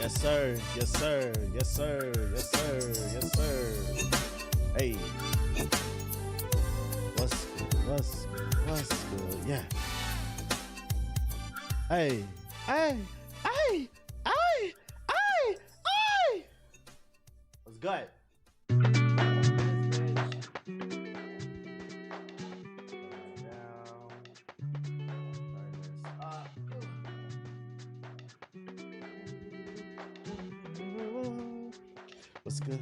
Yes, sir. Yes, sir. Yes, sir. Yes, sir. Yes, sir. Hey. What's good? Yeah. Hey. Hey. Hey. Hey. Hey. Hey. What's good? What's good?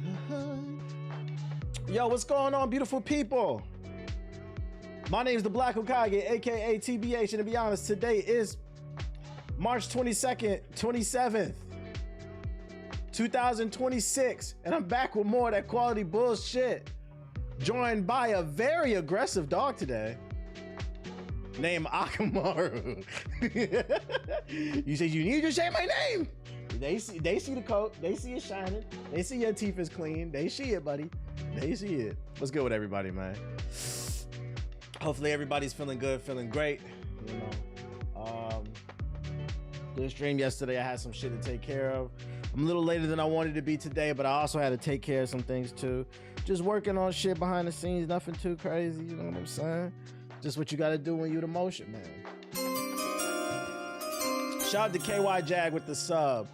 Yo, what's going on, beautiful people? My name is the Black Hokage, aka TBH, and to be honest, today is March 22nd, 27th, 2026, and I'm back with more of that quality bullshit. Joined by a very aggressive dog today, named Akamaru. You said you need to say my name. They see the coat. They see it shining. They see your teeth is clean. They see it, buddy. They see it. What's good with everybody, man? Hopefully everybody's feeling good, feeling great. You know, did stream yesterday. I had some shit to take care of. I'm a little later than I wanted to be today, but I also had to take care of some things too. Just working on shit behind the scenes, nothing too crazy. You know what I'm saying? Just what you got to do when you're the motion, man. Shout out to KY Jag with the sub.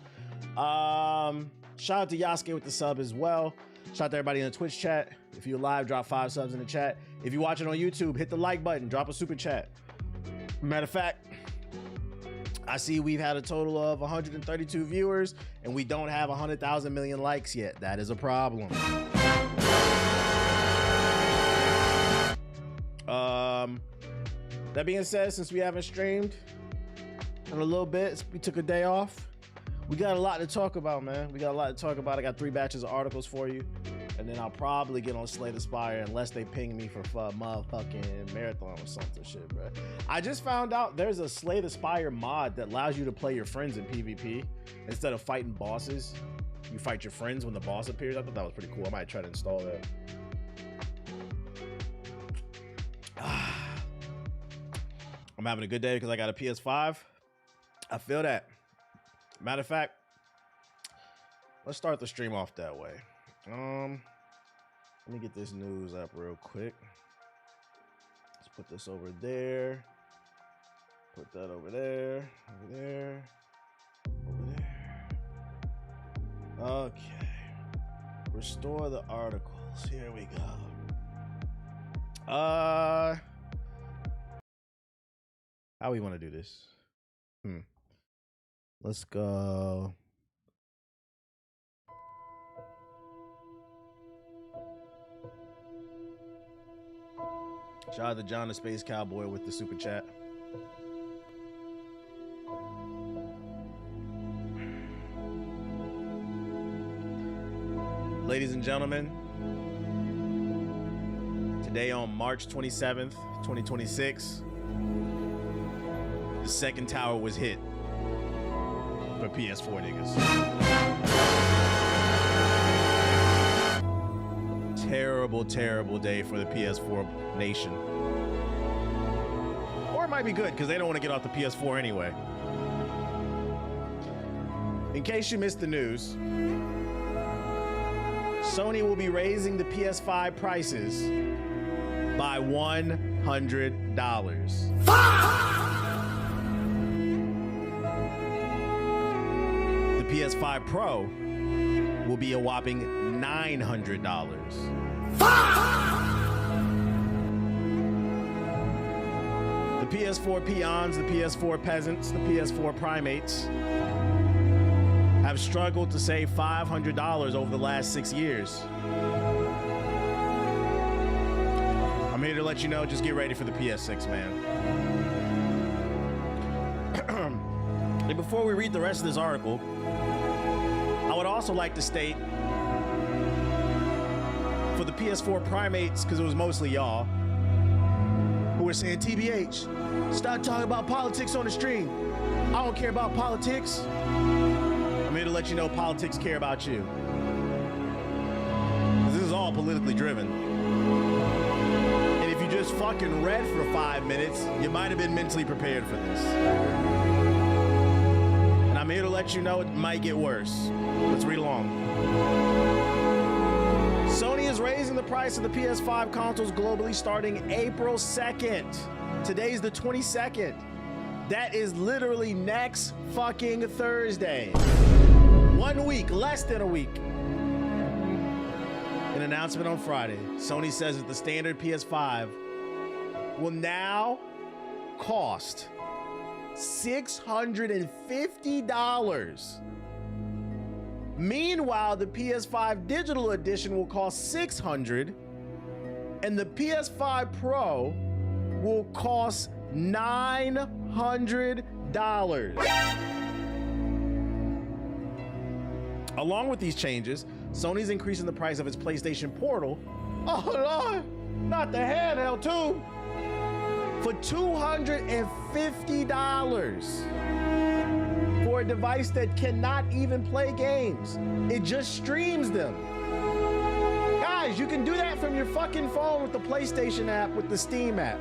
Shout out to Yasuke with the sub as well. Shout out to everybody in the Twitch chat. If you're live, drop 5 subs in the chat. If you're watching on YouTube, hit the like button, drop a super chat. Matter of fact, I see we've had a total of 132 viewers and we don't have 100,000 million likes yet. That is a problem. That being said, since we haven't streamed in a little bit, we took a day off. We got a lot to talk about, man. We got a lot to talk about. I got 3 batches of articles for you, and then I'll probably get on Slay the Spire unless they ping me for motherfucking marathon or something shit, bro. I just found out there's a Slay the Spire mod that allows you to play your friends in PvP instead of fighting bosses. You fight your friends when the boss appears. I thought that was pretty cool. I might try to install that. I'm having a good day because I got a PS5. I feel that. Matter of fact, let's start the stream off that way. Let me get this news up real quick. Let's put this over there. Put that over there. Over there. Over there. Okay. Restore the articles. Here we go. How we want to do this? Let's go. Shout out to John the Space Cowboy with the super chat. Ladies and gentlemen, today on March 27th, 2026, the second tower was hit for PS4 niggas. Terrible day for the PS4 nation. Or it might be good because they don't want to get off the PS4 anyway. In case you missed the news, Sony will be raising the PS5 prices by $100. PS5 Pro will be a whopping $900. The PS4 Peons, the PS4 Peasants, the PS4 Primates have struggled to save $500 over the last 6 years. I'm here to let you know, just get ready for the PS6, man. And before we read the rest of this article, I would also like to state for the PS4 Primates, because it was mostly y'all who were saying, TBH, stop talking about politics on the stream. I don't care about politics. I'm here to let you know politics care about you. This is all politically driven. And if you just fucking read for 5 minutes, you might have been mentally prepared for this. I'm here to let you know it might get worse. Let's read along. Sony is raising the price of the PS5 consoles globally starting April 2nd. Today's the 22nd. That is literally next fucking Thursday. 1 week, less than a week. An announcement on Friday. Sony says that the standard PS5 will now cost $650. Meanwhile, the PS5 digital edition will cost $600 and the PS5 Pro will cost $900. Along with these changes, Sony's increasing the price of its PlayStation Portal, oh Lord, not the handheld too, for $250 for a device that cannot even play games. It just streams them. Guys, you can do that from your fucking phone with the PlayStation app, with the Steam app.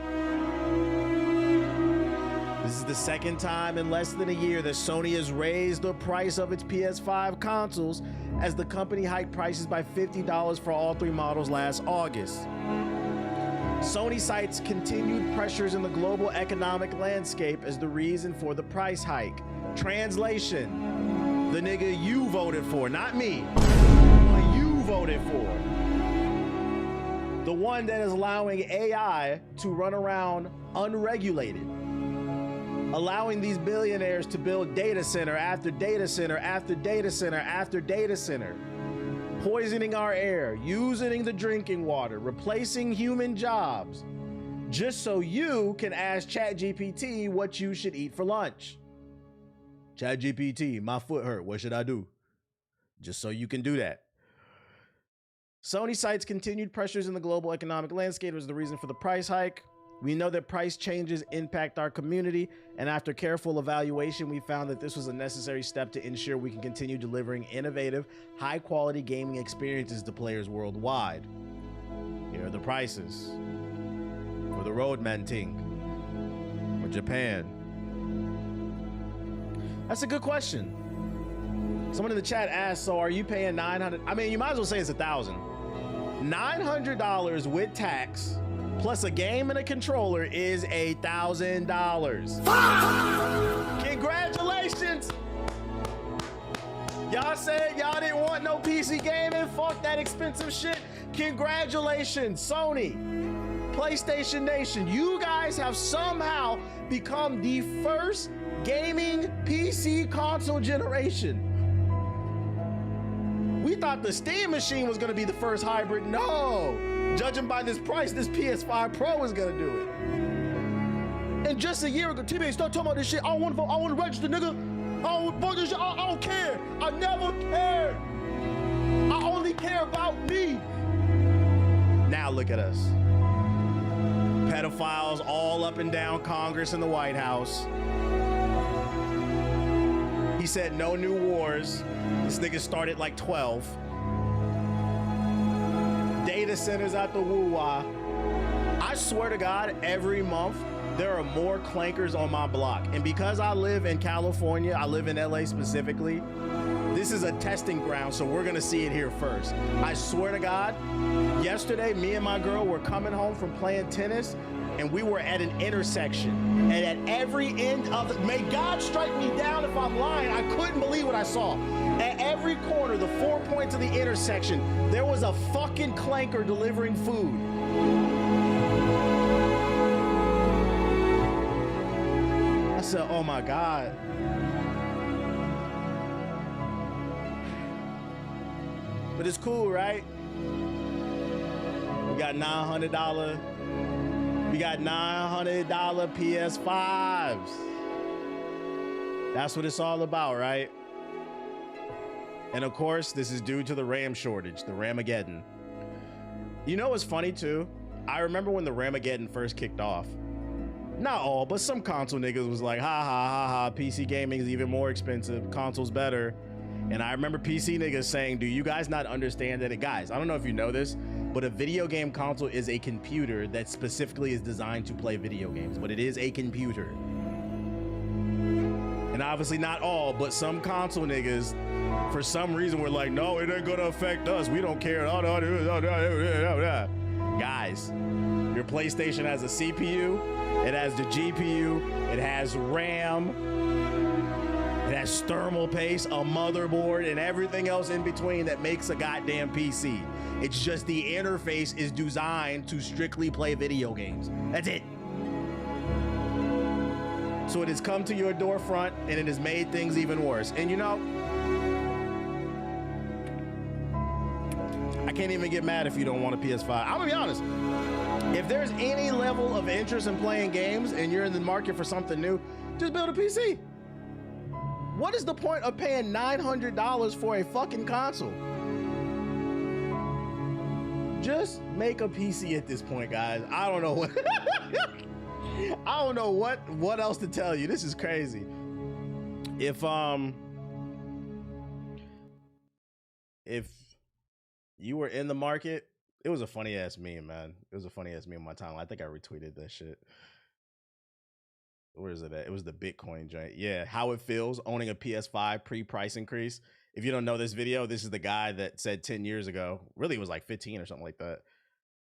This is the second time in less than a year that Sony has raised the price of its PS5 consoles, as the company hiked prices by $50 for all three models last August. Sony cites continued pressures in the global economic landscape as the reason for the price hike. Translation: the nigga you voted for, not me, but you voted for. The one that is allowing AI to run around unregulated, allowing these billionaires to build data center after data center after data center after data center, poisoning our air, using the drinking water, replacing human jobs, just so you can ask ChatGPT what you should eat for lunch. ChatGPT, my foot hurt, what should I do? Just so you can do that. Sony cites continued pressures in the global economic landscape as the reason for the price hike. We know that price changes impact our community, and after careful evaluation, we found that this was a necessary step to ensure we can continue delivering innovative, high-quality gaming experiences to players worldwide. Here are the prices for the Roadman Ting for Japan. That's a good question. Someone in the chat asked, so are you paying $900? I mean, you might as well say it's $1,000. $900 with tax plus a game and a controller is $1,000. Congratulations! Y'all said y'all didn't want no PC gaming. Fuck that expensive shit. Congratulations, Sony, PlayStation Nation. You guys have somehow become the first gaming PC console generation. We thought the Steam machine was gonna be the first hybrid. No, judging by this price, this PS5 Pro is gonna do it. And just a year ago, TBA, start talking about this shit. I don't want to vote. I want to register, nigga. I don't vote this shit. I don't care. I never cared. I only care about me. Now look at us. Pedophiles all up and down Congress and the White House. He said no new wars. This nigga started like 12. Data centers out the woo-wah. I swear to God, every month there are more clankers on my block. And because I live in California, I live in LA specifically, this is a testing ground, so we're gonna see it here first. I swear to God, yesterday, me and my girl were coming home from playing tennis, and we were at an intersection. And at every end of it, may God strike me down if I'm lying, I couldn't believe what I saw. At every corner, the 4 points of the intersection, there was a fucking clanker delivering food. I said, oh my God. But it's cool, right? We got $900. We got $900 PS5s. That's what it's all about, right? And of course, this is due to the RAM shortage, the Ramageddon. You know what's funny too? I remember when the Ramageddon first kicked off. Not all, but some console niggas was like, ha ha ha ha, PC gaming is even more expensive, console's better. And I remember PC niggas saying, do you guys not understand that guys, I don't know if you know this, but a video game console is a computer that specifically is designed to play video games, but it is a computer. And obviously not all, but some console niggas, for some reason, were like, no, it ain't gonna affect us. We don't care. Guys, your PlayStation has a CPU, it has the GPU, it has RAM, it has thermal paste, a motherboard, and everything else in between that makes a goddamn PC. It's just the interface is designed to strictly play video games. That's it. So it has come to your door front and it has made things even worse. And you know, I can't even get mad if you don't want a PS5. I'm gonna be honest. If there's any level of interest in playing games and you're in the market for something new, just build a PC. What is the point of paying $900 for a fucking console? Just make a PC at this point, guys. I don't know what I don't know what else to tell you. This is crazy. If you were in the market, it was a funny ass meme, man. It was a funny ass meme on my timeline. I think I retweeted that shit. Where is it at? It was the Bitcoin joint. Yeah, how it feels owning a PS5 pre-price increase. If you don't know this video, this is the guy that said 10 years ago, really it was like 15 or something like that,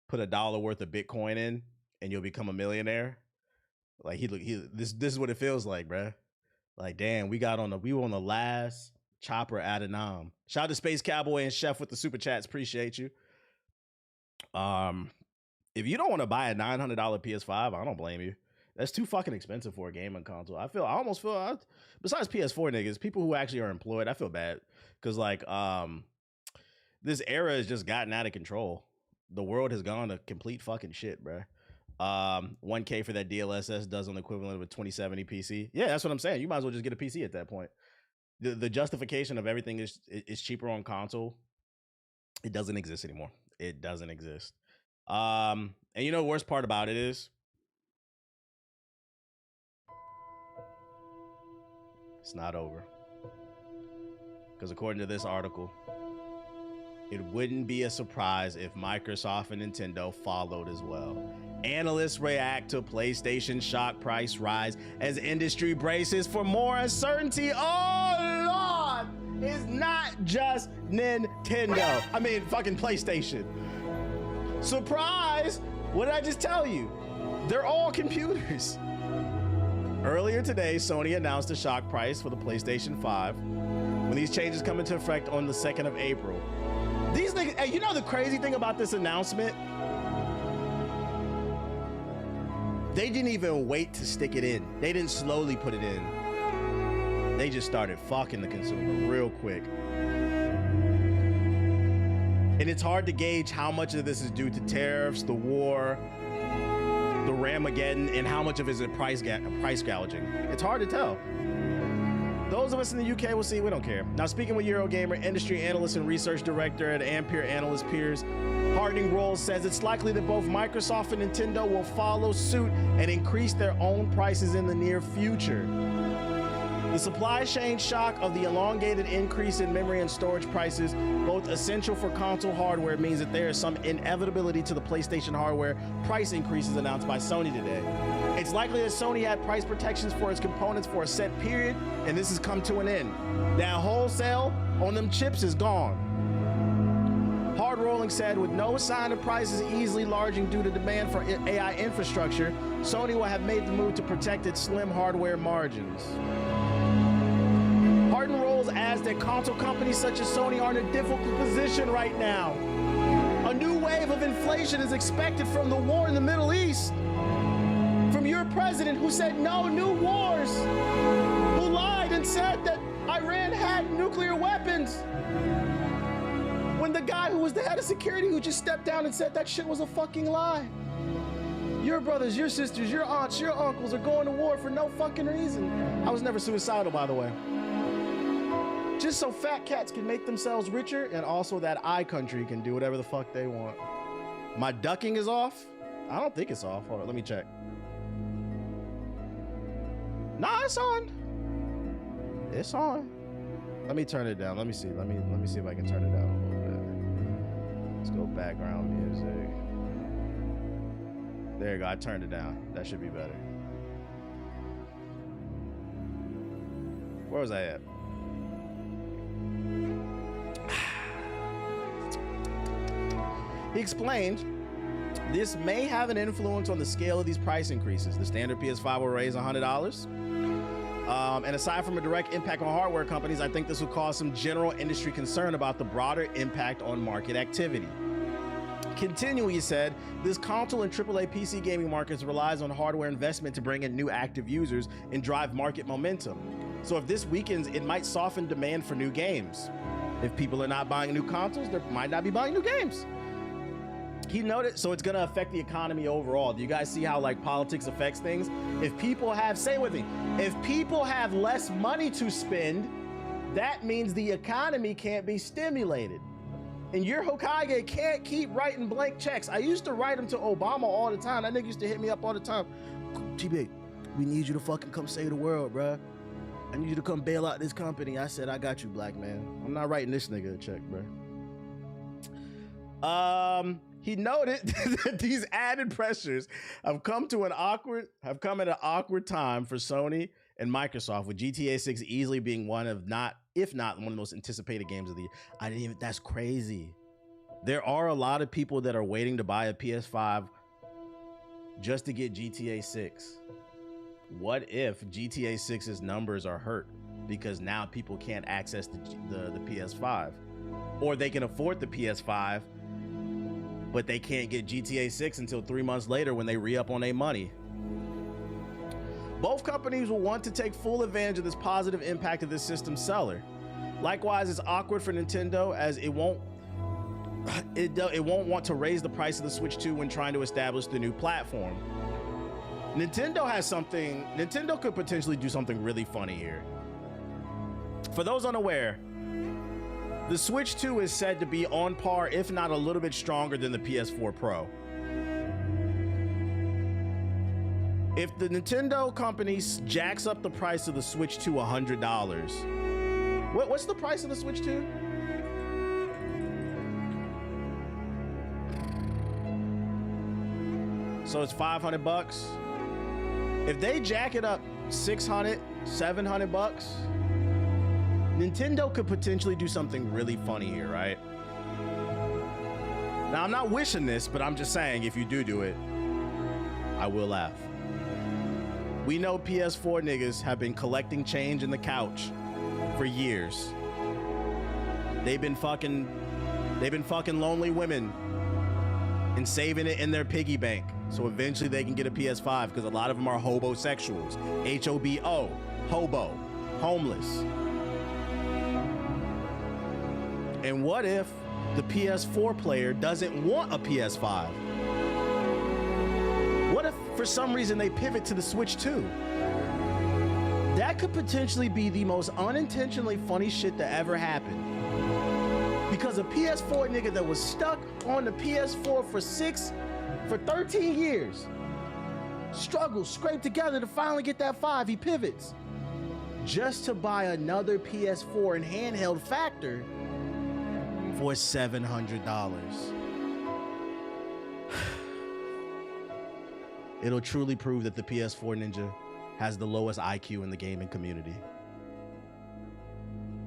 put $1 worth of Bitcoin in and you'll become a millionaire. Like this is what it feels like, bruh. Like, damn, we were on the last chopper at Anam. Shout out to Space Cowboy and Chef with the super chats. Appreciate you. If you don't want to buy a $900 PS5, I don't blame you. That's too fucking expensive for a gaming console. I almost feel besides PS4 niggas, people who actually are employed, I feel bad. Cause like this era has just gotten out of control. The world has gone to complete fucking shit, bruh. 1K for that DLSS does an equivalent of a 2070 PC. Yeah, that's what I'm saying. You might as well just get a PC at that point. The justification of everything is cheaper on console. It doesn't exist anymore. It doesn't exist. And you know the worst part about it is it's not over. Because according to this article, it wouldn't be a surprise if Microsoft and Nintendo followed as well. Analysts react to PlayStation stock price rise as industry braces for more uncertainty. Oh, Lord! It's not just Nintendo. I mean, fucking PlayStation. Surprise! What did I just tell you? They're all computers. Earlier today, Sony announced a shock price for the PlayStation 5 when these changes come into effect on the 2nd of April. These niggas, hey, you know the crazy thing about this announcement? They didn't even wait to stick it in. They didn't slowly put it in. They just started fucking the consumer real quick. And it's hard to gauge how much of this is due to tariffs, the war, the Ramageddon, and how much of it is price gouging. It's hard to tell. Those of us in the UK will see, we don't care. Now, speaking with Eurogamer, industry analyst and research director at Ampere Analyst Peers, Harding Rolls says it's likely that both Microsoft and Nintendo will follow suit and increase their own prices in the near future. The supply chain shock of the elongated increase in memory and storage prices, both essential for console hardware, means that there is some inevitability to the PlayStation hardware price increases announced by Sony today. It's likely that Sony had price protections for its components for a set period, and this has come to an end. Now, wholesale on them chips is gone. Hard Rolling said, with no sign of prices easily larging due to demand for AI infrastructure, Sony will have made the move to protect its slim hardware margins. Hardin Rolls adds that console companies such as Sony are in a difficult position right now. A new wave of inflation is expected from the war in the Middle East. From your president who said no new wars, who lied and said that Iran had nuclear weapons. When the guy who was the head of security who just stepped down and said that shit was a fucking lie. Your brothers, your sisters, your aunts, your uncles are going to war for no fucking reason. I was never suicidal, by the way. Just so fat cats can make themselves richer, and also that iCountry can do whatever the fuck they want. My ducking is off? I don't think it's off. Hold on, let me check. Nah, it's on. It's on. Let me turn it down. Let me see. Let me see if I can turn it down a little bit. Let's go background music. There you go. I turned it down. That should be better. Where was I at? He explained, this may have an influence on the scale of these price increases. The standard PS5 will raise $100. And aside from a direct impact on hardware companies, I think this will cause some general industry concern about the broader impact on market activity. Continuing, he said, this console and AAA PC gaming markets relies on hardware investment to bring in new active users and drive market momentum. So if this weakens, it might soften demand for new games. If people are not buying new consoles, they might not be buying new games. He noted, so it's gonna affect the economy overall. Do you guys see how like politics affects things? If people have, say with me, if people have less money to spend, that means the economy can't be stimulated. And your Hokage can't keep writing blank checks. I used to write them to Obama all the time. That nigga used to hit me up all the time. TB, we need you to fucking come save the world, bruh. I need you to come bail out this company. I said, I got you, black man. I'm not writing this nigga a check, bruh. He noted that these added pressures have come at an awkward time for Sony and Microsoft, with GTA 6 easily being one of if not one of the most anticipated games of the year. That's crazy. There are a lot of people that are waiting to buy a PS5 just to get GTA 6. What if GTA 6's numbers are hurt because now people can't access the PS5, or they can afford the PS5 but they can't get GTA 6 until 3 months later when they re-up on their money? Both companies will want to take full advantage of this positive impact of this system seller. Likewise, it's awkward for Nintendo, as it won't want to raise the price of the Switch 2 when trying to establish the new platform. Nintendo could potentially do something really funny here. For those unaware, the Switch 2 is said to be on par, if not a little bit stronger than the PS4 Pro. If the Nintendo company jacks up the price of the Switch 2 $100, what's the price of the Switch 2? So it's 500 bucks. If they jack it up 600, 700 bucks, Nintendo could potentially do something really funny here, right? Now, I'm not wishing this, but I'm just saying, if you do it, I will laugh. We know PS4 niggas have been collecting change in the couch for years. They've been fucking lonely women and saving it in their piggy bank, so eventually they can get a PS5, because a lot of them are hobosexuals. H-O-B-O, hobo, homeless. And what if the PS4 player doesn't want a PS5? What if for some reason they pivot to the Switch 2? That could potentially be the most unintentionally funny shit that ever happened. Because a PS4 nigga that was stuck on the PS4 for 13 years, struggles, scraped together to finally get that 5, he pivots just to buy another PS4 in handheld factor for $700. It'll truly prove that the PS4 Ninja has the lowest IQ in the gaming community.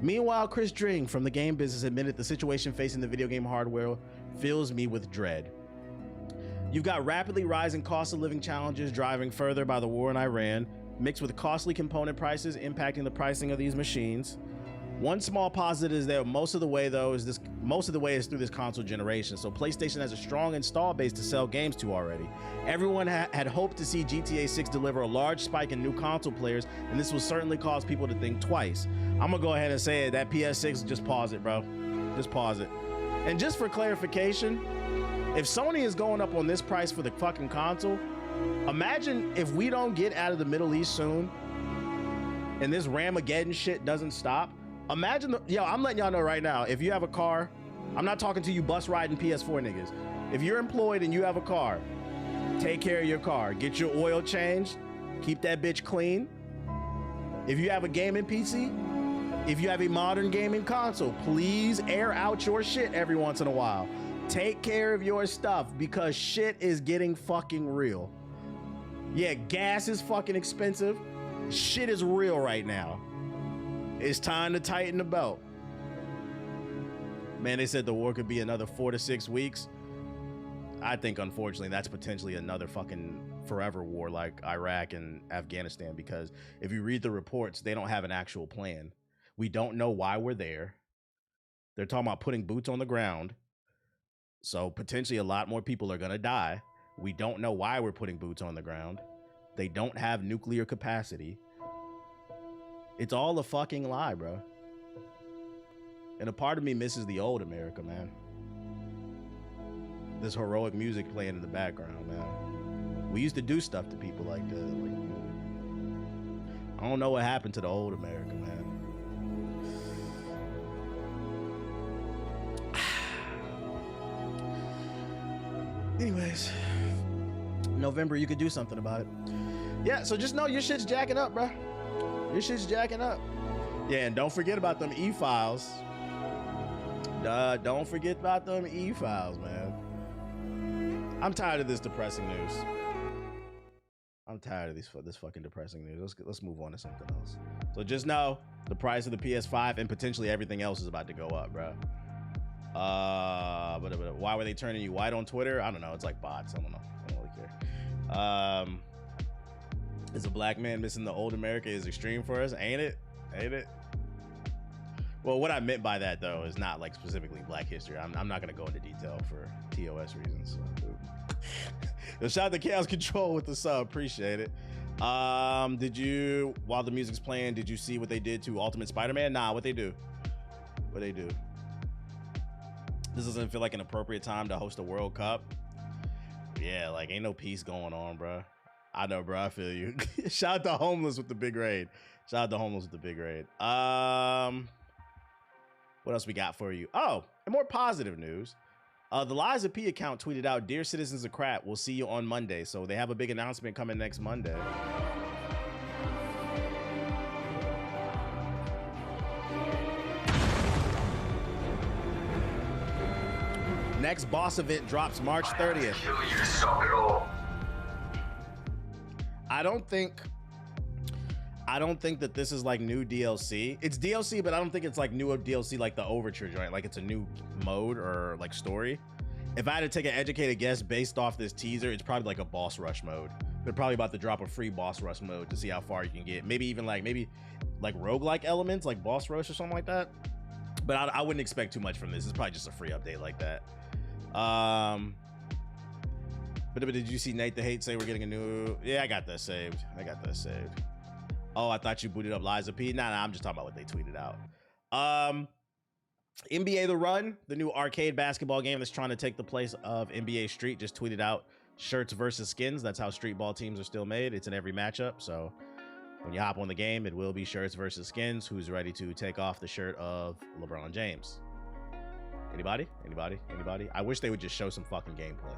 Meanwhile, Chris Dring from the game business admitted the situation facing the video game hardware fills me with dread. You've got rapidly rising cost of living challenges driving further by the war in Iran, mixed with costly component prices impacting the pricing of these machines. One small positive is that most of the way is through this console generation, so PlayStation has a strong install base to sell games to already. Everyone had hoped to see GTA 6 deliver a large spike in new console players, and this will certainly cause people to think twice. I'm gonna go ahead and say it, that PS6, just pause it, bro. Just pause it. And just for clarification, if Sony is going up on this price for the fucking console, imagine if we don't get out of the Middle East soon, and this Ramageddon shit doesn't stop. Imagine, I'm letting y'all know right now, if you have a car, I'm not talking to you bus riding PS4 niggas. If you're employed and you have a car, take care of your car. Get your oil changed. Keep that bitch clean. If you have a gaming PC, if you have a modern gaming console, please air out your shit every once in a while. Take care of your stuff, because shit is getting fucking real. Yeah, gas is fucking expensive. Shit is real right now. It's time to tighten the belt. Man, they said the war could be another 4 to 6 weeks. I think, unfortunately, that's potentially another fucking forever war like Iraq and Afghanistan, because if you read the reports, they don't have an actual plan. We don't know why we're there. They're talking about putting boots on the ground. So potentially a lot more people are going to die. We don't know why we're putting boots on the ground. They don't have nuclear capacity. It's all a fucking lie, bro. And a part of me misses the old America, man. This heroic music playing in the background, man. We used to do stuff to people like that. I don't know what happened to the old America, man. Anyways, November, you could do something about it. Yeah, so just know your shit's jacking up, bro. Your shit's jacking up. Yeah, and don't forget about them e-files. Don't forget about them e-files, man. I'm tired of this depressing news. I'm tired of this fucking depressing news. Let's move on to something else. So just know the price of the PS5 and potentially everything else is about to go up, bro. But why were they turning you white on Twitter? I don't know. It's like bots. I don't know. I don't really care. Is a black man missing the old America is extreme for us? Ain't it? Ain't it? Well, what I meant by that, though, is not like specifically black history. I'm not going to go into detail for TOS reasons. So. Shout out to Chaos Control with the sub. Appreciate it. Did you, while the music's playing, did you see what they did to Ultimate Spider-Man? Nah, what they do? What they do? This doesn't feel like an appropriate time to host a World Cup. Yeah, like ain't no peace going on, bro. I know, bro. I feel you. Shout out to Homeless with the big raid. Shout out to Homeless with the big raid. What else we got for you? Oh, and more positive news. The Liza P account tweeted out, "Dear citizens of Crap, we'll see you on Monday." So they have a big announcement coming next Monday. Next boss event drops March 30th. I don't think that this is like new DLC. It's DLC, but I don't think it's like new DLC like the Overture joint. Like it's a new mode or like story. If I had to take an educated guess based off this teaser, it's probably like a boss rush mode. They're probably about to drop a free boss rush mode to see how far you can get. Maybe even like roguelike elements like boss rush or something like that. But I wouldn't expect too much from this. It's probably just a free update like that. But did you see Nate the Hate say we're getting a new? Yeah, I got that saved. Oh, I thought you booted up Liza P. Nah, I'm just talking about what they tweeted out. NBA The Run, the new arcade basketball game that's trying to take the place of NBA Street, just tweeted out shirts versus skins. That's how street ball teams are still made. It's in every matchup. So when you hop on the game, it will be shirts versus skins. Who's ready to take off the shirt of LeBron James? Anybody? I wish they would just show some fucking gameplay.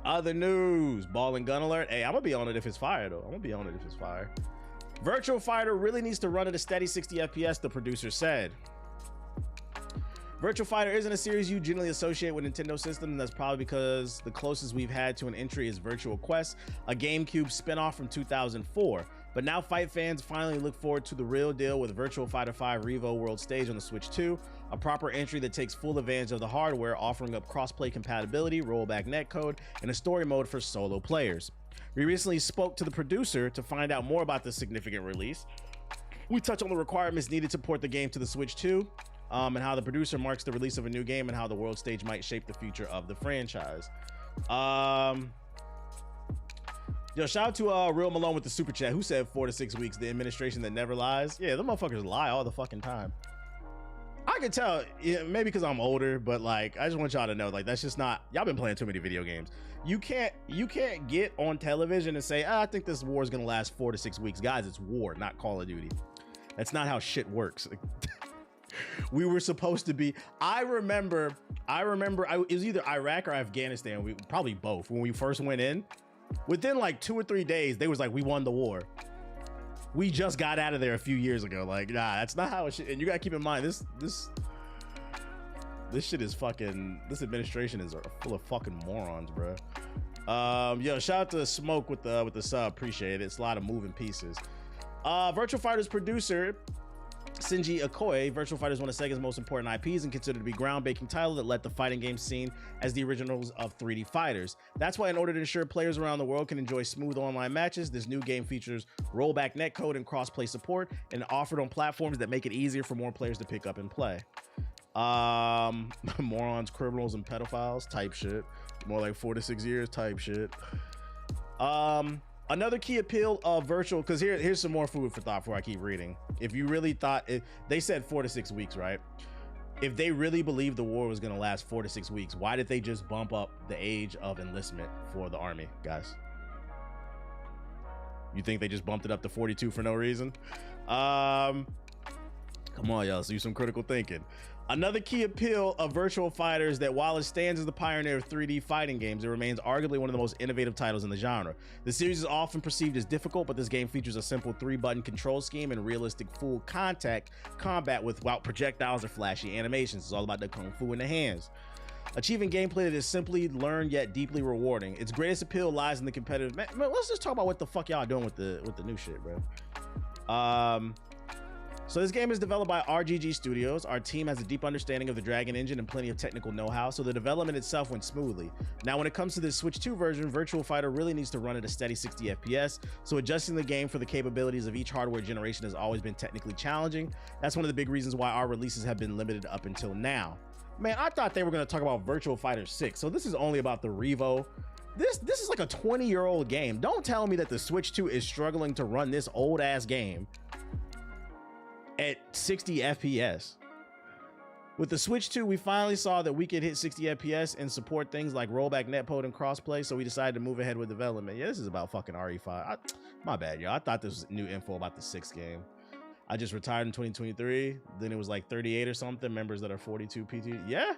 Other news, ball and gun alert. Hey, I'm gonna be on it if it's fire though. Virtual Fighter really needs to run at a steady 60 FPS, the producer said. Virtual Fighter isn't a series you generally associate with Nintendo system, and that's probably because the closest we've had to an entry is Virtual Quest, a GameCube spinoff from 2004. But now fight fans finally look forward to the real deal with Virtual Fighter 5 Revo World Stage on the Switch 2, a proper entry that takes full advantage of the hardware, offering up crossplay compatibility, rollback netcode, and a story mode for solo players. We recently spoke to the producer to find out more about this significant release. We touch on the requirements needed to port the game to the Switch 2, and how the producer marks the release of a new game and how the world stage might shape the future of the franchise. Yo, shout out to Real Malone with the super chat, who said 4 to 6 weeks, the administration that never lies. Yeah, them motherfuckers lie all the fucking time. I can tell, yeah, maybe because I'm older, but like, I just want y'all to know, like, that's just not, y'all been playing too many video games. You can't get on television and say, I think this war is gonna last 4 to 6 weeks. Guys, it's war, not Call of Duty. That's not how shit works. We were supposed to be, I remember it was either Iraq or Afghanistan, probably both, when we first went in. Within like 2 or 3 days, they was like, we won the war. We just got out of there a few years ago. Like, nah, that's not how it should. And you gotta keep in mind, this shit is fucking, this administration is full of fucking morons, bro. Yo, shout out to Smoke with the sub, appreciate it. It's a lot of moving pieces. Virtual Fighter's producer Shinji Ikoi, Virtual Fighter is one of Sega's most important IPs and considered to be a groundbreaking title that led the fighting game scene as the originals of 3D fighters. That's why, in order to ensure players around the world can enjoy smooth online matches, this new game features rollback netcode and crossplay support, and offered on platforms that make it easier for more players to pick up and play. Morons, criminals, and pedophiles type shit. More like 4 to 6 years type shit. Another key appeal of virtual, because here's some more food for thought before I keep reading. If you really thought they said 4 to 6 weeks, right? If they really believed the war was going to last 4 to 6 weeks, why did they just bump up the age of enlistment for the army, guys? You think they just bumped it up to 42 for no reason? Come on, y'all, let's do some critical thinking. Another key appeal of Virtual Fighter is that while it stands as the pioneer of 3D fighting games, it remains arguably one of the most innovative titles in the genre. The series is often perceived as difficult, but this game features a simple 3-button control scheme and realistic full contact combat without projectiles or flashy animations. It's all about the kung fu in the hands. Achieving gameplay that is simply learned yet deeply rewarding. Its greatest appeal lies in the competitive... Man, let's just talk about what the fuck y'all doing with the new shit, bro. So this game is developed by RGG Studios. Our team has a deep understanding of the Dragon engine and plenty of technical know-how, so the development itself went smoothly. Now, when it comes to the Switch 2 version, Virtual Fighter really needs to run at a steady 60 FPS, so adjusting the game for the capabilities of each hardware generation has always been technically challenging. That's one of the big reasons why our releases have been limited up until now. Man, I thought they were going to talk about Virtual Fighter 6, so this is only about the Revo. This is like a 20-year-old game. Don't tell me that the Switch 2 is struggling to run this old-ass game at 60 FPS. With the Switch 2, we finally saw that we could hit 60 FPS and support things like rollback netcode and crossplay, so we decided to move ahead with development. Yeah, this is about fucking RE5. My bad, y'all. I thought this was new info about the 6th game. I just retired in 2023. Then it was like 38 or something members that are 42 PT. Yeah,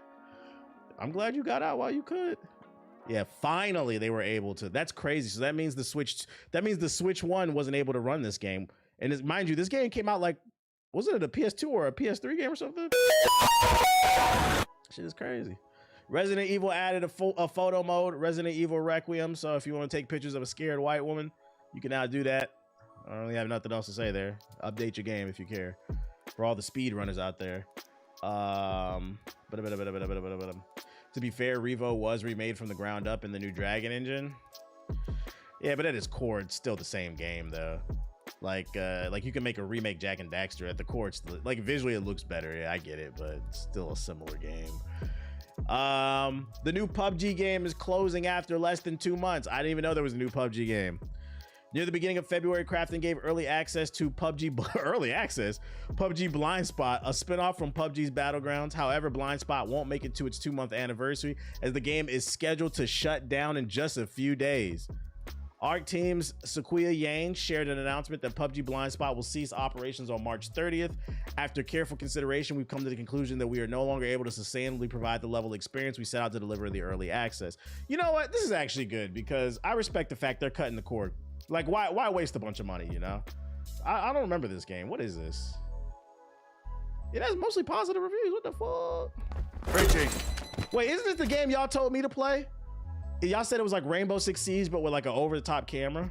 I'm glad you got out while you could. Yeah, finally they were able to. That's crazy. So that means the Switch 1 wasn't able to run this game. And mind you, this game came out like, wasn't it a PS2 or a PS3 game or something? Shit is crazy. Resident Evil added a photo mode, Resident Evil Requiem. So if you want to take pictures of a scared white woman, you can now do that. I don't really have nothing else to say there. Update your game if you care. For all the speed runners out there. To be fair, Revo was remade from the ground up in the new Dragon engine. Yeah, but at its core, it's still the same game though. Like you can make a remake Jak and Daxter. At the core, it's like visually it looks better. Yeah, I get it, but it's still a similar game. The new PUBG game is closing after less than 2 months. I didn't even know there was a new PUBG game. Near the beginning of February, Crafton gave early access to PUBG Blindspot, a spinoff from PUBG's Battlegrounds. However, Blindspot won't make it to its 2-month anniversary as the game is scheduled to shut down in just a few days. ARC Team's Sequoia Yang shared an announcement that PUBG Blindspot will cease operations on March 30th. After careful consideration, we've come to the conclusion that we are no longer able to sustainably provide the level of experience we set out to deliver in the early access. You know what? This is actually good because I respect the fact they're cutting the cord. Like, why waste a bunch of money, you know? I don't remember this game. What is this? It has mostly positive reviews. What the fuck? Preaching. Wait, isn't this the game y'all told me to play? Y'all said it was like Rainbow Six Siege, but with like an over-the-top camera.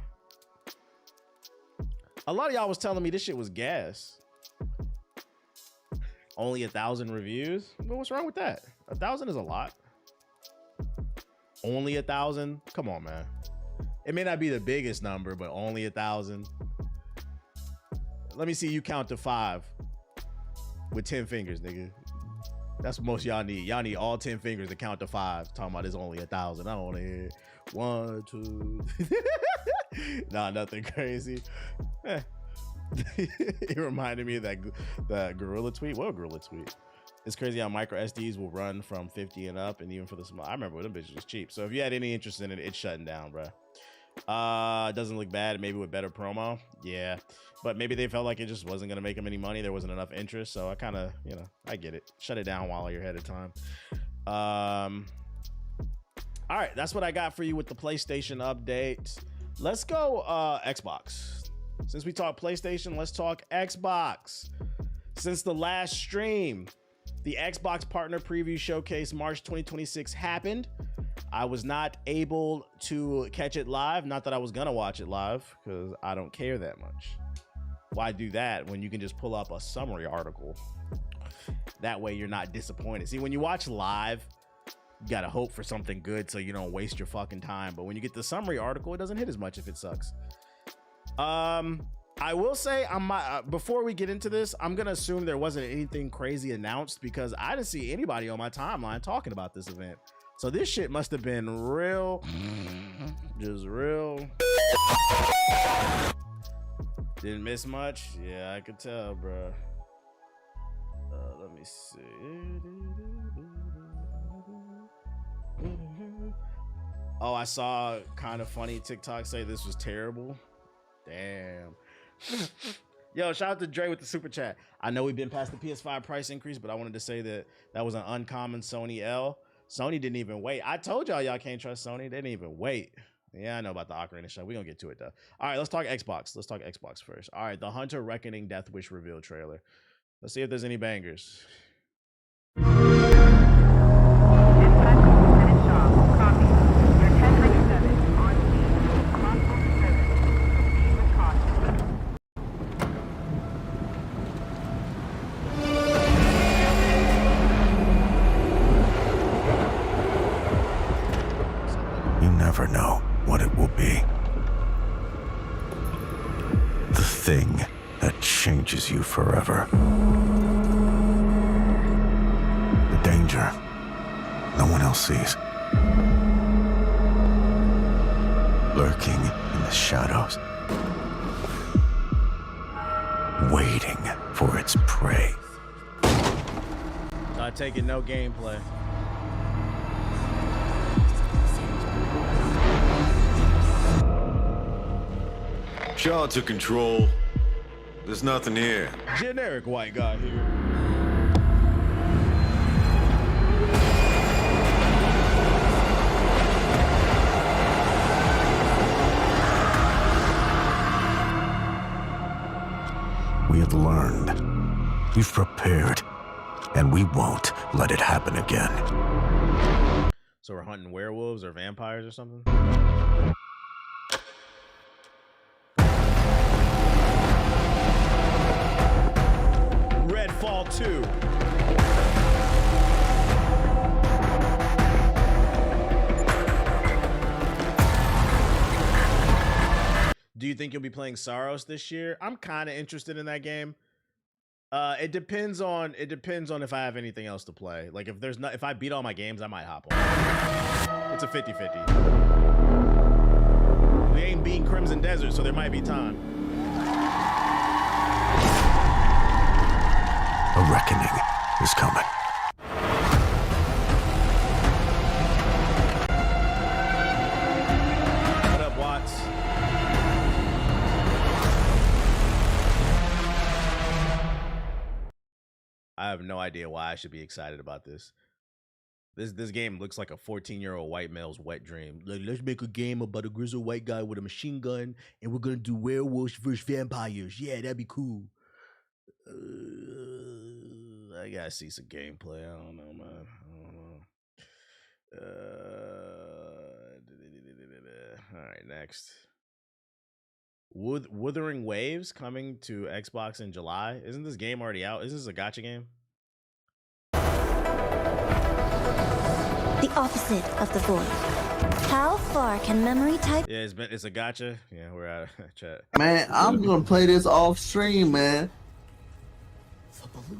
A lot of y'all was telling me this shit was gas. Only 1,000 reviews? Well, what's wrong with that? 1,000 is a lot. Only 1,000? Come on, man. It may not be the biggest number, but only 1,000. Let me see you count to 5 with 10 fingers, nigga. That's what most y'all need. Y'all need all 10 fingers to count to 5. Talking about it's only 1,000. I don't want to hear 1, 2. Nah, nothing crazy. It reminded me of that Gorilla tweet. What Gorilla tweet? It's crazy how micro SDs will run from 50 and up, and even for the small. I remember when them bitches was cheap. So if you had any interest in it, it's shutting down, bro. It doesn't look bad. Maybe with better promo, yeah, but maybe they felt like it just wasn't gonna make them any money. There wasn't enough interest, so I kind of, you know, I get it. Shut it down while you're ahead of time. All right, that's what I got for you with the PlayStation update. Let's go Xbox. Since we talked PlayStation, let's talk Xbox. Since the last stream, the Xbox Partner Preview Showcase March 2026 happened. I was not able to catch it live. Not that I was gonna watch it live, because I don't care that much. Why do that when you can just pull up a summary article? That way you're not disappointed. See, when you watch live, you gotta hope for something good so you don't waste your fucking time. But when you get the summary article, it doesn't hit as much if it sucks. I will say, before we get into this, I'm gonna assume there wasn't anything crazy announced because I didn't see anybody on my timeline talking about this event. So this shit must have been real, just real. Didn't miss much. Yeah, I could tell, bro. Let me see. Oh, I saw kind of funny TikTok say this was terrible. Damn. Yo, shout out to Dre with the super chat. I know we've been past the PS5 price increase, but I wanted to say that was an uncommon Sony L. Sony didn't even wait. I told y'all can't trust Sony. They didn't even wait. Yeah, I know about the Ocarina show. We're gonna get to it though. All right, let's talk Xbox. Let's talk Xbox first. All right, the Hunter Reckoning Death Wish reveal trailer. Let's see if there's any bangers. You never know what it will be. The thing that changes you forever. The danger no one else sees. Lurking in the shadows. Waiting for its prey. I take it no gameplay. Shaw to control. There's nothing here. Generic white guy here. We have learned. We've prepared. And we won't let it happen again. So we're hunting werewolves or vampires or something? Redfall 2. Do you think you'll be playing Sorrowos this year? I'm kind of interested in that game. It depends on if I have anything else to play. Like if I beat all my games, I might hop on. It's a 50-50. We ain't beating Crimson Desert, so there might be time. A reckoning is coming. What up, Watts? I have no idea why I should be excited about this. This game looks like a 14-year-old white male's wet dream. Like, let's make a game about a grizzled white guy with a machine gun, and we're gonna do werewolves versus vampires. Yeah, that'd be cool. I gotta see some gameplay. I don't know, man. I don't know. All right, next. Wuthering Waves coming to Xbox in July. Isn't this game already out? Is this a gacha game? The opposite of the void. How far can memory type? Yeah, it's a gacha. Yeah, we're out of chat. Man, I'm gonna play this off stream, man.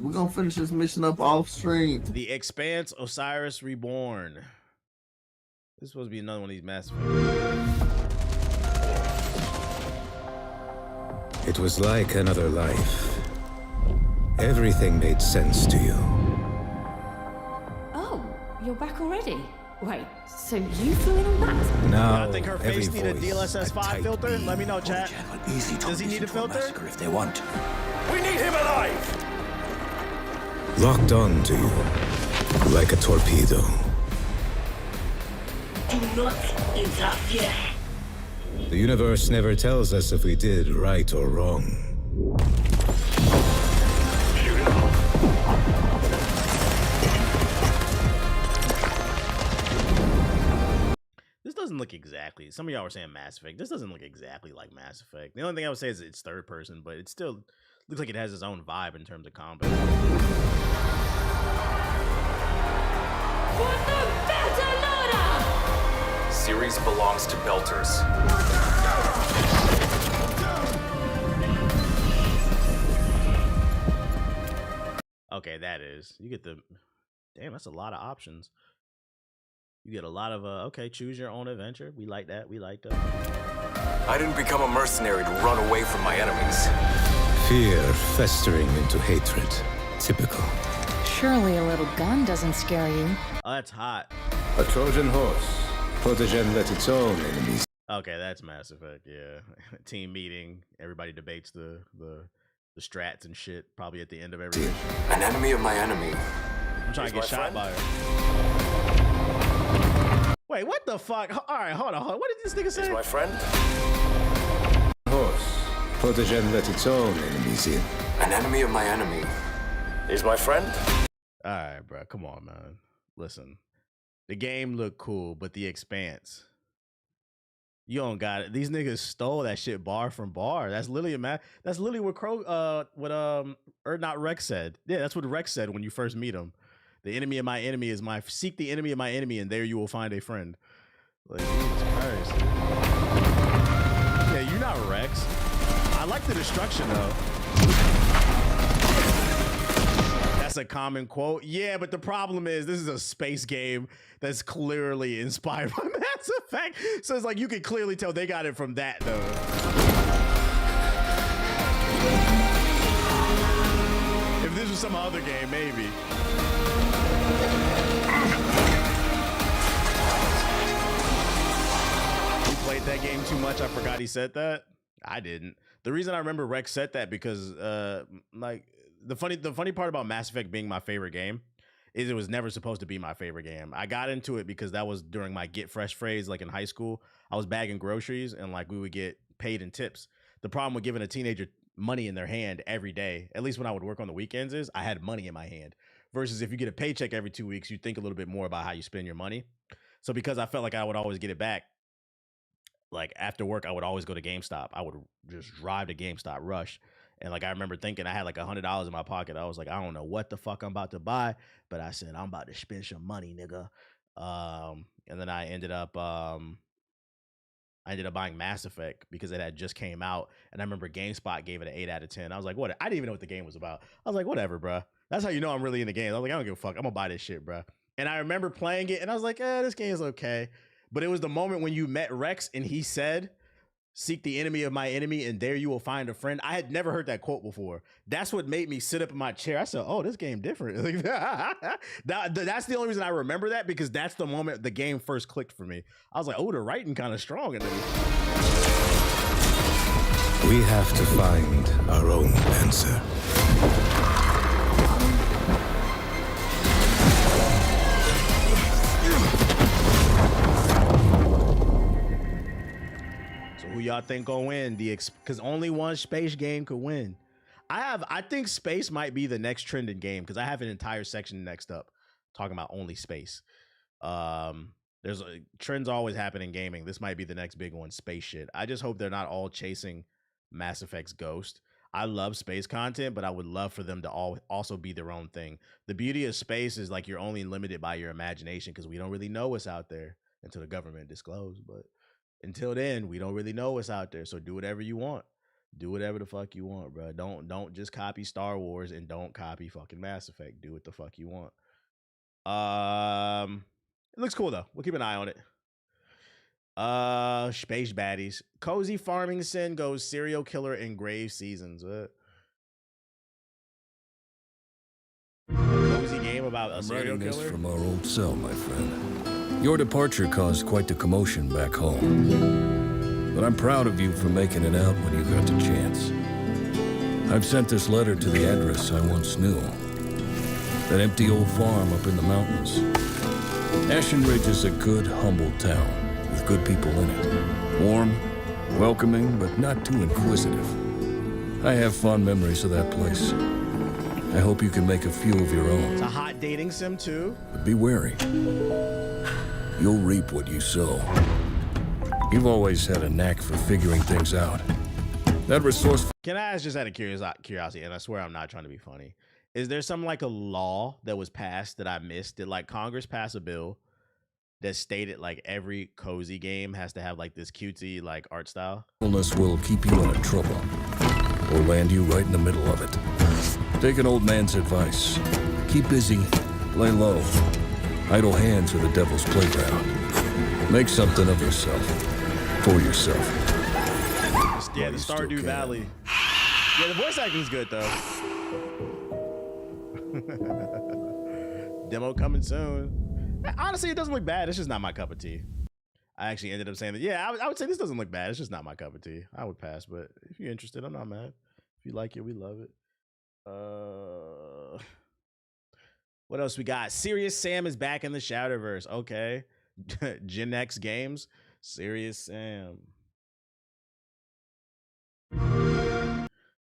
We're gonna finish this mission up off stream. The Expanse Osiris Reborn. This is supposed to be another one of these Mass Effect. It was like another life. Everything made sense to you. Oh, you're back already? Wait, so you flew in on that? Now, I think her face need a DLSS 5 filter. Let me know, chat. Does he need a filter? If they want. We need him alive! Locked on to you, like a torpedo. Do not interfere. The universe never tells us if we did right or wrong. This doesn't look exactly. Some of y'all were saying Mass Effect. This doesn't look exactly like Mass Effect. The only thing I would say is it's third person, but it still looks like it has its own vibe in terms of combat. For the battle order! Series belongs to Belters. Okay, that is. You get the... Damn, that's a lot of options. You get a lot of, okay, choose your own adventure. We like that. We like that. I didn't become a mercenary to run away from my enemies. Fear festering into hatred. Typical. Surely a little gun doesn't scare you. Oh, that's hot. A Trojan horse. Protegen let its own enemies. Okay, that's Mass Effect, yeah. Team meeting. Everybody debates the strats and shit, probably at the end of every mission. An enemy of my enemy. I'm trying to get shot by her. Wait, what the fuck? All right, hold on. What did this nigga say? Is my friend? Horse. Protegen let its own enemies in. An enemy of my enemy. Is my friend? All right, bro. Come on, man. Listen. The game looked cool, but the expanse. You don't got it. These niggas stole that shit bar from bar. That's literally that's literally what not Rex said. Yeah, that's what Rex said when you first meet him. The enemy of my enemy is my... Seek the enemy of my enemy, and there you will find a friend. Like, Jesus Christ. Yeah, you're not Rex. I like the destruction, though. That's a common quote. Yeah, but the problem is this is a space game that's clearly inspired by Mass Effect. So it's like you can clearly tell they got it from that, though. If this was some other game, maybe. Played that game too much. I forgot he said that. I didn't. The reason I remember Rex said that because like the funny part about Mass Effect being my favorite game is it was never supposed to be my favorite game. I got into it because that was during my get fresh phase, like in high school. I was bagging groceries and like we would get paid in tips. The problem with giving a teenager money in their hand every day, at least when I would work on the weekends, is I had money in my hand. Versus if you get a paycheck every 2 weeks, you think a little bit more about how you spend your money. So because I felt like I would always get it back, like after work, I would always go to GameStop. I would just drive to GameStop, rush. And like, I remember thinking I had like $100 in my pocket. I was like, I don't know what the fuck I'm about to buy, but I said, I'm about to spend some money, nigga. And then I ended up buying Mass Effect because it had just came out. And I remember GameSpot gave it an 8 out of 10. I was like, what? I didn't even know what the game was about. I was like, whatever, bro. That's how you know I'm really in the game. I was like, I don't give a fuck. I'm gonna buy this shit, bro. And I remember playing it and I was like, this game is okay. But it was the moment when you met Rex and he said, seek the enemy of my enemy and there you will find a friend. I had never heard that quote before. That's what made me sit up in my chair. I said, oh, this game different. That's the only reason I remember that, because that's the moment the game first clicked for me. I was like, oh, the writing kind of strong in this. We have to find our own answer. Who y'all think gonna win? Because only one space game could win. I think space might be the next trending game because I have an entire section next up talking about only space. There's trends always happen in gaming. This might be the next big one, space shit. I just hope they're not all chasing Mass Effect's Ghost. I love space content, but I would love for them to also be their own thing. The beauty of space is like you're only limited by your imagination because we don't really know what's out there until the government disclose, but until then, we don't really know what's out there. So do whatever you want. Do whatever the fuck you want, bro. Don't just copy Star Wars and don't copy fucking Mass Effect. Do what the fuck you want. It looks cool though. We'll keep an eye on it. Space baddies. Cozy farming sim goes serial killer and grave seasons. Cozy game about a serial killer. This from our old cell, my friend. Your departure caused quite the commotion back home. But I'm proud of you for making it out when you got the chance. I've sent this letter to the address I once knew. That empty old farm up in the mountains. Ashen Ridge is a good, humble town with good people in it. Warm, welcoming, but not too inquisitive. I have fond memories of that place. I hope you can make a few of your own. It's a hot dating sim too. But be wary. You'll reap what you sow. You've always had a knack for figuring things out. That resourceful... Can I ask, just out of curiosity, and I swear I'm not trying to be funny, is there some like a law that was passed that I missed? Did like Congress pass a bill that stated like every cozy game has to have like this cutesy like art style? Will keep you out of trouble, or land you right in the middle of it. Take an old man's advice. Keep busy, lay low. Idle hands are the devil's playground. Make something of yourself, for yourself. Yeah, the Stardew Valley. Yeah, the voice acting's good though. Demo coming soon. Honestly, it doesn't look bad. It's just not my cup of tea. I actually ended up saying that. Yeah, I would say this doesn't look bad. It's just not my cup of tea. I would pass, but if you're interested, I'm not mad. If you like it, we love it. What else we got? Serious Sam is back in the Shadowverse. Okay. Gen X Games. Serious Sam.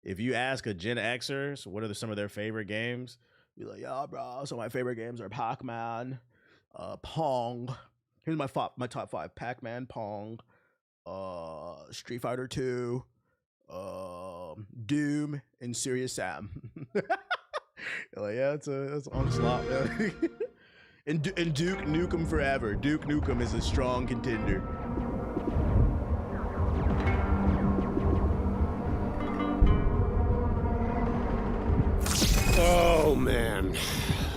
If you ask a Gen Xers what are some of their favorite games, be like, yeah, bro, some of my favorite games are Pac-Man, Pong. Here's my top 5: Pac-Man, Pong, Street Fighter 2, Doom, and Serious Sam. Like, yeah, it's onslaught, man. and Duke Nukem forever. Duke Nukem is a strong contender. Oh, man.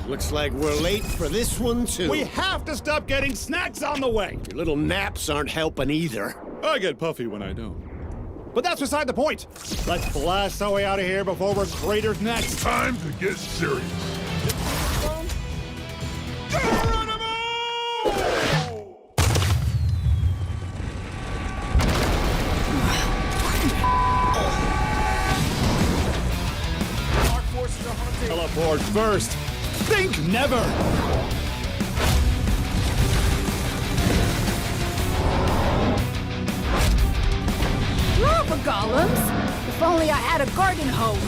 Looks like we're late for this one, too. We have to stop getting snacks on the way. Your little naps aren't helping either. I get puffy when I don't. But that's beside the point. Let's blast our way out of here before we're cratered next. Time to get serious. Teleport first. Think never. Lava golems! If only I had a garden hose.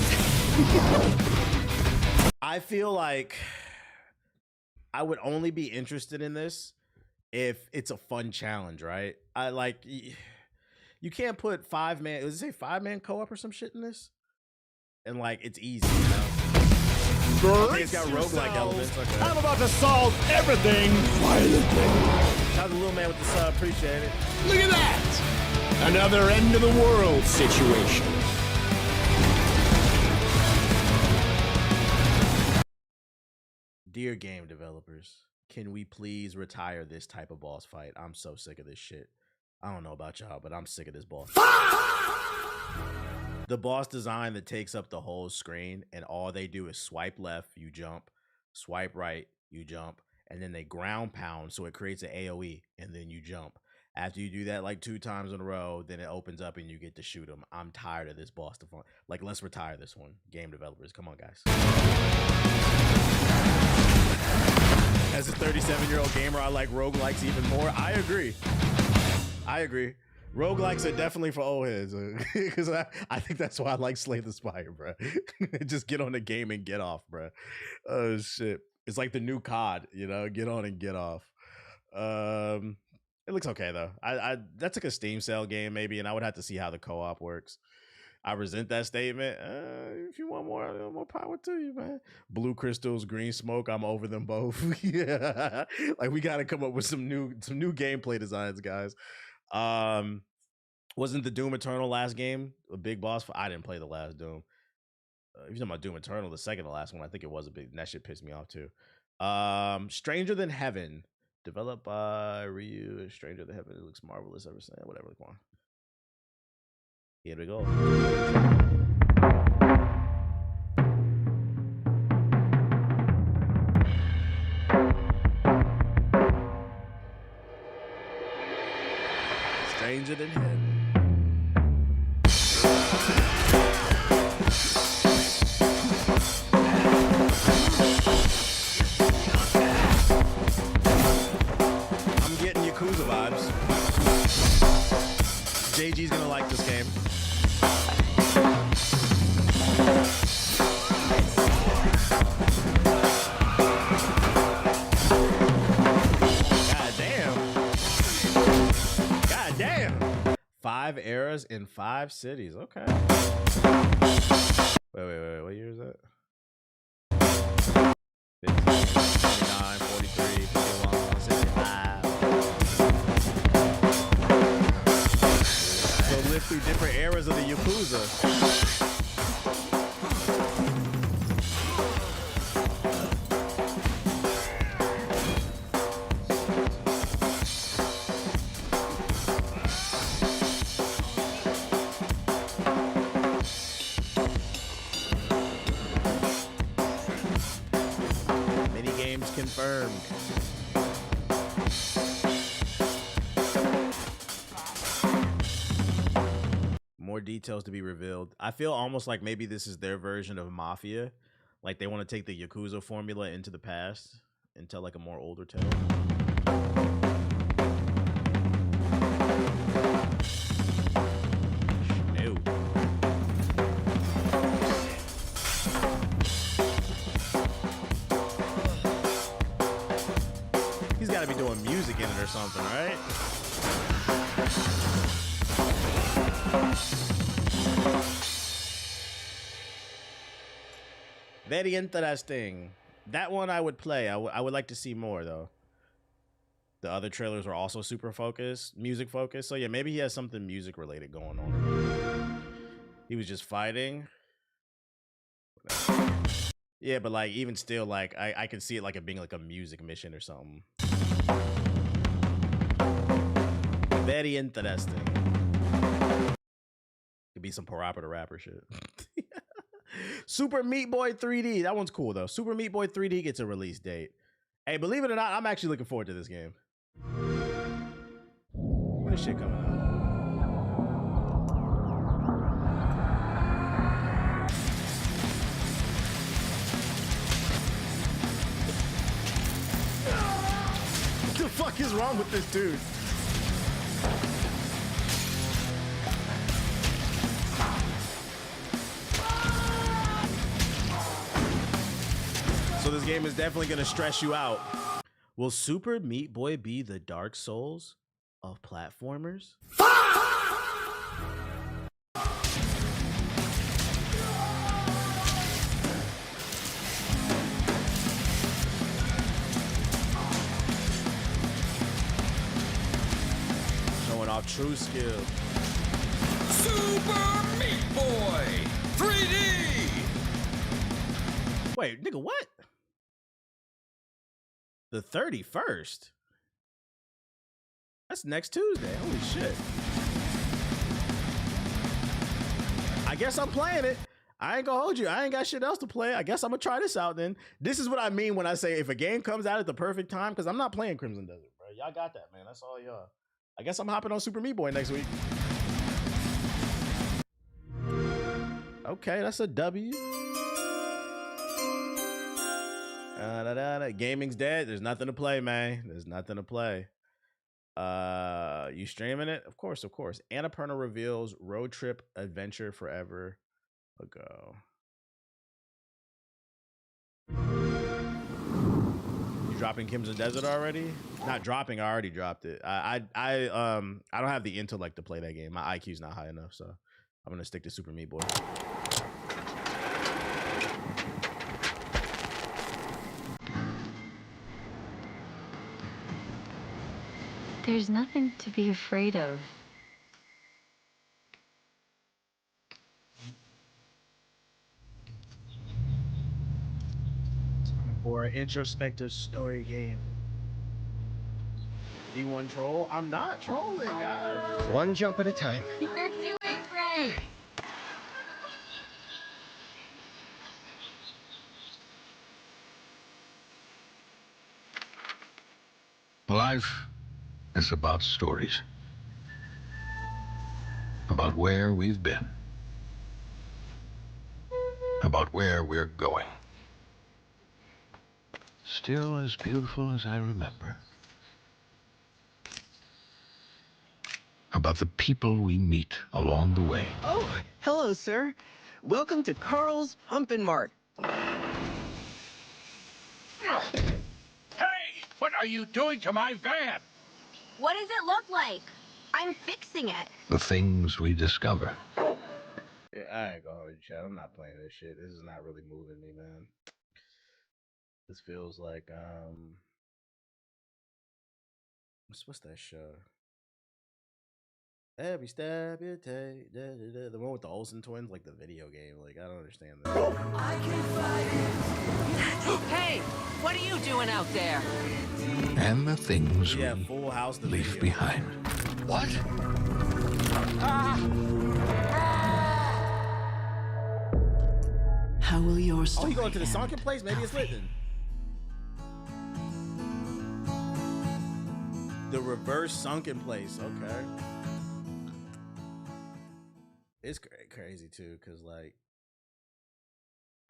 I feel like I would only be interested in this if it's a fun challenge, right? I like, you can't put 5-man, does it say 5-man co-op or some shit in this? And like, it's easy, you know? Okay, it's got roguelike elements. Okay. I'm about to solve everything violently. Shout out to Little Man with the sub, appreciate it. Look at that! Another end of the world situation. Dear game developers, can we please retire this type of boss fight? I'm so sick of this shit. I don't know about y'all, but I'm sick of this boss. The boss design that takes up the whole screen and all they do is swipe left, you jump, swipe right, you jump, and then they ground pound so it creates an AoE and then you jump. After you do that like 2 times in a row, then it opens up and you get to shoot them. I'm tired of this boss design. Like, let's retire this one. Game developers, come on, guys. As a 37-year-old gamer, I like roguelikes even more. I agree. Roguelikes are definitely for old heads, because I think that's why I like Slay the Spire, bro. Just get on the game and get off, bro. Oh shit, it's like the new COD, you know, get on and get off. It looks okay though. That's like a Steam sale game maybe, and I would have to see how the co-op works. I resent that statement. If you want more power to you, man. Blue crystals, green smoke. I'm over them both. Yeah, like we got to come up with some new gameplay designs, guys. Wasn't the Doom Eternal last game a big boss? I didn't play the last Doom. If you're talking about Doom Eternal, the second to last one, I think it was a big. That shit pissed me off too. Stranger Than Heaven, developed by Ryu. Stranger Than Heaven. It looks marvelous. Ever since whatever. Come on. Here we go. Stranger Than Heaven. I'm getting Yakuza vibes. JG's gonna like this game. God damn. eras in 5 cities. Okay. Wait. What year is that? 15, 29, 43, 51, 65. So live through different eras of the Yakuza. Confirmed. More details to be revealed. I feel almost like maybe this is their version of Mafia. Like they want to take the Yakuza formula into the past and tell like a more older tale. Doing music in it or something, right? Very interesting. That one I would play. I would like to see more though. The other trailers were also super focused, music focused. So yeah, maybe he has something music related going on. He was just fighting. Yeah, but like even still, like I can see it like it being like a music mission or something. Very interesting. Could be some Parappa the Rapper shit. Super Meat Boy 3D. That one's cool though. Super Meat Boy 3D gets a release date. Hey, believe it or not, I'm actually looking forward to this game. When is shit coming out? What the fuck is wrong with this dude? So this game is definitely going to stress you out. Will Super Meat Boy be the Dark Souls of platformers? Showing off true skill. Super Meat Boy 3D! Wait, nigga, what? The 31st? That's next Tuesday. Holy shit. I guess I'm playing it. I ain't gonna hold you. I ain't got shit else to play. I guess I'm gonna try this out then. This is what I mean when I say if a game comes out at the perfect time, because I'm not playing Crimson Desert, bro. Y'all got that, man. That's all y'all. I guess I'm hopping on Super Meat Boy next week. Okay, that's a W. Gaming's dead. There's nothing to play, man. There's nothing to play. You streaming it? Of course. Annapurna reveals Road Trip Adventure Forever ago. You dropping Crimson Desert already? Not dropping. I already dropped it. I don't have the intellect to play that game. My IQ's not high enough, so I'm gonna stick to Super Meat Boy. There's nothing to be afraid of. For an introspective story game. D1 troll? I'm not trolling, guys. One jump at a time. You're doing great. Life is about stories. About where we've been. About where we're going. Still as beautiful as I remember. About the people we meet along the way. Oh, hello, sir. Welcome to Carl's Pumpkin Mart. Hey, what are you doing to my van? What does it look like? I'm fixing it. The things we discover. Yeah, I ain't gonna chat. I'm not playing this shit. This is not really moving me, man. This feels like what's that show? Every step you take, the one with the Olsen twins, like the video game. Like I don't understand that. Hey, what are you doing out there? And the things Yeah, we Full House, the leave video. behind. What? How will your story Oh, you going to the end? sunken place? Maybe it's lit then. The reverse sunken place. Okay. It's crazy too, cause like,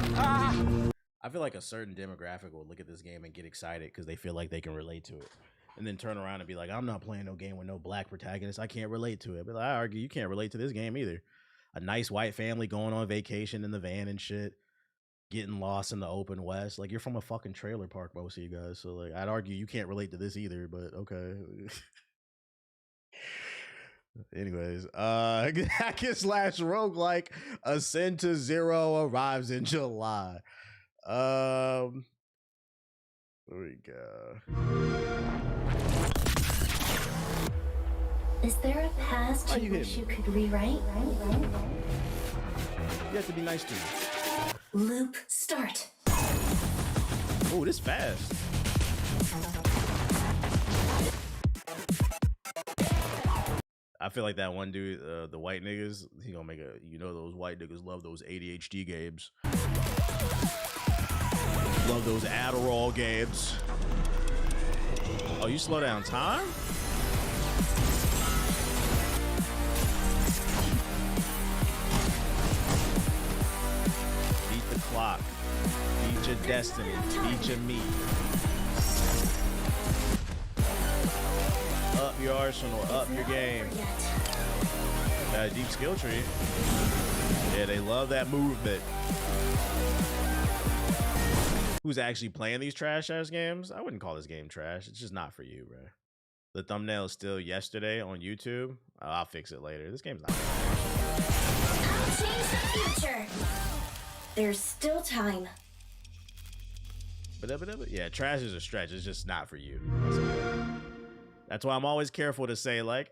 I feel like a certain demographic will look at this game and get excited because they feel like they can relate to it, and then turn around and be like, "I'm not playing no game with no black protagonist. I can't relate to it." But I argue you can't relate to this game either. A nice white family going on vacation in the van and shit, getting lost in the open west. Like you're from a fucking trailer park, most of you guys. So like, I'd argue you can't relate to this either. But okay. Anyways, Hackers slash roguelike Ascend to Zero arrives in July. There we go. Is there a past you wish you could rewrite? You have to be nice to me. Loop start. Oh, this fast. I feel like that one dude, the white niggas, he gonna make a, you know, those white niggas love those ADHD games. Love those Adderall games. Oh, you slow down time? Beat the clock. Beat your destiny. Beat your meat. Up your arsenal, up your game. Got a deep skill tree. Yeah, they love that movement. Who's actually playing these trash ass games? I wouldn't call this game trash. It's just not for you, bro. The thumbnail is still yesterday on YouTube. I'll fix it later. This game's not I'll change the future. There's still time. Yeah, trash is a stretch. It's just not for you. That's why I'm always careful to say, like,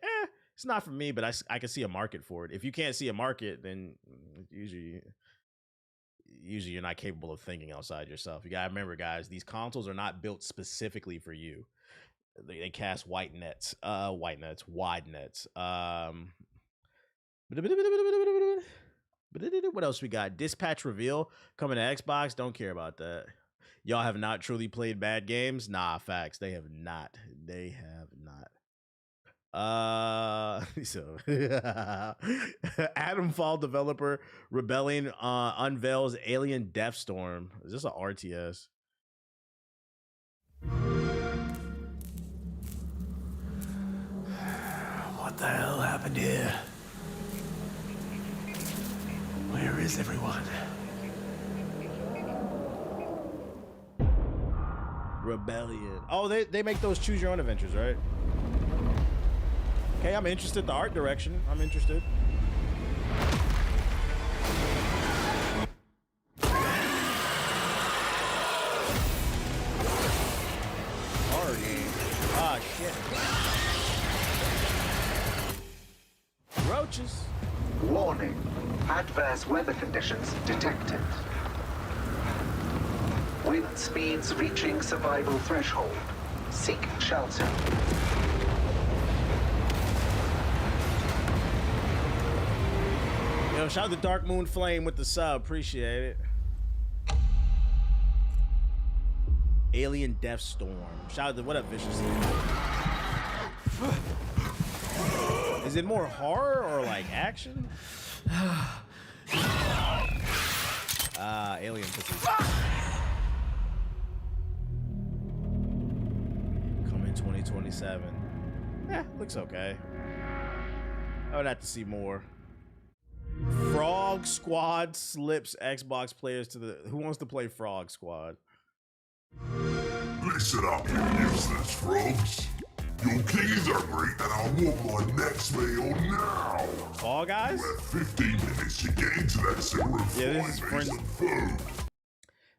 it's not for me, but I can see a market for it. If you can't see a market, then usually you're not capable of thinking outside yourself. You gotta remember, guys, these consoles are not built specifically for you. They cast wide nets. What else we got? Dispatch reveal coming to Xbox. Don't care about that. Y'all have not truly played bad games? Nah, facts. They have not. They have not. So Atomfall developer Rebellion unveils Alien Deathstorm. Is this a RTS? What the hell happened here? Where is everyone? Rebellion. Oh, they make those choose your own adventures, right? Okay, I'm interested. The art direction, I'm interested. Horror game. Ah, shit. Roaches. Warning. Adverse weather conditions detected. Wind speeds reaching survival threshold. Seek shelter. Yo, shout out to Dark Moon Flame with the sub. Appreciate it. Alien Deathstorm. Shout out to what up, Vicious? Is it more horror or like action? Alien pussy. Coming 2027. Looks okay. I would have to see more. Frog Squad slips Xbox players to the... Who wants to play Frog Squad? Listen up, you useless frogs. Your king is hungry and I want my next meal now. Fall Guys? You have 15 minutes to get into that sewer and find me some food.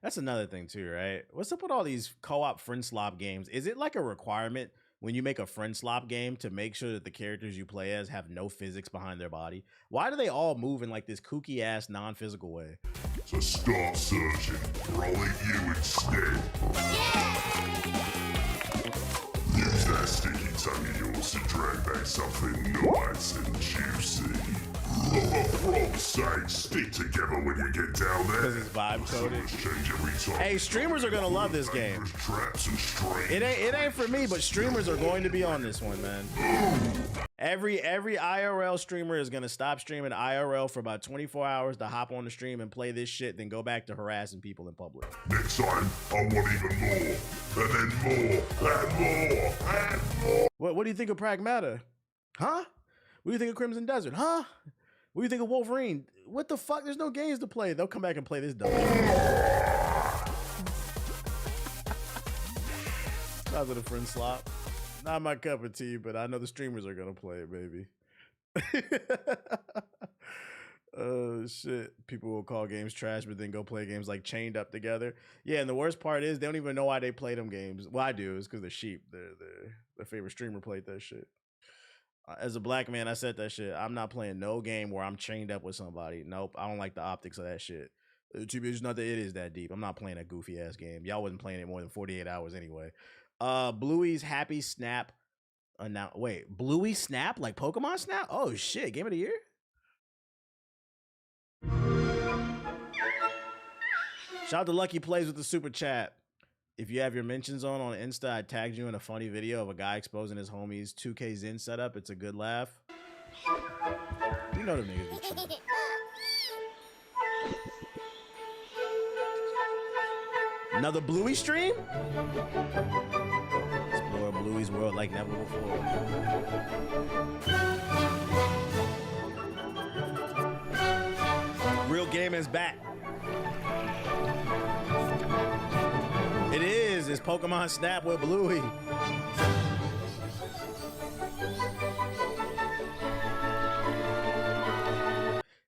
That's another thing too, right? What's up with all these co-op friend slop games? Is it like a requirement when you make a friend slop game to make sure that the characters you play as have no physics behind their body? Why do they all move in like this kooky ass non-physical way? So start searching, or I'll eat you instead. Use that sticky tongue of yours to drag back something nice and juicy. For frog's sake, stick together when you get down there. Because it's vibe coded. Change every time. Hey, streamers are gonna love this game. Traps and strains. It ain't for me, but streamers are going to be on this one, man. Every IRL streamer is gonna stop streaming IRL for about 24 hours to hop on the stream and play this shit, then go back to harassing people in public. Next time, I want even more, and then more, and more, and more. What do you think of Pragmata? Huh? What do you think of Crimson Desert? Huh? What do you think of Wolverine? What the fuck? There's no games to play. They'll come back and play this dumb. How's it a friend slop? Not my cup of tea, but I know the streamers are gonna play it, baby. Oh shit. People will call games trash, but then go play games like Chained Up together. Yeah, and the worst part is they don't even know why they play them games. Well, I do. It's because they're sheep. Their favorite streamer played that shit. As a black man, I said that shit. I'm not playing no game where I'm chained up with somebody. Nope, I don't like the optics of that shit. It's not that it is that deep. I'm not playing a goofy ass game. Y'all wasn't playing it more than 48 hours anyway. Bluey's Happy Snap. Now wait, Bluey Snap like Pokemon Snap? Oh shit, Game of the Year? Shout out to Lucky Plays with the super chat. If you have your mentions on Insta, I tagged you in a funny video of a guy exposing his homie's 2K Zen setup. It's a good laugh. You know the niggas get you. Another Bluey stream? Explore Bluey's world like never before. Real gaming's back. It is. It's Pokemon Snap with Bluey.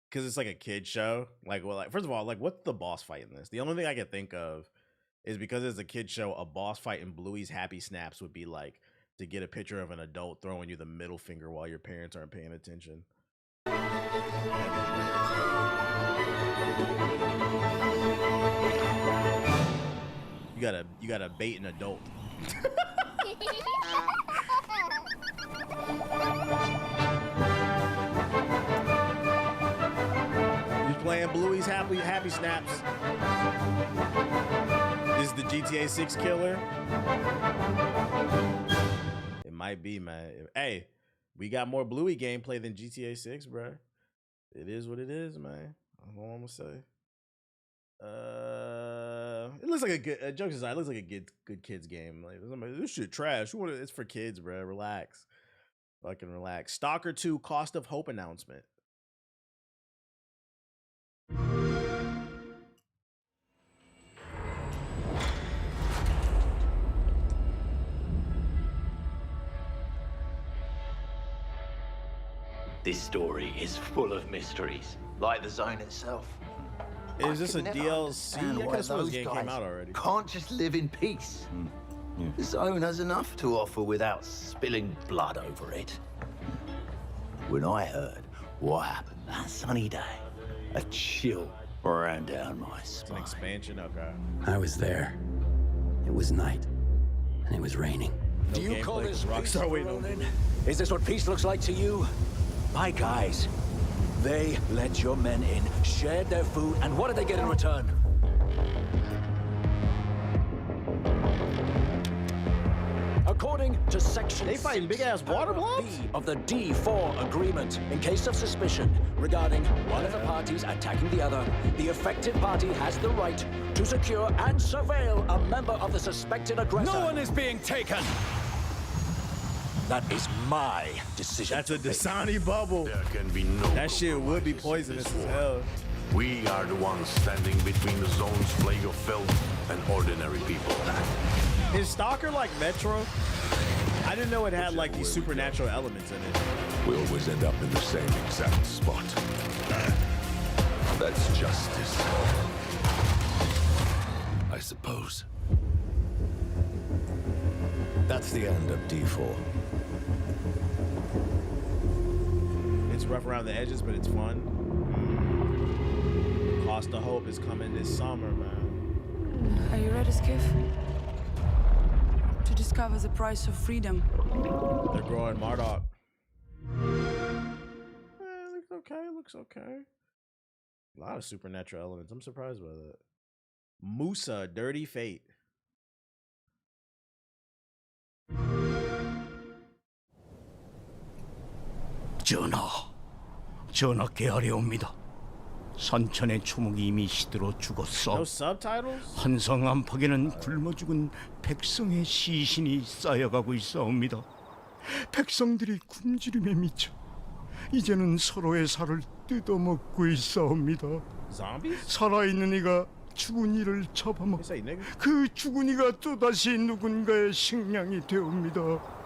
Because it's like a kid show. Like, well, like, first of all, like, what's the boss fight in this? The only thing I can think of is because it's a kid show, a boss fight in Bluey's Happy Snaps would be like to get a picture of an adult throwing you the middle finger while your parents aren't paying attention. You gotta bait an adult. You playing Bluey's Happy Snaps? Is the GTA 6 killer? It might be, man. Hey, we got more Bluey gameplay than GTA 6, bro. It is what it is, man. That's all I'm gonna say. It looks like a good. Jokes aside, it looks like a good kids game. Like this shit trash. It's for kids, bro. Relax, fucking relax. Stalker 2 Cost of Hope announcement. This story is full of mysteries, like the zone itself. Is this a DLC? I guess those game came out already. Can't just live in peace. The zone has enough to offer without spilling blood over it. When I heard what happened that sunny day, a chill ran down my spine. It's an expansion, okay. I was there. It was night, and it was raining. Do you call this peace, Ronin? Is this what peace looks like to you? My guys, they let your men in, shared their food, and what did they get in return? According to Section they fighting big ass water blobs of the D4 agreement, in case of suspicion regarding one of the parties attacking the other, the affected party has the right to secure and surveil a member of the suspected aggressor. No one is being taken. That is my decision. That's a Dasani bubble. There can be no. That shit would be poisonous as hell. We are the ones standing between the zone's plague of filth and ordinary people. Is Stalker like Metro? I didn't know it had like these supernatural elements in it. We always end up in the same exact spot. That's justice, I suppose. That's the end of D4. It's rough around the edges, but it's fun. Cost of Hope is coming this summer, man. Are you ready, Skiff? To discover the price of freedom. They're growing Marduk. It looks okay, it looks okay. A lot of supernatural elements. I'm surprised by that. Musa, Dirty Fate. 전하께 아뢰옵니다. 산천의 초목이 이미 시들어 죽었어. No subtitles? 한성 안팎에는 굶어 죽은 백성의 시신이 쌓여가고 있사옵니다. 백성들이 굶주림에 미쳐 이제는 서로의 살을 뜯어먹고 있사옵니다. Zombies? 살아있는 이가 죽은 이를 잡아먹고 그 죽은 이가 또다시 누군가의 식량이 되옵니다.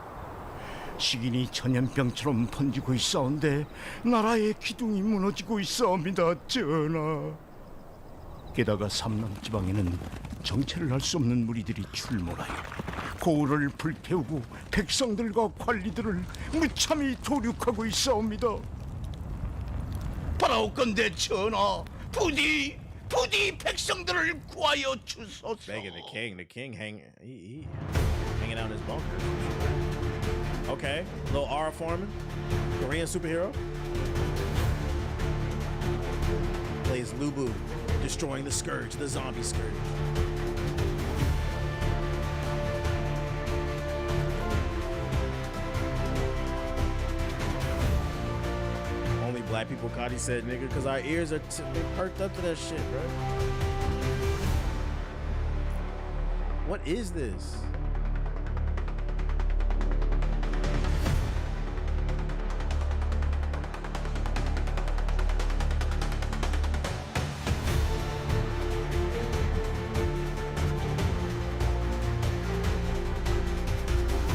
식인이 전염병처럼 번지고 있사온데 나라의 기둥이 무너지고 있사옵니다, 전하. 게다가 삼남 지방에는 정체를 알 수 없는 무리들이 출몰하여 고을을 불태우고 백성들과 관리들을 무참히 도륙하고 있사옵니다. 바라옵건대 전하, 부디 백성들을 구하여 주소서. Begging the king hanging out in his bunker. Okay, little Aura Foreman, Korean superhero. Plays Lubu, destroying the Scourge, the zombie Scourge. Only black people, Cody said, nigga, because our ears are perked up to that shit, bro. What is this?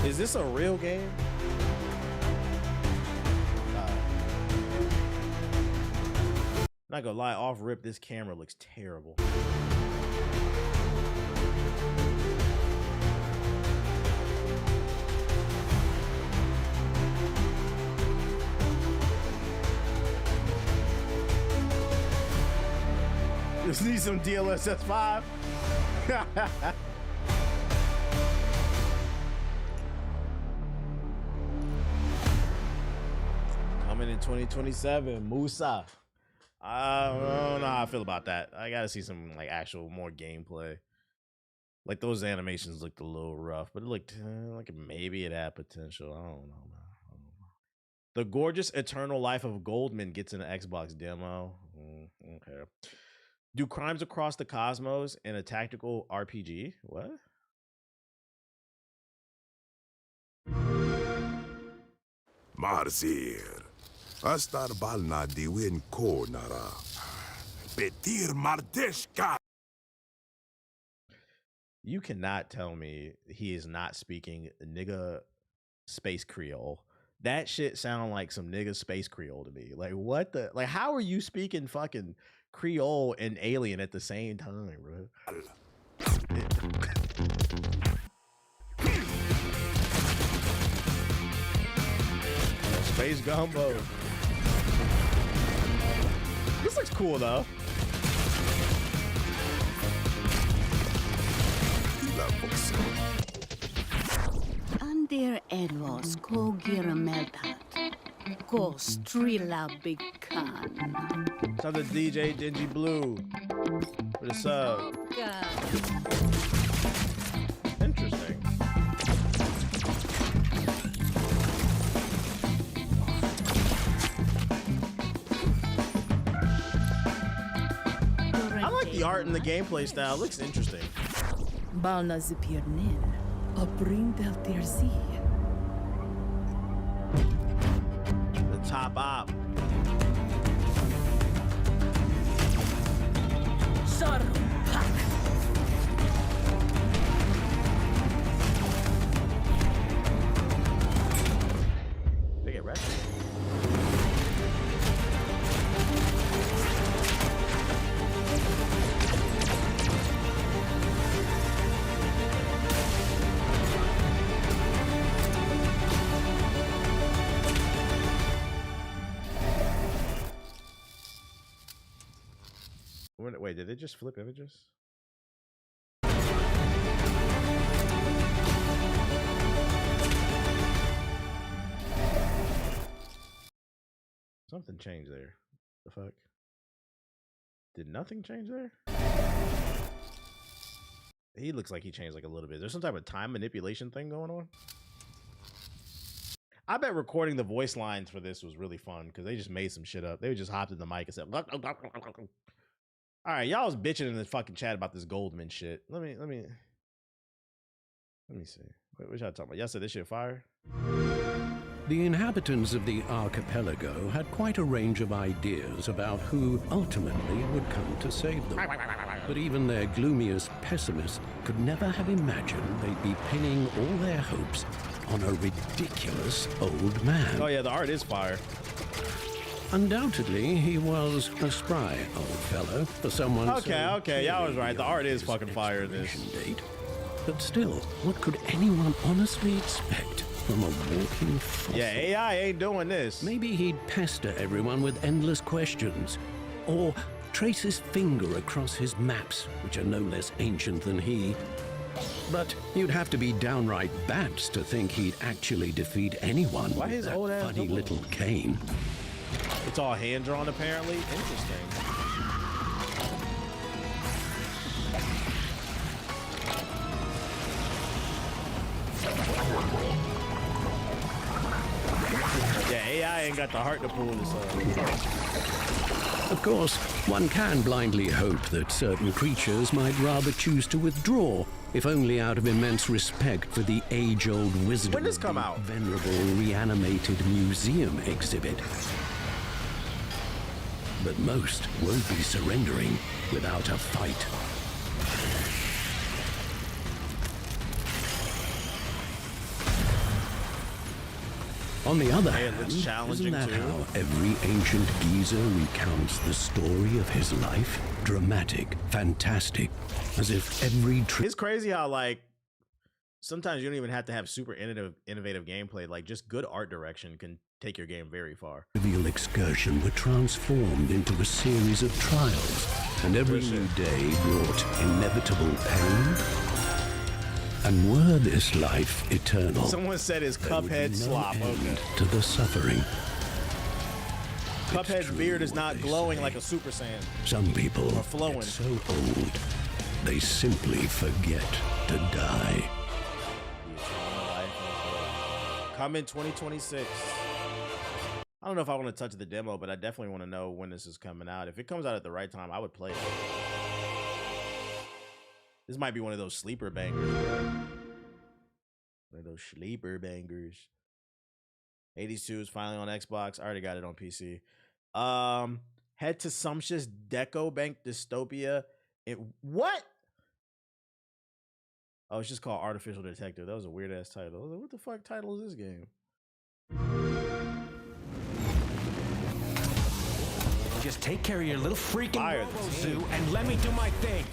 Is this a real game? Not gonna lie, off rip, this camera looks terrible. Just need some DLSS 5. Coming in 2027, Musa. I don't know how I feel about that. I gotta see some like actual more gameplay. Like those animations looked a little rough, but it looked like maybe it had potential. I don't know, man. The gorgeous Eternal Life of Goldman gets an Xbox demo. Okay. Do crimes across the cosmos in a tactical RPG? What? Marzir. Astar balna diwin ko nara. Petir mardeshka. You cannot tell me he is not speaking nigga space Creole. That shit sound like some nigga space Creole to me. Like what the like how are you speaking fucking Creole and alien at the same time, bro? Space gumbo. This looks cool though. Under Edwards, go Giramelpat. Go Strila Big Khan. Shout out to DJ Dingy Blue for the sub. Interesting. I like the art and the gameplay style. It looks interesting. Balna Zipirnin, a bring del Tirzi. The top op. Wait, did they just flip images? Something changed there. The fuck? Did nothing change there? He looks like he changed like a little bit. There's some type of time manipulation thing going on. I bet recording the voice lines for this was really fun because they just made some shit up. They just hopped in the mic and said, all right, y'all was bitching in the fucking chat about this Goldman shit. Let me see. What y'all talking about? Y'all said this shit fire? The inhabitants of the archipelago had quite a range of ideas about who ultimately would come to save them. But even their gloomiest pessimists could never have imagined they'd be pinning all their hopes on a ridiculous old man. Oh yeah, the art is fire. Undoubtedly, he was a spry old fellow for someone. Okay, y'all was right. The art is fucking fire in this. Date. But still, what could anyone honestly expect from a walking fossil? Yeah, AI ain't doing this. Maybe he'd pester everyone with endless questions, or trace his finger across his maps, which are no less ancient than he. But you'd have to be downright bats to think he'd actually defeat anyone with that funny little cane. It's all hand-drawn, apparently. Interesting. Yeah, AI ain't got the heart to pull this off. Of course, one can blindly hope that certain creatures might rather choose to withdraw, if only out of immense respect for the age-old wisdom when does this come of the out? venerable reanimated museum exhibit. But most won't be surrendering without a fight. On the other hand, isn't that how every ancient geezer recounts the story of his life? Dramatic, fantastic, as if every It's crazy how, like, sometimes you don't even have to have super innovative gameplay. Like, just good art direction can take your game very far. Trivial excursion were transformed into a series of trials, and every new day brought inevitable pain. And were this life eternal, someone said his Cuphead slop. Okay. To the suffering. Cuphead's beard is not glowing like a Super Saiyan. Some people are flowing. Get so old, they simply forget to die. Coming 2026. I don't know if I want to touch the demo, but I definitely want to know when this is coming out. If it comes out at the right time, I would play it. This might be one of those sleeper bangers, bro. One of those sleeper bangers. 82 is finally on Xbox. I already got it on PC. Head to Sumptuous Deco Bank Dystopia. What? Oh, it's just called Artificial Detective. That was a weird ass title. I was like, what the fuck title is this game? Just take care of your little freaking Robo-Zoo and let me do my thing.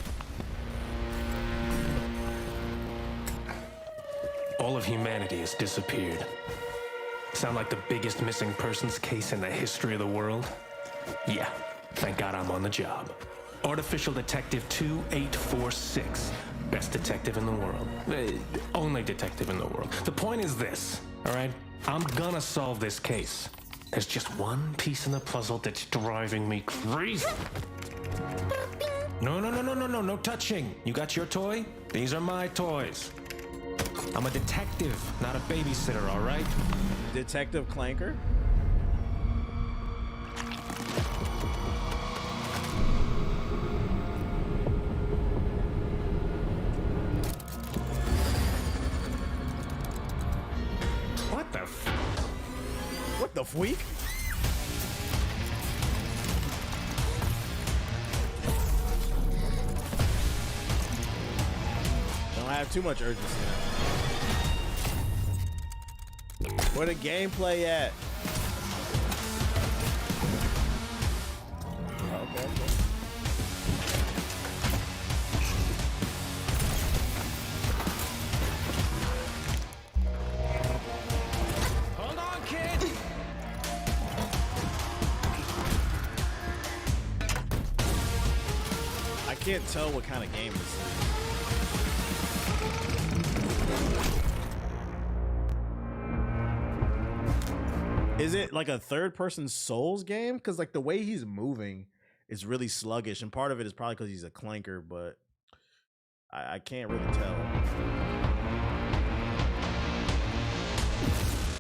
All of humanity has disappeared. Sound like the biggest missing persons case in the history of the world? Yeah, thank God I'm on the job. Artificial Detective 2846. Best detective in the world. Only detective in the world. The point is this, all right? I'm gonna solve this case. There's just one piece in the puzzle that's driving me crazy. No touching. You got your toy? These are my toys. I'm a detective, not a babysitter, all right? Detective Clanker? What the f? What the freak? Don't have too much urgency now. Where the gameplay at? Okay. Hold on, kid. can't tell what kind of game this is. Is it like a third-person Souls game? Because like the way he's moving is really sluggish, and part of it is probably because he's a clanker, but I can't really tell.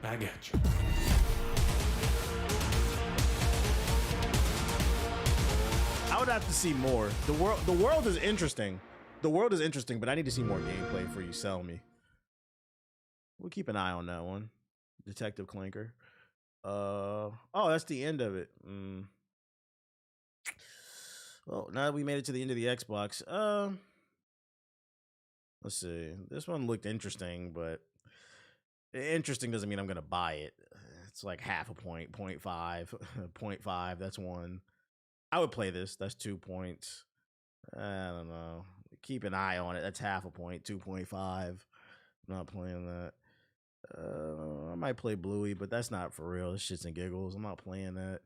I got you. I would have to see more. The world is interesting. The world is interesting, but I need to see more gameplay before you sell me. We'll keep an eye on that one. Detective Clanker. Oh, that's the end of it. Well, now that we made it to the end of the Xbox, let's see. This one looked interesting, but interesting doesn't mean I'm gonna buy it. It's like half a point, 0.5, 0.5. That's one. I would play this. That's 2 points. I don't know. Keep an eye on it. That's half a point, 2.5. I'm not playing that. I might play Bluey, but that's not for real. It's shits and giggles. I'm not playing that.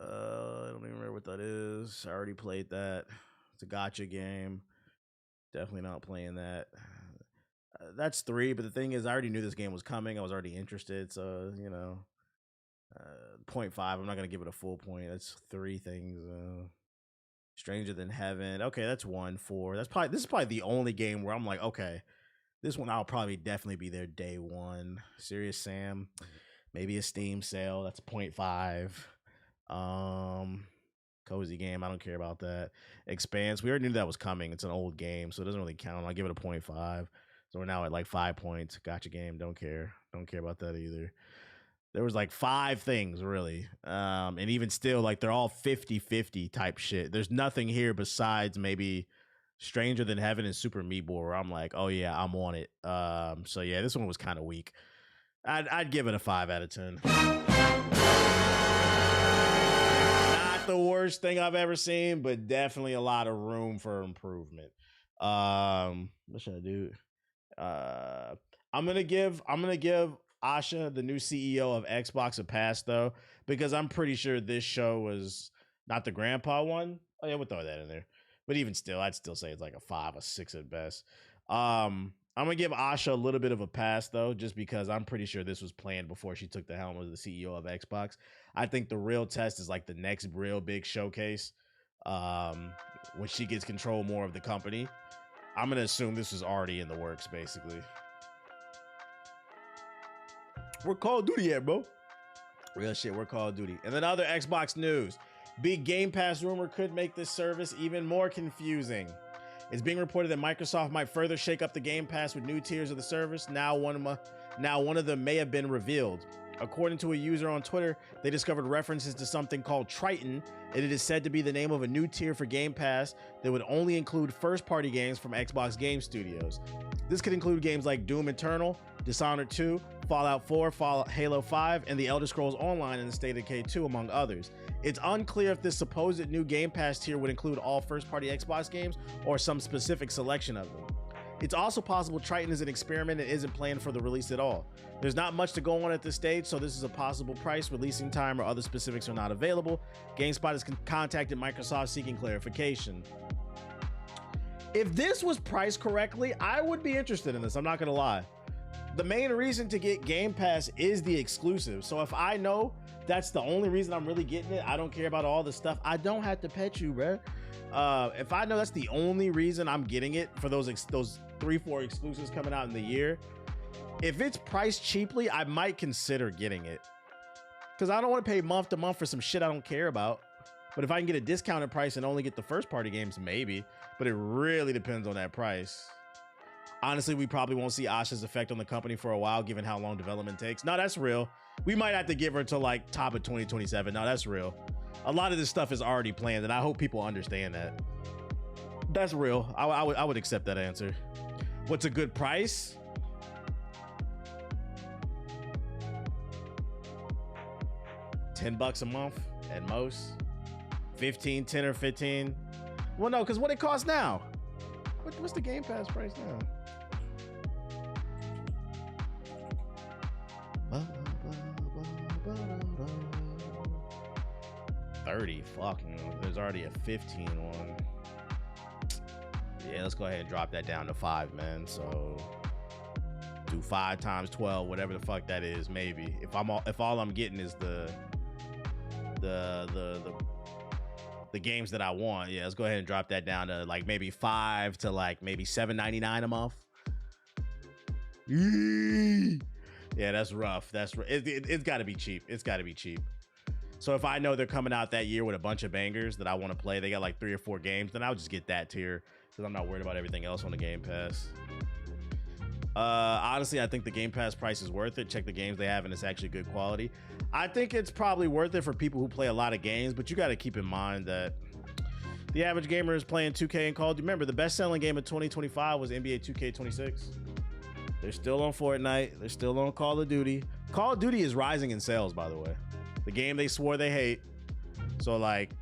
I don't even remember what that is. I already played that. It's a gotcha game. Definitely not playing that. That's 3, but the thing is, I already knew this game was coming. I was already interested, so, you know. 0.5. I'm not going to give it a full point. That's 3 things. Stranger Than Heaven. Okay, that's 1. 4. This is probably the only game where I'm like, okay, this one I'll probably definitely be there day one. Serious Sam. Maybe a Steam sale. That's 0.5. Cozy game. I don't care about that. Expanse. We already knew that was coming. It's an old game, so it doesn't really count. I'll give it a 0.5. So we're now at like 5 points. Gotcha game. Don't care. Don't care about that either. There was like 5 things really. And even still, like they're all 50-50 type shit. There's nothing here besides maybe Stranger Than Heaven and Super Meat Boy where I'm like, oh yeah, I'm on it. So yeah, this one was kind of weak. I'd give it a 5 out of 10. Not the worst thing I've ever seen, but definitely a lot of room for improvement. What should I do? I'm gonna give Asha, the new CEO of Xbox, a pass though, because I'm pretty sure this show was not the grandpa one. Oh yeah, we'll throw that in there. But even still, I'd still say it's like a 5 or 6 at best. I'm gonna give Asha a little bit of a pass though, just because I'm pretty sure this was planned before she took the helm as the CEO of Xbox. I think the real test is like the next real big showcase, when she gets control more of the company. I'm gonna assume this was already in the works, basically. We're Call of Duty yet, bro. Real shit, we're Call of Duty. And then other Xbox news. Big Game Pass rumor could make this service even more confusing. It's being reported that Microsoft might further shake up the Game Pass with new tiers of the service. Now one of them may have been revealed. According to a user on Twitter, they discovered references to something called Triton, and it is said to be the name of a new tier for Game Pass that would only include first-party games from Xbox Game Studios. This could include games like Doom Eternal, Dishonored 2, Fallout 4, Halo 5, and The Elder Scrolls Online and the State of Decay 2, among others. It's unclear if this supposed new Game Pass tier would include all first-party Xbox games or some specific selection of them. It's also possible Triton is an experiment and isn't planned for the release at all. There's not much to go on at this stage, so this is a possible price, releasing time, or other specifics are not available. GameSpot has contacted Microsoft seeking clarification. If this was priced correctly, I would be interested in this, I'm not gonna lie. The main reason to get Game Pass is the exclusive, so if I know that's the only reason I'm really getting it, I don't care about all the stuff, I don't have to pet you, bro. If I know that's the only reason I'm getting it for those 3-4 exclusives coming out in the year, if it's priced cheaply, I might consider getting it, because I don't want to pay month to month for some shit I don't care about. But if I can get a discounted price and only get the first party games, maybe, but it really depends on that price. Honestly, we probably won't see Asha's effect on the company for a while, given how long development takes. No, that's real. We might have to give her till like top of 2027. No, that's real. A lot of this stuff is already planned, and I hope people understand that. That's real. I would accept that answer. What's a good price? $10 a month at most. 15, 10 or 15. Well, no, because what it costs now. What's the Game Pass price now? $30. Fuck, there's already a 15 one. Yeah, let's go ahead and drop that down to 5, man. So do 5 times 12, whatever the fuck that is, maybe. If all I'm getting is the games that I want, yeah, let's go ahead and drop that down to like maybe 5 to like maybe $7.99 a month. Yeah, that's rough. It's got to be cheap. It's got to be cheap. So if I know they're coming out that year with a bunch of bangers that I want to play, they got like 3 or 4 games, then I'll just get that tier because I'm not worried about everything else on the Game Pass. Honestly, I think the Game Pass price is worth it. Check the games they have and it's actually good quality. I think it's probably worth it for people who play a lot of games, but you got to keep in mind that the average gamer is playing 2K and Call of Duty. Remember, the best-selling game of 2025 was NBA 2K26. They're still on Fortnite. They're still on Call of Duty. Call of Duty is rising in sales, by the way. The game they swore they hate. So, like,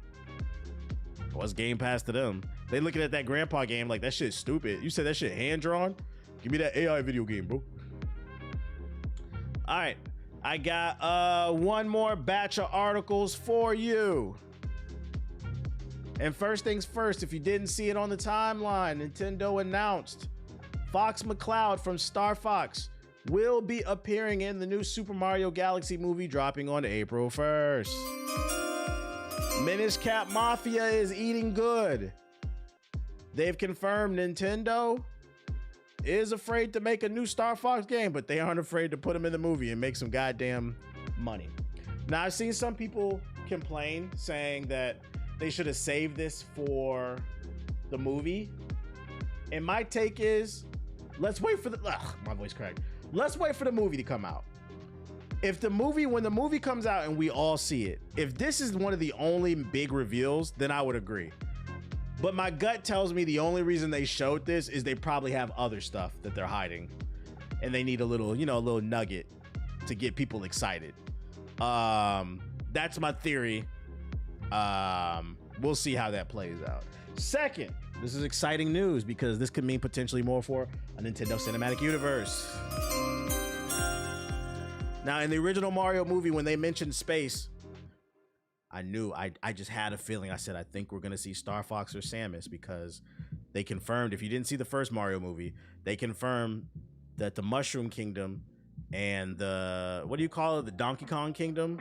what's Game Pass to them? They looking at that grandpa game like that shit's stupid. You said that shit hand-drawn? Give me that AI video game, bro. All right. I got one more batch of articles for you. And first things first, if you didn't see it on the timeline, Nintendo announced Fox McCloud from Star Fox will be appearing in the new Super Mario Galaxy movie dropping on April 1st. Minish Cap Mafia is eating good. They've confirmed Nintendo is afraid to make a new Star Fox game, but they aren't afraid to put him in the movie and make some goddamn money. Now, I've seen some people complain saying that they should have saved this for the movie. And my take is, let's wait for my voice cracked. Let's wait for the movie to come out. When the movie comes out and we all see it, if this is one of the only big reveals, then I would agree. But my gut tells me the only reason they showed this is they probably have other stuff that they're hiding. And they need a little nugget to get people excited. That's my theory. We'll see how that plays out. Second, this is exciting news because this could mean potentially more for a Nintendo Cinematic Universe. Now, in the original Mario movie, when they mentioned space, I knew, I just had a feeling. I said, I think we're going to see Star Fox or Samus because they confirmed, if you didn't see the first Mario movie, they confirmed that the Mushroom Kingdom and the Donkey Kong Kingdom,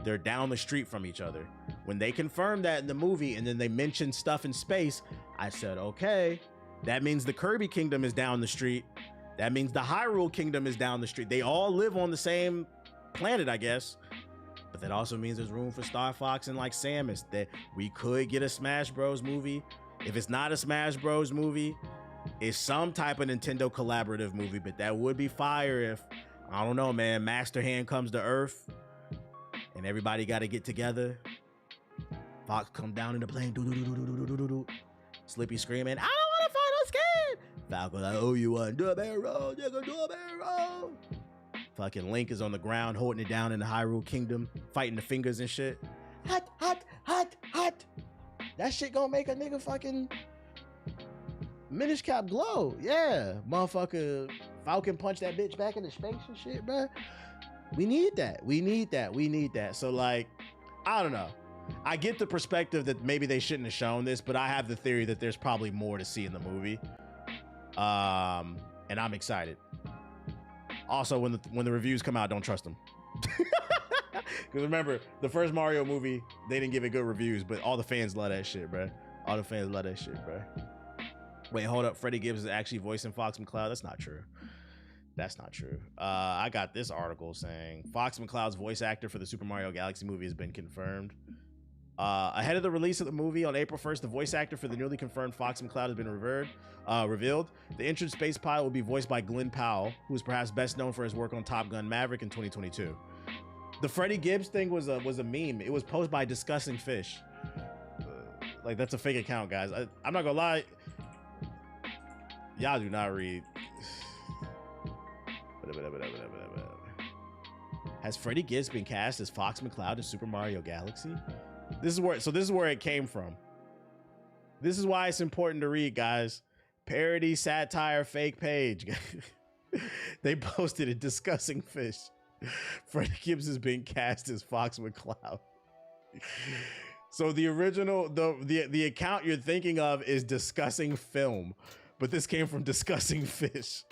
they're down the street from each other. When they confirmed that in the movie and then they mentioned stuff in space, I said, okay, that means the Kirby Kingdom is down the street. That means the Hyrule Kingdom is down the street. They all live on the same planet, I guess. But that also means there's room for Star Fox and like Samus. That we could get a Smash Bros movie. If it's not a Smash Bros movie, it's some type of Nintendo collaborative movie. But that would be fire if, I don't know, man, Master Hand comes to Earth and everybody got to get together. Fox come down in the plane. Slippy screaming, I don't want to fight on skin. Falcon like, oh, you want to do a barrel? You gonna do a barrel? Fucking Link is on the ground holding it down in the Hyrule Kingdom, fighting the fingers and shit. Hot, hot, hot, hot. That shit gonna make a nigga fucking Minish Cap glow. Yeah, motherfucker Falcon punch that bitch back into space and shit, bro. We need that. We need that. We need that. So like, I don't know. I get the perspective that maybe they shouldn't have shown this, but I have the theory that there's probably more to see in the movie. And I'm excited. Also, when the reviews come out, don't trust them. Because remember, the first Mario movie, they didn't give it good reviews, but all the fans love that shit, bro. All the fans love that shit, bro. Wait, hold up. Freddie Gibbs is actually voicing Fox McCloud. That's not true. That's not true. I got this article saying Fox McCloud's voice actor for the Super Mario Galaxy movie has been confirmed. Ahead of the release of the movie on April 1st, the voice actor for the newly confirmed Fox McCloud has been revealed. The entrant space pilot will be voiced by Glenn Powell, who is perhaps best known for his work on Top Gun Maverick in 2022. The Freddie Gibbs thing was a meme. It was posted by Discussing Fish. Like, that's a fake account, guys. I'm not gonna lie. Y'all do not read. Has Freddie Gibbs been cast as Fox McCloud in Super Mario Galaxy? This is where it came from. This is why it's important to read, guys. Parody, satire, fake page. They posted it, Discussing Fish. Freddie Gibbs has been cast as Fox McCloud. So the original, the account you're thinking of is Discussing Film, but this came from Discussing Fish.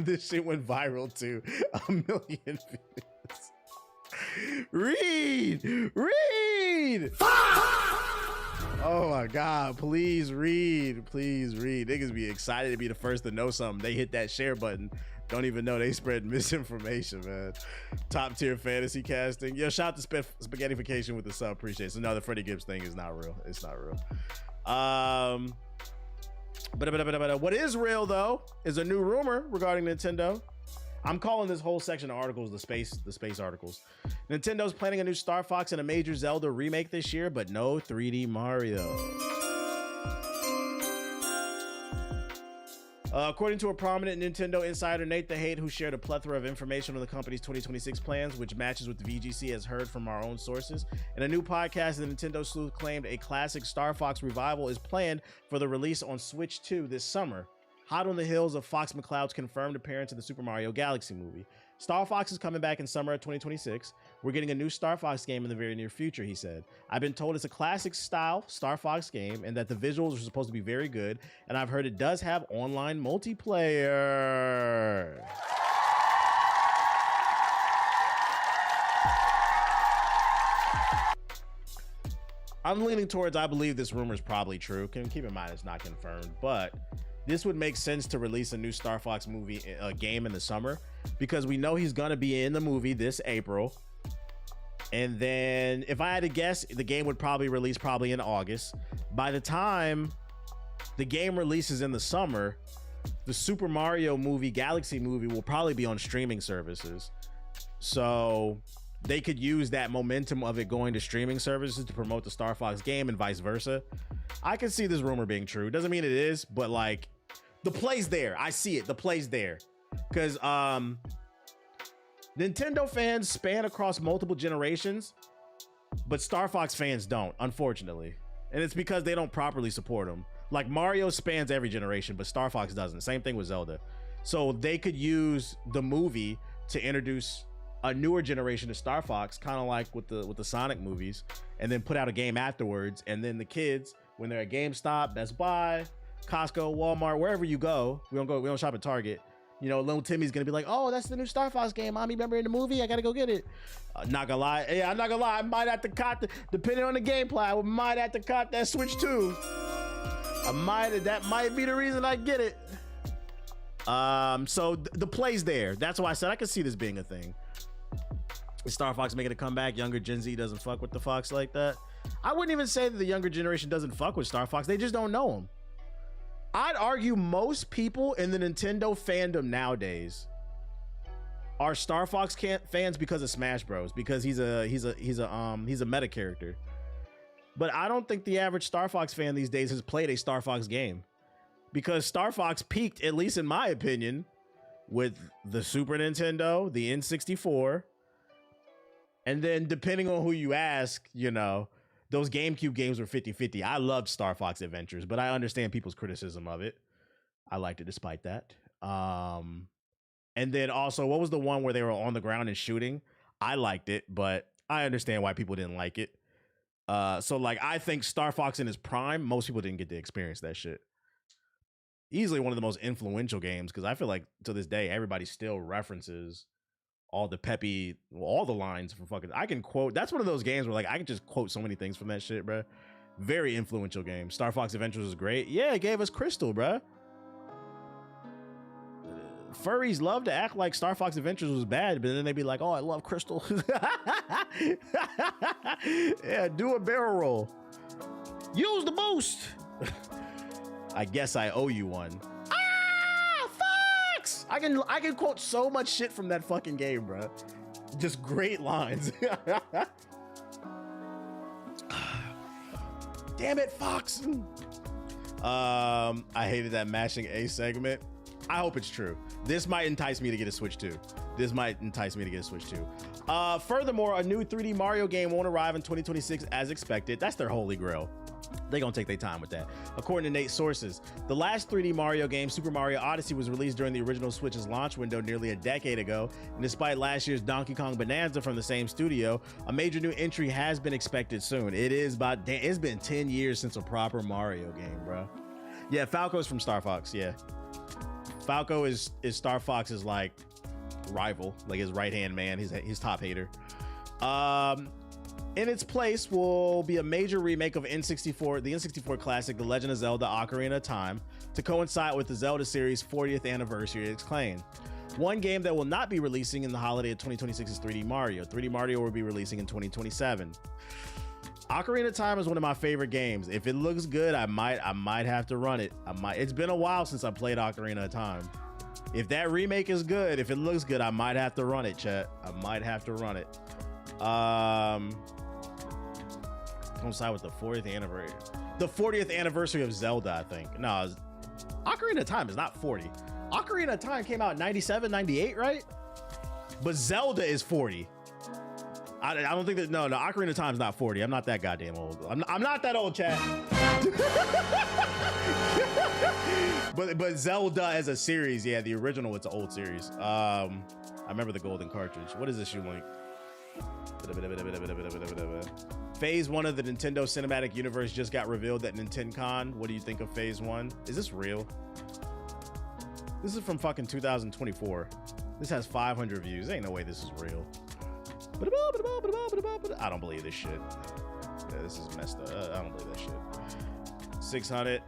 This shit went viral to 1 million views. Read! Oh my God, please read. Niggas be excited to be the first to know something. They hit that share button. Don't even know they spread misinformation, man. Top tier fantasy casting. Yo, shout out to Spaghettification with the sub. Appreciate it. So no, the Freddie Gibbs thing is not real. It's not real. But what is real though is a new rumor regarding Nintendo. I'm calling this whole section of articles the space articles. Nintendo's planning a new Star Fox and a major Zelda remake this year, but no 3D Mario. According to a prominent Nintendo insider, Nate the Hate, who shared a plethora of information on the company's 2026 plans, which matches what the VGC has heard from our own sources. In a new podcast, the Nintendo sleuth claimed a classic Star Fox revival is planned for the release on Switch 2 this summer, hot on the heels of Fox McCloud's confirmed appearance in the Super Mario Galaxy movie. Star Fox is coming back in summer of 2026. We're getting a new Star Fox game in the very near future, he said. I've been told it's a classic style Star Fox game and that the visuals are supposed to be very good, and I've heard it does have online multiplayer. I'm leaning towards I believe this rumor is probably true. Keep in mind it's not confirmed, but this would make sense to release a new Star Fox movie game in the summer because we know he's gonna be in the movie this April. And then if I had to guess, the game would probably release in August. By the time the game releases in the summer, the Super Mario movie, Galaxy movie, will probably be on streaming services. So they could use that momentum of it going to streaming services to promote the Star Fox game and vice versa. I can see this rumor being true. Doesn't mean it is, but like the play's there. I see it. The play's there. Because Nintendo fans span across multiple generations, but Star Fox fans don't, unfortunately. And it's because they don't properly support them. Like Mario spans every generation, but Star Fox doesn't. Same thing with Zelda. So they could use the movie to introduce a newer generation of Star Fox, kind of like with the Sonic movies, and then put out a game afterwards. And then the kids, when they're at GameStop, Best Buy, Costco, Walmart, wherever you go, we don't shop at Target. You know, little Timmy's gonna be like, "Oh, that's the new Star Fox game. Mommy, remember in the movie? I gotta go get it." Not gonna lie, yeah, I'm not gonna lie. I might have to cop depending on the gameplay. I might have to cop that Switch 2. That might be the reason I get it. So the play's there. That's why I said I could see this being a thing. Is Star Fox making a comeback? Younger Gen Z doesn't fuck with the Fox like that. I wouldn't even say that the younger generation doesn't fuck with Star Fox. They just don't know him. I'd argue most people in the Nintendo fandom nowadays are Star Fox fans because of Smash Bros. Because he's a meta character. But I don't think the average Star Fox fan these days has played a Star Fox game, because Star Fox peaked, at least in my opinion, with the Super Nintendo, the N64, and then depending on who you ask, you know, those GameCube games were 50-50. I loved Star Fox Adventures, but I understand people's criticism of it. I liked it despite that. And then also, what was the one where they were on the ground and shooting? I liked it, but I understand why people didn't like it. So like, I think Star Fox in his prime, most people didn't get to experience that shit. Easily one of the most influential games, because I feel like to this day, everybody still references all the peppy, all the lines from fucking, I can quote, that's one of those games where like I can just quote so many things from that shit, bro. Very influential game. Star Fox Adventures was great. Yeah, it gave us Crystal, bro. Furries love to act like Star Fox Adventures was bad, but then they'd be like, "Oh, I love Crystal." Yeah, do a barrel roll. Use the boost. I guess I owe you one. Fox! I can quote so much shit from that fucking game, bro. Just great lines. Damn it, Fox. I hated that mashing A segment. I hope it's true. This might entice me to get a Switch 2. Furthermore, a new 3D Mario game won't arrive in 2026 as expected. That's their holy grail. They gonna take their time with that. According to Nate's sources, the last 3D Mario game, Super Mario Odyssey, was released during the original Switch's launch window nearly a decade ago. And despite last year's Donkey Kong Bonanza from the same studio, a major new entry has been expected soon. It's been 10 years since a proper Mario game, bro. Yeah, Falco's from Star Fox, yeah. Falco is Star Fox's like rival, like his right-hand man, his top hater. In its place will be a major remake of the N64 classic, The Legend of Zelda: Ocarina of Time, to coincide with the Zelda series' 40th anniversary, it's claimed. One game that will not be releasing in the holiday of 2026 is 3D Mario. 3D Mario will be releasing in 2027. Ocarina of Time is one of my favorite games. If it looks good, I might have to run it. It's been a while since I played Ocarina of Time. If that remake is good, if it looks good, I might have to run it, chat. I might have to run it. Coincide with the 40th anniversary. The 40th anniversary of Zelda, I think. No, Ocarina of Time is not 40. Ocarina of Time came out in 97, 98, right? But Zelda is 40. I don't think that, no, Ocarina of Time is not 40. I'm not that goddamn old. I'm not that old, chat. but Zelda as a series, yeah, the original, it's an old series. I remember the golden cartridge. What is this you link? Phase 1 of the Nintendo Cinematic Universe just got revealed at NintenCon. What do you think of Phase 1? Is this real? This is from fucking 2024. This has 500 views. Ain't no way this is real. I don't believe this shit. Yeah, this is messed up. I don't believe that shit. 600.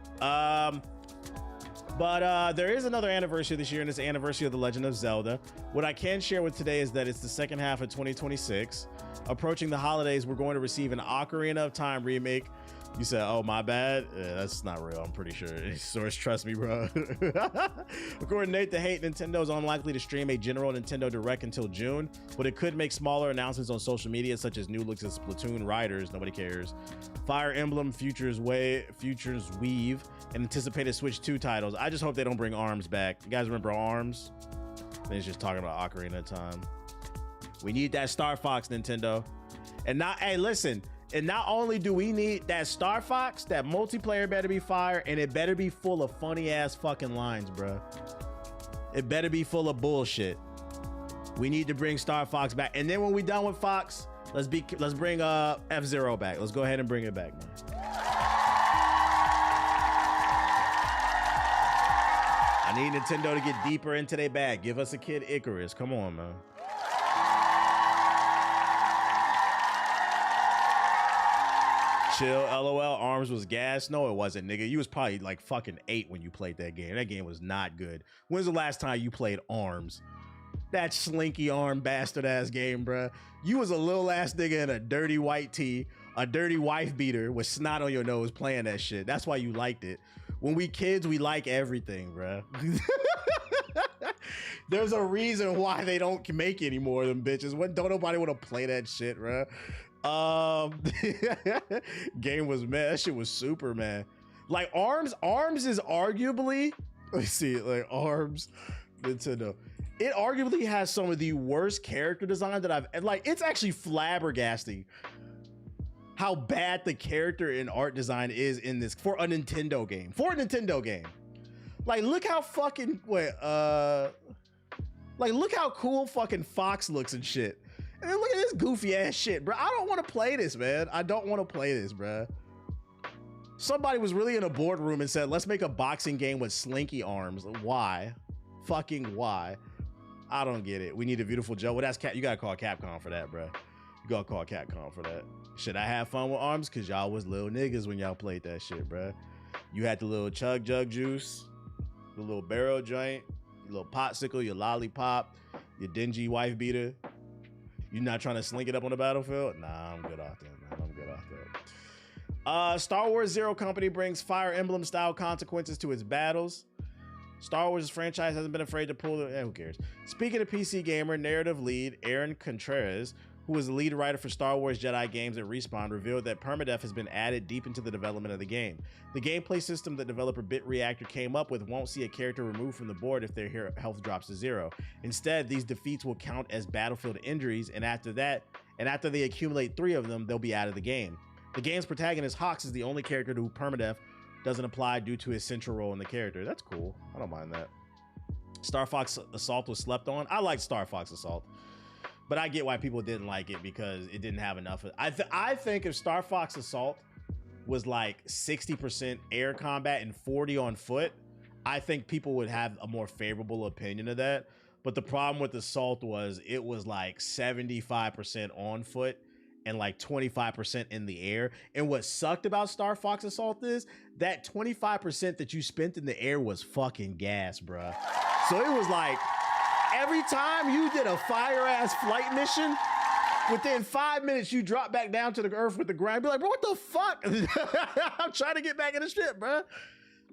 But there is another anniversary this year, and it's the anniversary of The Legend of Zelda. What I can share with today is that it's the second half of 2026. Approaching the holidays, we're going to receive an Ocarina of Time remake. You said, oh, my bad? Yeah, that's not real, I'm pretty sure. Source, trust me, bro. According to Nate the Hate, Nintendo is unlikely to stream a general Nintendo Direct until June, but it could make smaller announcements on social media, such as new looks at Splatoon Riders, nobody cares, Fire Emblem, Futures Weave, and anticipated Switch 2 titles. I just hope they don't bring ARMS back. You guys remember ARMS? And it's just talking about Ocarina of Time. We need that Star Fox, Nintendo. And not, hey, listen, and not only do we need that Star Fox, that multiplayer better be fire, and it better be full of funny ass fucking lines, bro. It better be full of bullshit. We need to bring Star Fox back. And then when we done with Fox, let's bring F-Zero back. Let's go ahead and bring it back, man. I need Nintendo to get deeper into their bag. Give us a Kid Icarus. Come on, man. Chill, LOL. ARMS was gas. No, it wasn't, nigga. You was probably like fucking 8 when you played that game. That game was not good. When's the last time you played ARMS? That slinky arm bastard ass game, bruh. You was a little ass nigga in a dirty white tee, a dirty wife beater with snot on your nose playing that shit. That's why you liked it. When we kids, we like everything, bruh. There's a reason why they don't make any more of them bitches. Don't nobody want to play that shit, bruh. Game was, man, that shit was super, man. Like ARMS is arguably, let me see, like ARMS, Nintendo. It arguably has some of the worst character design that I've, like, it's actually flabbergasting how bad the character and art design is in this for a Nintendo game. Like, look how fucking, like, look how cool fucking Fox looks and shit. And then look at this goofy ass shit, bro. I don't want to play this, man. I don't want to play this, bro. Somebody was really in a boardroom and said, let's make a boxing game with slinky arms. Why? Fucking why? I don't get it. We need a beautiful Joe. Well, that's you gotta call Capcom for that, bro. You gotta call Capcom for that. Should I have fun with ARMS? Cause y'all was little niggas when y'all played that shit, bro. You had the little chug jug juice, the little barrel joint, your little popsicle, your lollipop, your dingy wife beater. You not trying to slink it up on the battlefield? Nah, I'm good off that, man. I'm good off that. Star Wars Zero Company brings Fire Emblem style consequences to its battles. Star Wars franchise hasn't been afraid to pull the, who cares? Speaking of PC gamer, narrative lead Aaron Contreras, who was the lead writer for Star Wars Jedi games at Respawn, revealed that permadeath has been added deep into the development of the game. The gameplay system that developer Bit Reactor came up with won't see a character removed from the board if their health drops to 0. Instead, these defeats will count as battlefield injuries, and after they accumulate 3 of them, they'll be out of the game. The game's protagonist, Hawks, is the only character to who permadeath doesn't apply due to his central role in the character. That's cool. I don't mind that. Star Fox Assault was slept on. I like Star Fox Assault, but I get why people didn't like it because it didn't have enough. I think if Star Fox Assault was like 60% air combat and 40 on foot, I think people would have a more favorable opinion of that. But the problem with Assault was it was like 75% on foot and like 25% in the air. And what sucked about Star Fox Assault is that 25% that you spent in the air was fucking gas, bruh. So it was like every time you did a fire-ass flight mission, within 5 minutes, you drop back down to the earth with the ground. Be like, bro, what the fuck? I'm trying to get back in the ship, bruh.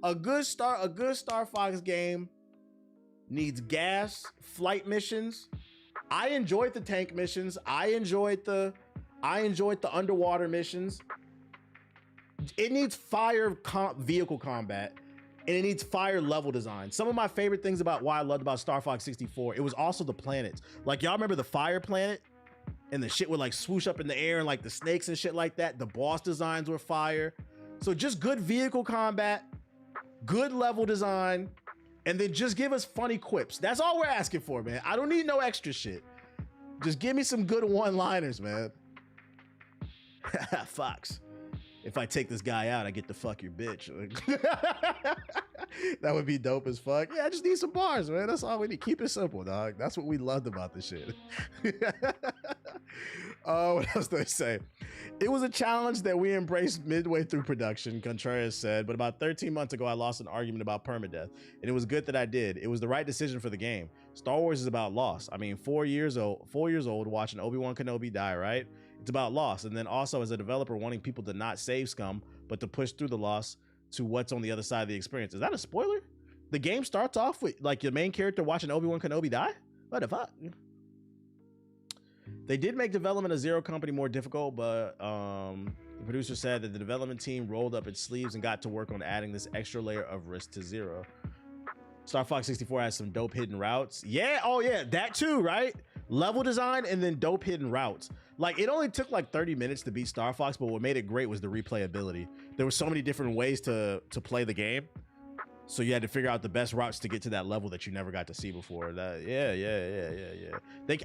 A good Star Fox game needs gas, flight missions. I enjoyed the tank missions. I enjoyed the underwater missions. It needs fire vehicle combat, and it needs fire level design. Some of my favorite things about why I loved about Star Fox 64, it was also the planets. Like, y'all remember the fire planet? And the shit would like swoosh up in the air and like the snakes and shit like that. The boss designs were fire. So just good vehicle combat, good level design, and then just give us funny quips. That's all we're asking for, man. I don't need no extra shit. Just give me some good one-liners, man. Fox, if I take this guy out, I get to fuck your bitch. That would be dope as fuck. Yeah, I just need some bars, man. That's all we need. Keep it simple, dog. That's what we loved about this shit. What else do I say? It was a challenge that we embraced midway through production, Contreras said, but about 13 months ago, I lost an argument about permadeath, and it was good that I did. It was the right decision for the game. Star Wars is about loss. I mean, 4 years old watching Obi-Wan Kenobi die, right? It's about loss. And then also as a developer wanting people to not save scum, but to push through the loss to what's on the other side of the experience. Is that a spoiler? The game starts off with like your main character watching Obi-Wan Kenobi die? What the fuck? They did make development of Zero Company more difficult, but the producer said that the development team rolled up its sleeves and got to work on adding this extra layer of risk to Zero. Star Fox 64 has some dope hidden routes. Yeah, oh yeah, that too, right? Level design and then dope hidden routes. Like, it only took like 30 minutes to beat Star Fox, but what made it great was the replayability. There were so many different ways to play the game, so you had to figure out the best routes to get to that level that you never got to see before. I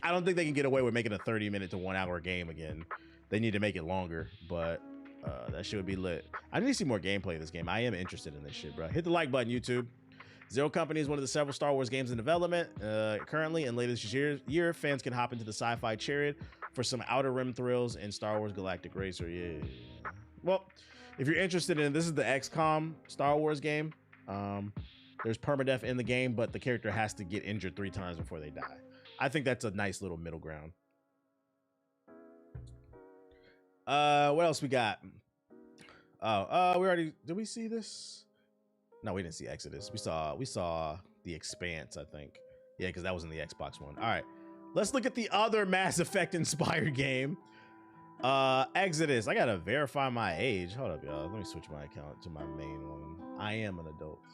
don't think they can get away with making a 30-minute to 1 hour game again. They need to make it longer, but that shit would be lit. I need to see more gameplay of this game. I am interested in this shit, bro. Hit the like button, YouTube. Zero Company is one of the several Star Wars games in development currently, and later this year, fans can hop into the sci-fi chariot for some Outer Rim thrills in Star Wars Galactic Racer. Yeah. Well, if you're interested in this is the XCOM Star Wars game. There's permadeath in the game, but the character has to get injured 3 times before they die. I think that's a nice little middle ground. What else we got? Did we see this? No, we didn't see Exodus. We saw The Expanse, I think. Yeah, because that was in the Xbox one. All right, let's look at the other Mass Effect inspired game. Exodus. I gotta verify my age. Hold up, y'all. Let me switch my account to my main one. I am an adult.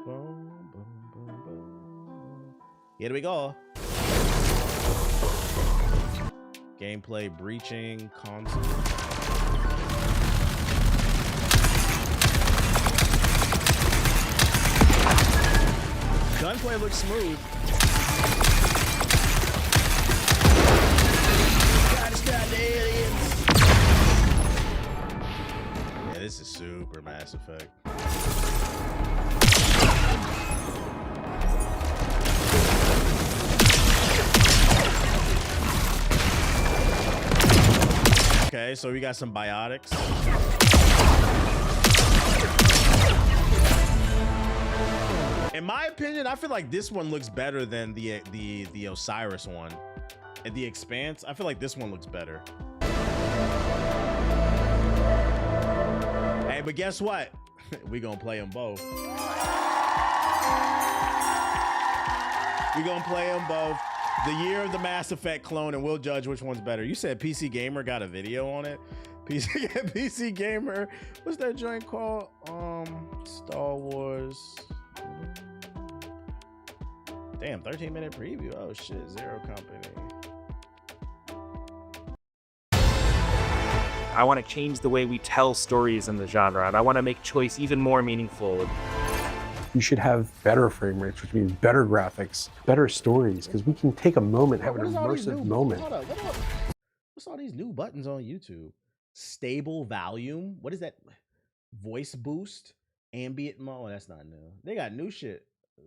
Boom, boom, boom, boom. Here we go. Gameplay breaching console. Gunplay looks smooth. Gotta stop the aliens. Yeah, this is super Mass Effect. Okay, so we got some biotics. In my opinion, I feel like this one looks better than the Osiris one. And the Expanse, I feel like this one looks better. Hey, but guess what? We gonna play them both. We gonna play them both. The year of the Mass Effect clone, and we'll judge which one's better. You said PC Gamer got a video on it. PC Gamer, what's that joint called? Star Wars. Damn, 13-minute preview. Oh shit, Zero Company. I want to change the way we tell stories in the genre, and I want to make choice even more meaningful. You should have better frame rates, which means better graphics, better stories, because we can take a moment, have an immersive moment. What's all these new buttons on YouTube? Stable volume? What is that? Voice boost? Ambient mode? Oh, that's not new. They got new shit.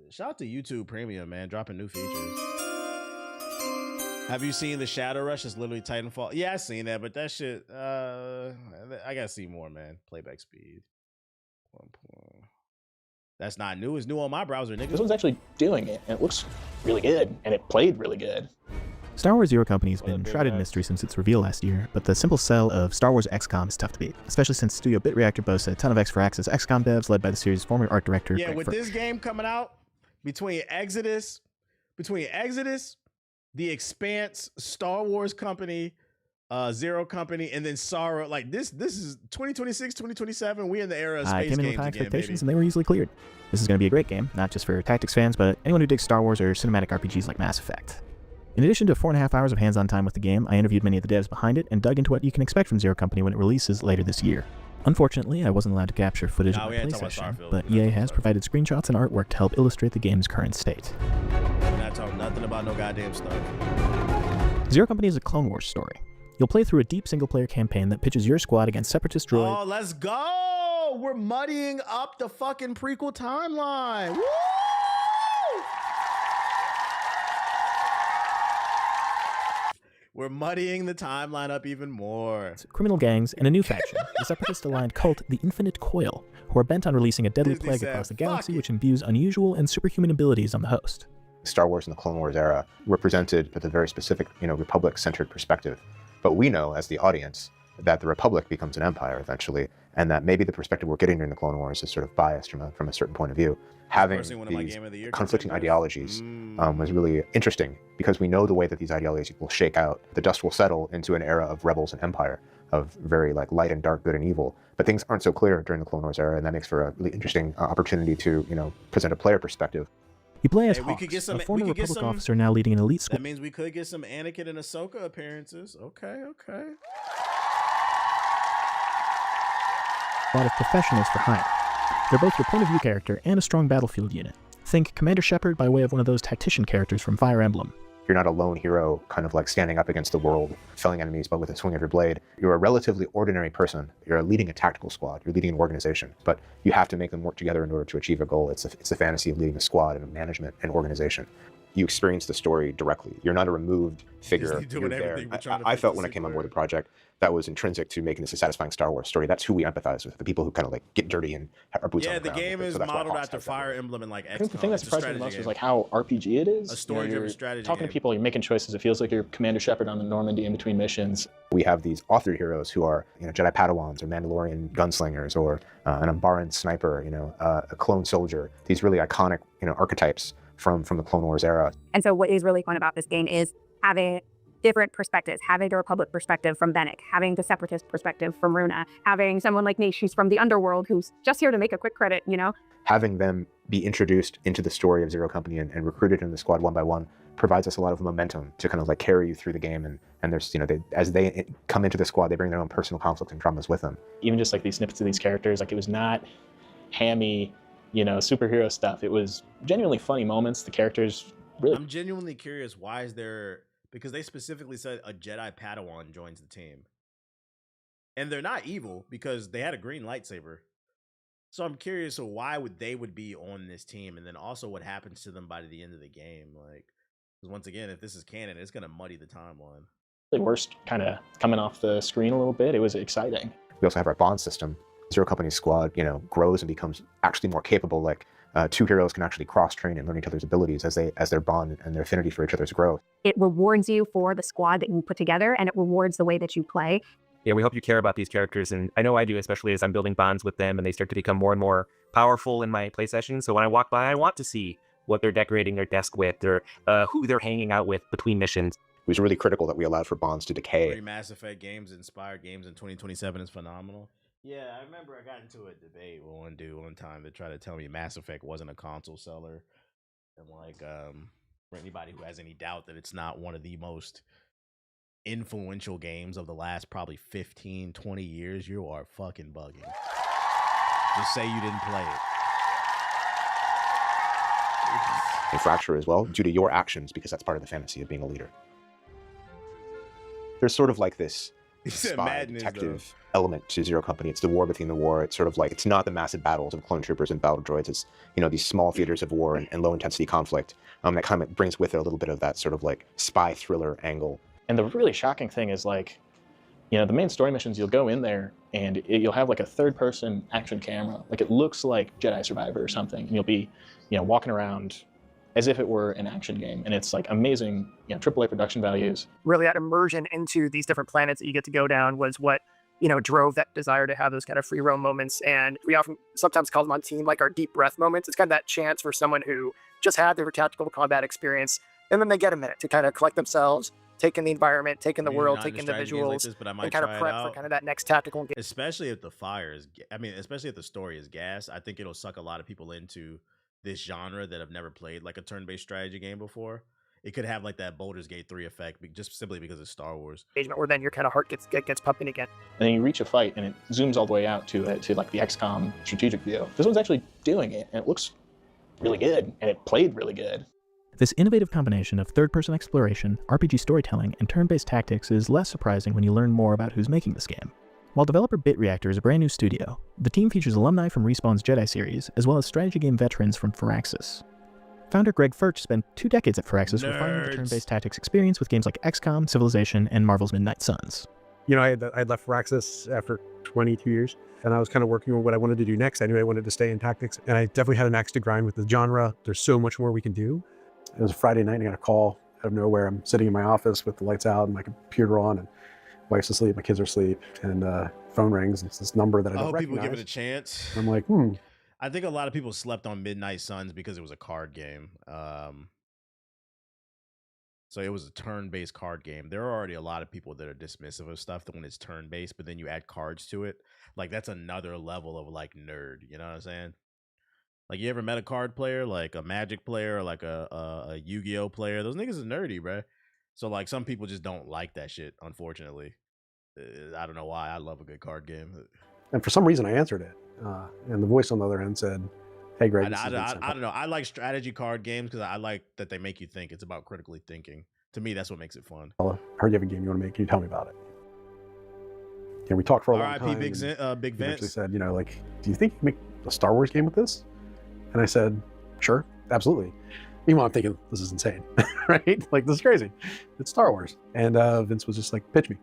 Shout out to YouTube Premium, man, dropping new features. Have you seen the Shadow Rush? It's literally Titanfall. Yeah, I seen that, but that shit, I gotta see more, man. Playback speed. That's not new. It's new on my browser, nigga. This one's actually doing it, and it looks really good, and it played really good. Star Wars Zero Company has been shrouded in mystery since its reveal last year, but the simple sell of Star Wars XCOM is tough to beat, especially since Studio Bit Reactor boasts a ton of X4Axis XCOM devs led by the series' former art director. Yeah, Greg with Ferk. this game coming out, between Exodus, The Expanse, Star Wars Company, Zero Company, and then Sorrow. Like this is 2026, 2027. We in the era of space came in games with high again, expectations, baby. and they were easily cleared. This is going to be a great game, not just for tactics fans, but anyone who digs Star Wars or cinematic RPGs like Mass Effect. In addition to 4.5 hours of hands-on time with the game, I interviewed many of the devs behind it and dug into what you can expect from Zero Company when it releases later this year. Unfortunately, I wasn't allowed to capture footage of my play session, but EA has provided screenshots and artwork to help illustrate the game's current state. We're not talking nothing about no goddamn stuff. Zero Company is a Clone Wars story. You'll play through a deep single-player campaign that pitches your squad against separatist droids. Oh, let's go! We're muddying up the fucking prequel timeline. Woo! We're muddying the timeline up even more. Criminal gangs, and a new faction, the separatist-aligned cult, the Infinite Coil, who are bent on releasing a deadly Disney plague said, across the galaxy which imbues unusual and superhuman abilities on the host. Star Wars and the Clone Wars era were presented with a very specific, Republic-centered perspective. But we know, as the audience, that the Republic becomes an empire eventually, and that maybe the perspective we're getting during the Clone Wars is sort of biased from a certain point of view. Having these conflicting ideologies was really interesting because we know the way that these ideologies will shake out. The dust will settle into an era of rebels and empire, of very light and dark, good and evil. But things aren't so clear during the Clone Wars era, and that makes for a really interesting opportunity to present a player perspective. You play as Hey, Hawks, a former Republic officer now leading an elite squad. That means we could get some Anakin and Ahsoka appearances. Okay. A lot of professionals for hire. They're both your point of view character and a strong battlefield unit. Think Commander Shepard by way of one of those tactician characters from Fire Emblem. You're not a lone hero kind of like standing up against the world, felling enemies but with a swing of your blade. You're a relatively ordinary person. You're leading a tactical squad. You're leading an organization, but you have to make them work together in order to achieve a goal. It's a fantasy of leading a squad and a management and organization. You experience the story directly. You're not a removed figure. You're there. I felt when I came on board the project that was intrinsic to making this a satisfying Star Wars story. That's who we empathize with, the people who kind of like get dirty and are boots on the ground. Yeah, the game is modeled after Fire Emblem and like XCOM. I think the thing that surprised me the most was like how RPG it is. A story-driven strategy Talking game. to people, you're making choices. It feels like you're Commander Shepard on the Normandy in between missions. We have these authored heroes who are Jedi Padawans or Mandalorian gunslingers or an Umbaran sniper, a clone soldier. These really iconic archetypes from the Clone Wars era. And so what is really fun about this game is having different perspectives, having the Republic perspective from Bennett, having the Separatist perspective from Runa, having someone like Nish who's from the underworld who's just here to make a quick credit, Having them be introduced into the story of Zero Company and recruited into the squad one by one provides us a lot of momentum to kind of like carry you through the game. And there's, as they come into the squad, they bring their own personal conflicts and traumas with them. Even just like these snippets of these characters, like it was not hammy, superhero stuff. It was genuinely funny moments. The characters really... I'm genuinely curious, why is there... Because they specifically said a Jedi Padawan joins the team. And they're not evil because they had a green lightsaber. So I'm curious why they would be on this team, and then also what happens to them by the end of the game. Like, because once again, if this is canon, it's going to muddy the timeline. The worst kind of coming off the screen a little bit. It was exciting. We also have our bond system. Zero Company squad, grows and becomes actually more capable. Like two heroes can actually cross-train and learn each other's abilities as their bond and their affinity for each other's grow. It rewards you for the squad that you put together, and it rewards the way that you play. Yeah, we hope you care about these characters, and I know I do, especially as I'm building bonds with them and they start to become more and more powerful in my play sessions. So when I walk by, I want to see what they're decorating their desk with or who they're hanging out with between missions. It was really critical that we allowed for bonds to decay. 3 Mass Effect games, inspired games in 2027 is phenomenal. Yeah, I remember I got into a debate with one dude one time that tried to tell me Mass Effect wasn't a console seller. And like, for anybody who has any doubt that it's not one of the most influential games of the last probably 15, 20 years, you are fucking bugging. Just say you didn't play it. A fracture as well due to your actions, because that's part of the fantasy of being a leader. There's sort of like this spy detective element to Zero Company. It's the war within the war. It's sort of like, it's not the massive battles of clone troopers and battle droids. It's, you know, these small theaters of war and low intensity conflict that kind of brings with it a little bit of that sort of like spy thriller angle. And the really shocking thing is, like, you know, the main story missions, you'll go in there and you'll have like a third-person action camera. Like, it looks like Jedi Survivor or something. And you'll be, you know, walking around as if it were an action game. And it's like amazing, you know, AAA production values. Really, that immersion into these different planets that you get to go down was what, you know, drove that desire to have those kind of free roam moments. And we often sometimes call them on team like our deep breath moments. It's kind of that chance for someone who just had their tactical combat experience, and then they get a minute to kind of collect themselves, take in the environment, take in the world, take in the visuals, this, but I might and kind of try it prep out. for kind of that next tactical game. Especially if the fire is, especially if the story is gas, I think it'll suck a lot of people into this genre that have never played like a turn-based strategy game before. It could have like that Baldur's Gate 3 effect, just simply because it's Star Wars. Where then your kind of heart gets pumping again. And then you reach a fight and it zooms all the way out to like the XCOM strategic view. This one's actually doing it, and it looks really good, and it played really good. This innovative combination of third-person exploration, RPG storytelling, and turn-based tactics is less surprising when you learn more about who's making this game. While developer BitReactor is a brand new studio, the team features alumni from Respawn's Jedi series, as well as strategy game veterans from Firaxis. Founder Greg Furch spent 2 decades at Firaxis refining the turn-based tactics experience with games like XCOM, Civilization, and Marvel's Midnight Suns. You know, I had left Firaxis after 22 years, and I was kind of working on what I wanted to do next. I knew I wanted to stay in tactics, and I definitely had an axe to grind with the genre. There's so much more we can do. It was a Friday night, and I got a call out of nowhere. I'm sitting in my office with the lights out and my computer on, and wife's asleep, my kids are asleep, and phone rings. It's this number that I don't hope recognize. people give it a chance. I'm like, I think a lot of people slept on Midnight Suns because it was a card game. So it was a turn-based card game. There are already a lot of people that are dismissive of stuff that when it's turn-based, but then you add cards to it. Like, that's another level of like nerd. You know what I'm saying? Like, you ever met a card player, like a Magic player, or like a Yu-Gi-Oh player? Those niggas is nerdy, bruh. So like, some people just don't like that shit, unfortunately. I don't know why. I love a good card game. And for some reason, I answered it. And the voice on the other end said, "Hey, Greg." I don't know. I like strategy card games because I like that they make you think. It's about critically thinking. To me, that's what makes it fun. I heard you have a game you want to make. Can you tell me about it? And we talked for a long time. Big He actually Vince. said, you know, like, do you think you can make a Star Wars game with this? And I said, sure, absolutely. Meanwhile, I'm thinking, this is insane, right? Like, this is crazy. It's Star Wars. And Vince was just like, pitch me.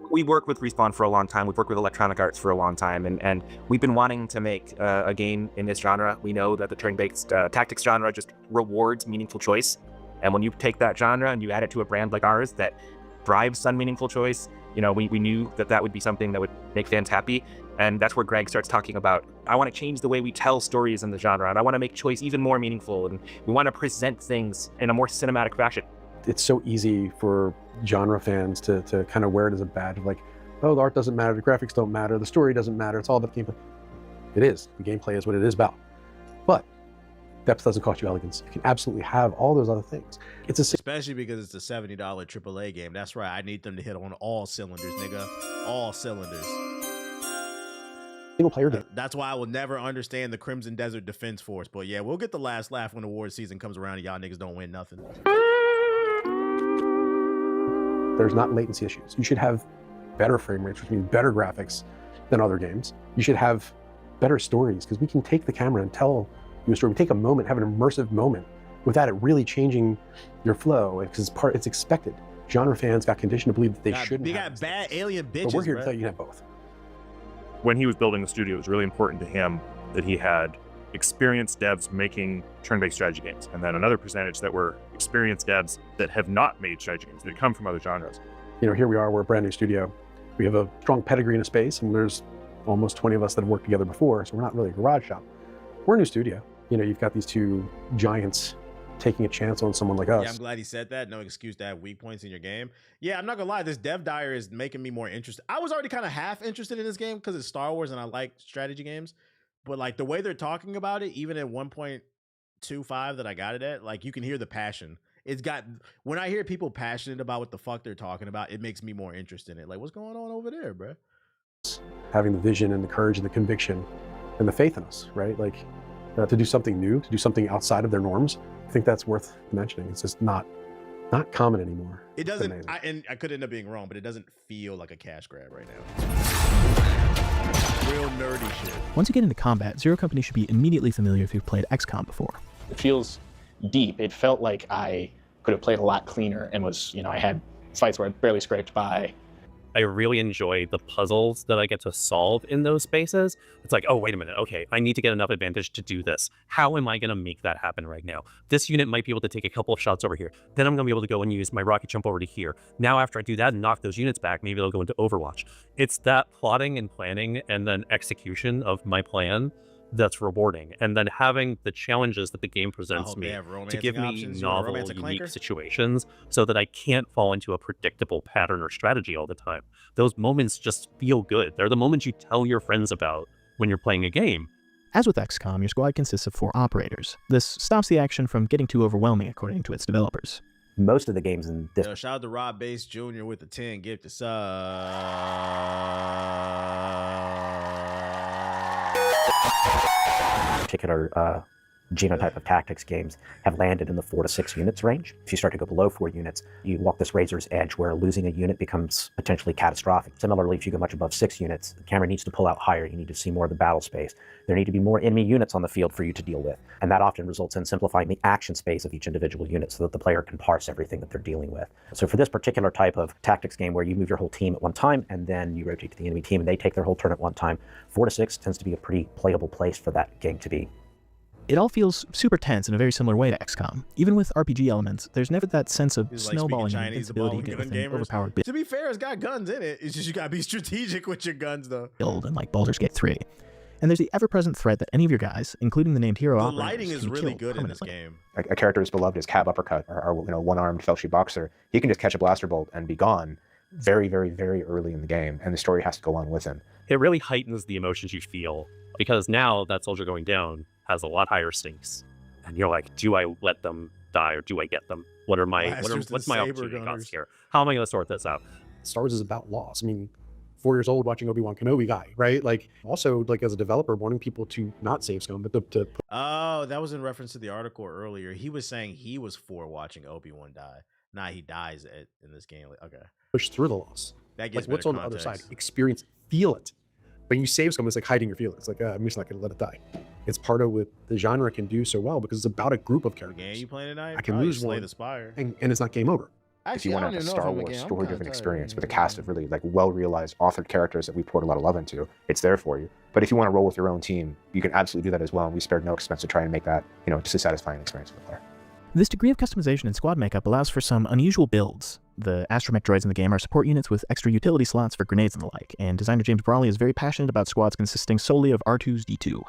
We worked with Respawn for a long time. We've worked with Electronic Arts for a long time, and we've been wanting to make a game in this genre. We know that the turn-based tactics genre just rewards meaningful choice. And when you take that genre and you add it to a brand like ours that thrives on meaningful choice, you know, we knew that that would be something that would make fans happy. And that's where Greg starts talking about, I want to change the way we tell stories in the genre, and I want to make choice even more meaningful, and we want to present things in a more cinematic fashion. It's so easy for genre fans to kind of wear it as a badge of like, oh, the art doesn't matter, the graphics don't matter, the story doesn't matter, it's all about the gameplay. It is. The gameplay is what it is about. But depth doesn't cost you elegance. You can absolutely have all those other things. It's Especially because it's a $70 AAA game. That's right. I need them to hit on all cylinders, nigga. All cylinders. Single player game. That's why I will never understand the Crimson Desert Defense Force. But yeah, we'll get the last laugh when award season comes around and y'all niggas don't win nothing. There's not latency issues. You should have better frame rates, which means better graphics than other games. You should have better stories, because we can take the camera and tell you a story. We take a moment, have an immersive moment without it really changing your flow, because it's expected. Genre fans got conditioned to believe that they shouldn't. We got bad alien bitches. But we're here bro. to tell you have both. When he was building the studio, it was really important to him that he had experienced devs making turn-based strategy games, and then another percentage that were experienced devs that have not made strategy games, that come from other genres. You know, here we are, we're a brand new studio. We have a strong pedigree in a space, and there's almost 20 of us that have worked together before, so we're not really a garage shop. We're a new studio. You know, you've got these two giants taking a chance on someone like us. Yeah, I'm glad he said that. No excuse to have weak points in your game. Yeah, I'm not gonna lie, this dev dire is making me more interested. I was already kind of half interested in this game because it's Star Wars and I like strategy games. But like the way they're talking about it, even at 1.25 that I got it at, like you can hear the passion. it's got, when I hear people passionate about what the fuck they're talking about, it makes me more interested in it. Like, what's going on over there, bro? Having the vision and the courage and the conviction and the faith in us, right? Like to do something new, to do something outside of their norms. I think that's worth mentioning. It's just not common anymore. It doesn't, and I could end up being wrong, but it doesn't feel like a cash grab right now. Real nerdy shit. Once you get into combat, Zero Company should be immediately familiar if you've played XCOM before. It feels deep. It felt like I could have played a lot cleaner and was, I had fights where I barely scraped by. I really enjoy the puzzles that I get to solve in those spaces. It's like, oh, wait a minute. Okay, I need to get enough advantage to do this. How am I going to make that happen right now? This unit might be able to take a couple of shots over here. Then I'm going to be able to go and use my rocket jump over to here. Now, after I do that and knock those units back, maybe they'll go into Overwatch. It's that plotting and planning and then execution of my plan that's rewarding. And then having the challenges that the game presents me to give me novel, unique situations so that I can't fall into a predictable pattern or strategy all the time. Those moments just feel good. They're the moments you tell your friends about when you're playing a game. As with XCOM, your squad consists of 4 operators. This stops the action from getting too overwhelming, according to its developers. Most of the games in this... Yo, shout out to Rob Bass Jr. with the 10 gifted sub. Particular genotype of tactics games have landed in the 4 to 6 units range. If you start to go below 4 units, you walk this razor's edge where losing a unit becomes potentially catastrophic. Similarly, if you go much above 6 units, the camera needs to pull out higher. You need to see more of the battle space. There need to be more enemy units on the field for you to deal with. And that often results in simplifying the action space of each individual unit so that the player can parse everything that they're dealing with. So for this particular type of tactics game where you move your whole team at one time and then you rotate to the enemy team and they take their whole turn at one time, 4 to 6 tends to be a pretty playable place for that game to be. It all feels super tense in a very similar way to XCOM. Even with RPG elements, there's never that sense of snowballing and invincibility you get with an overpowered To be fair, it's got guns in it. It's just you gotta be strategic with your guns, though. build and like Baldur's Gate 3. And there's the ever-present threat that any of your guys, including the named hero The operators, lighting is can really kill good in this permanently. game. A character as beloved as Cab Uppercut, or one-armed Felshi Boxer, he can just catch a blaster bolt and be gone very, very, very early in the game, and the story has to go on with him. It really heightens the emotions you feel, because now that soldier going down has a lot higher stakes. And you're like, do I let them die or do I get them? What's my opportunity cost here? How am I going to sort this out? Star Wars is about loss. I mean, 4 years old watching Obi-Wan Kenobi die, right? Like, also, like, as a developer, wanting people to not save scum, but to Oh, that was in reference to the article earlier. He was saying he was 4 watching Obi-Wan die. Nah, he dies in this game. Okay. push through the loss. That gives like, what's on the other side? Experience, feel it. When you save someone, it's like hiding your feelings. Like, I'm just not going to let it die. It's part of what the genre can do so well because it's about a group of characters. Yeah, you playing tonight? I can lose one, the Spire. and it's not game over. If you want a Star Wars story-driven experience with a cast of really like well-realized, authored characters that we poured a lot of love into, it's there for you. But if you want to roll with your own team, you can absolutely do that as well. And we spared no expense to try and make that, just a satisfying experience for the player. This degree of customization and squad makeup allows for some unusual builds. The astromech droids in the game are support units with extra utility slots for grenades and the like, and designer James Brawley is very passionate about squads consisting solely of R2's D2.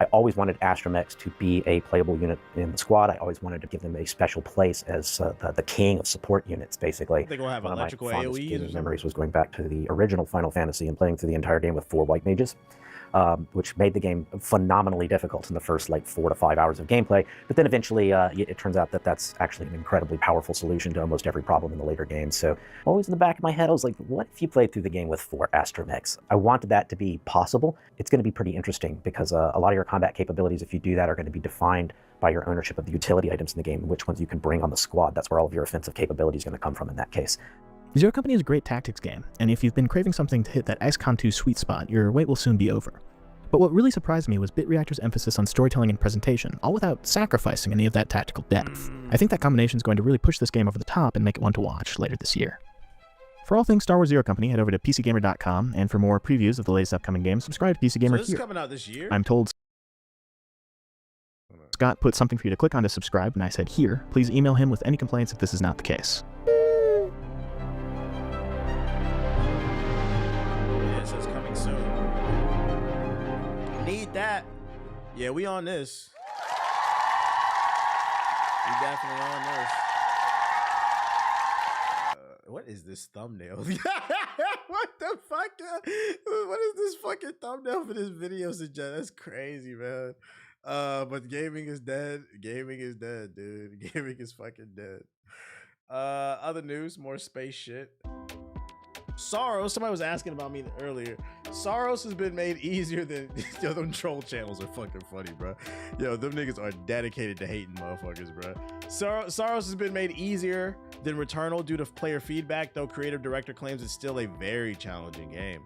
I always wanted astromechs to be a playable unit in the squad. I always wanted to give them a special place as the king of support units, basically. They're going to have One electrical of my fondest AoEs gaming memories was going back to the original Final Fantasy and playing through the entire game with 4 white mages, which made the game phenomenally difficult in the first 4 to 5 hours of gameplay. But then eventually it turns out that that's actually an incredibly powerful solution to almost every problem in the later games. So always in the back of my head, I was like, what if you played through the game with 4 astromechs? I wanted that to be possible. It's going to be pretty interesting because a lot of your combat capabilities, if you do that, are going to be defined by your ownership of the utility items in the game and which ones you can bring on the squad. That's where all of your offensive capability is going to come from in that case. Zero Company is a great tactics game, and if you've been craving something to hit that XCOM 2 sweet spot, your wait will soon be over. But what really surprised me was BitReactor's emphasis on storytelling and presentation, all without sacrificing any of that tactical depth. I think that combination is going to really push this game over the top and make it one to watch later this year. For all things Star Wars Zero Company, head over to PCGamer.com, and for more previews of the latest upcoming games, subscribe to PC Gamer So this here. is coming out this year? I'm told Scott put something for you to click on to subscribe, and I said here. Please email him with any complaints if this is not the case. Yeah, it says coming soon. Need that. Yeah, we on this. We definitely on this. What is this thumbnail? What the fuck? What is this fucking thumbnail for this video suggest? That's crazy, man. But gaming is dead. Gaming is dead, dude. Gaming is fucking dead. Other news, more space shit. Sorrowos, somebody was asking about me earlier. Sorrowos has been made easier than yo, them troll channels are fucking funny, bro. Yo, them niggas are dedicated to hating motherfuckers, bro. Sorrowos has been made easier than Returnal due to player feedback, though creative director claims it's still a very challenging game.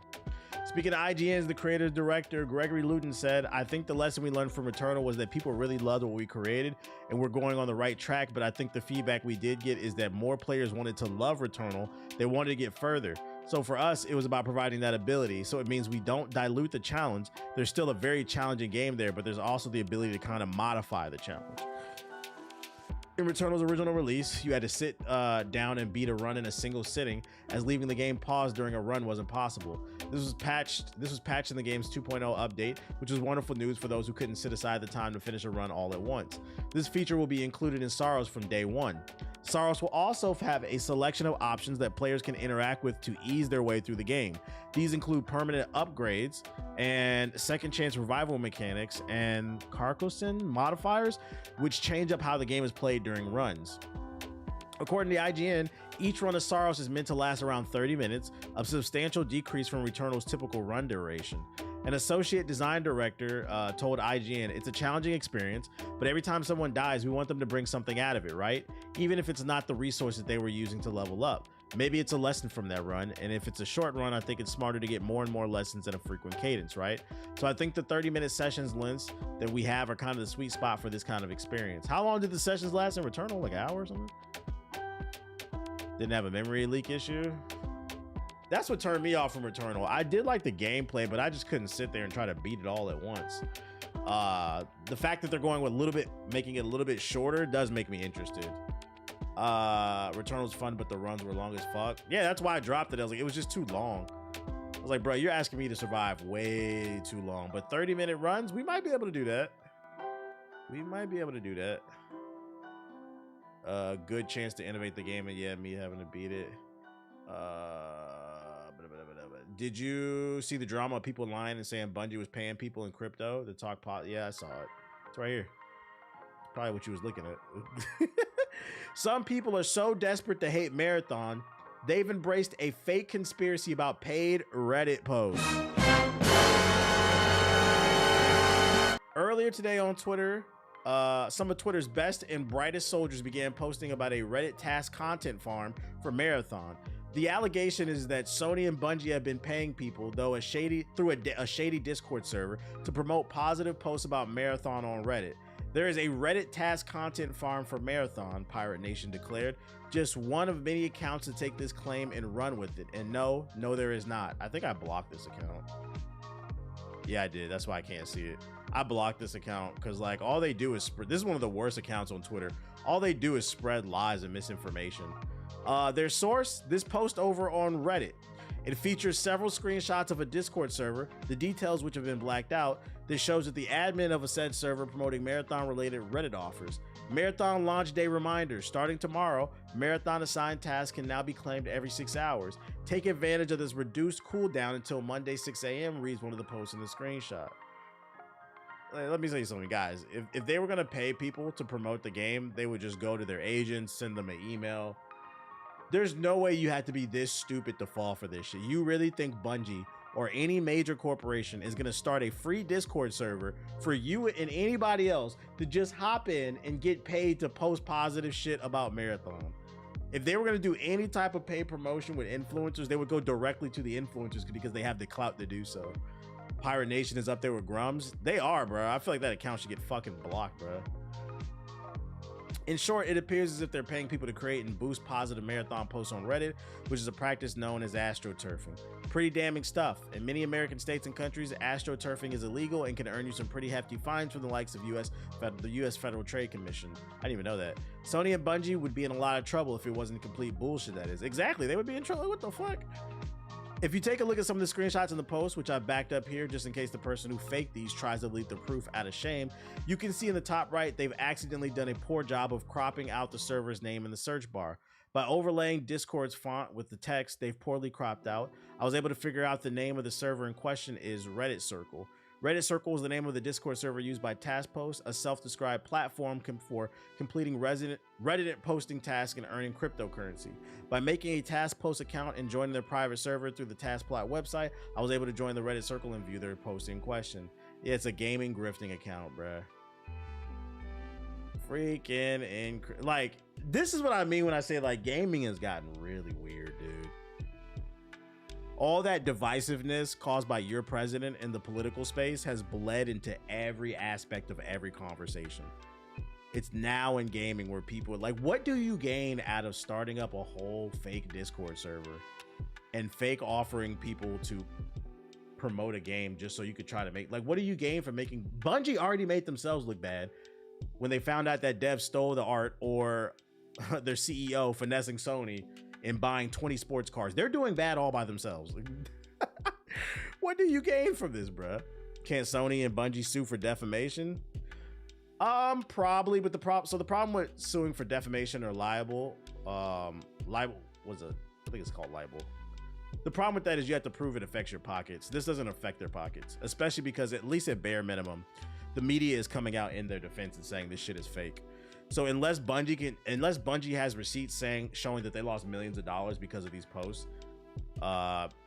Speaking of IGN's, the creative director, Gregory Luton, said, I think the lesson we learned from Returnal was that people really loved what we created and we're going on the right track, but I think the feedback we did get is that more players wanted to love Returnal. They wanted to get further. So for us, it was about providing that ability. So it means we don't dilute the challenge. There's still a very challenging game there, but there's also the ability to kind of modify the challenge. In Returnal's original release, you had to sit down and beat a run in a single sitting, as leaving the game paused during a run wasn't possible. This was patched in the game's 2.0 update, which was wonderful news for those who couldn't sit aside the time to finish a run all at once. This feature will be included in Sorrowos from day one. Sorrowos will also have a selection of options that players can interact with to ease their way through the game. These include permanent upgrades and second chance revival mechanics and Carcosan modifiers, which change up how the game is played during runs. According to IGN, each run of Sorrowos is meant to last around 30 minutes, a substantial decrease from Returnal's typical run duration. An associate design director told IGN, it's a challenging experience, but every time someone dies, we want them to bring something out of it, right? Even if it's not the resources they were using to level up. Maybe it's a lesson from that run, and if it's a short run, I think it's smarter to get more and more lessons at a frequent cadence, right? So I think the 30-minute sessions lengths that we have are kind of the sweet spot for this kind of experience. How long did the sessions last in Returnal? Like an hour or something? Didn't have a memory leak issue? That's what turned me off from Returnal. I did like the gameplay, but I just couldn't sit there and try to beat it all at once. The fact that they're going with making it a little bit shorter does make me interested. Returnal's fun, but the runs were long as fuck. Yeah, that's why I dropped it. I was like, it was just too long. I was like, bro, you're asking me to survive way too long. But 30-minute runs, we might be able to do that. We might be able to do that. Good chance to innovate the game, and yeah, me having to beat it. Did you see the drama of people lying and saying Bungie was paying people in crypto to talk pot? Yeah, I saw it. It's right here. Probably what you was looking at. Some people are so desperate to hate Marathon, they've embraced a fake conspiracy about paid Reddit posts. Earlier today on Twitter, some of Twitter's best and brightest soldiers began posting about a Reddit task content farm for Marathon. The allegation is that Sony and Bungie have been paying people, though a shady Discord server, to promote positive posts about Marathon on Reddit. There is a Reddit task content farm for Marathon, Pirate Nation declared. Just one of many accounts to take this claim and run with it. And no, there is not. I think I blocked this account. Yeah, I did. That's why I can't see it. I blocked this account because like all they do is spread. This is one of the worst accounts on Twitter. All they do is spread lies and misinformation. Their source, this post over on Reddit. It features several screenshots of a Discord server, the details which have been blacked out. This shows that the admin of a said server promoting Marathon-related Reddit offers. Marathon launch day reminders. Starting tomorrow, Marathon assigned tasks can now be claimed every 6 hours. Take advantage of this reduced cooldown until Monday 6 a.m. reads one of the posts in the screenshot. Let me tell you something, guys. If they were going to pay people to promote the game, they would just go to their agents, send them an email. There's no way you had to be this stupid to fall for this shit. You really think Bungie or any major corporation is going to start a free Discord server for you and anybody else to just hop in and get paid to post positive shit about Marathon? If they were going to do any type of paid promotion with influencers, they would go directly to the influencers because they have the clout to do so. Pirate Nation is up there with Grums. They are, bro. I feel like that account should get fucking blocked, bro. In short, it appears as if they're paying people to create and boost positive Marathon posts on Reddit, which is a practice known as astroturfing. Pretty damning stuff. In many American states and countries, astroturfing is illegal and can earn you some pretty hefty fines from the likes of the U.S. Federal Trade Commission. I didn't even know that. Sony and Bungie would be in a lot of trouble if it wasn't complete bullshit, that is. Exactly, they would be in trouble. What the fuck? If you take a look at some of the screenshots in the post, which I've backed up here just in case the person who faked these tries to delete the proof out of shame, you can see in the top right, they've accidentally done a poor job of cropping out the server's name in the search bar. By overlaying Discord's font with the text they've poorly cropped out, I was able to figure out the name of the server in question is Reddit Circle. Reddit Circle is the name of the Discord server used by TaskPost, a self-described platform for completing Reddit posting tasks and earning cryptocurrency. By making a TaskPost account and joining their private server through the TaskPlot website, I was able to join the Reddit Circle and view their post in question. Yeah, it's a gaming grifting account, bruh. Freaking like, this is what I mean when I say like gaming has gotten really weird, dude. All that divisiveness caused by your president in the political space has bled into every aspect of every conversation. It's now in gaming where people are like, what do you gain out of starting up a whole fake Discord server and fake offering people to promote a game just so you could try to make, like, what do you gain from making? Bungie already made themselves look bad when they found out that devs stole the art, or their CEO finessing Sony and buying 20 sports cars. They're doing bad all by themselves. What do you gain from this, bruh? Can't Sony and Bungie sue for defamation? Probably, but the problem with suing for defamation or libel, I think it's called libel. The problem with that is you have to prove it affects your pockets. This doesn't affect their pockets, especially because at least at bare minimum, the media is coming out in their defense and saying this shit is fake. So unless Bungie has receipts showing that they lost millions of dollars because of these posts,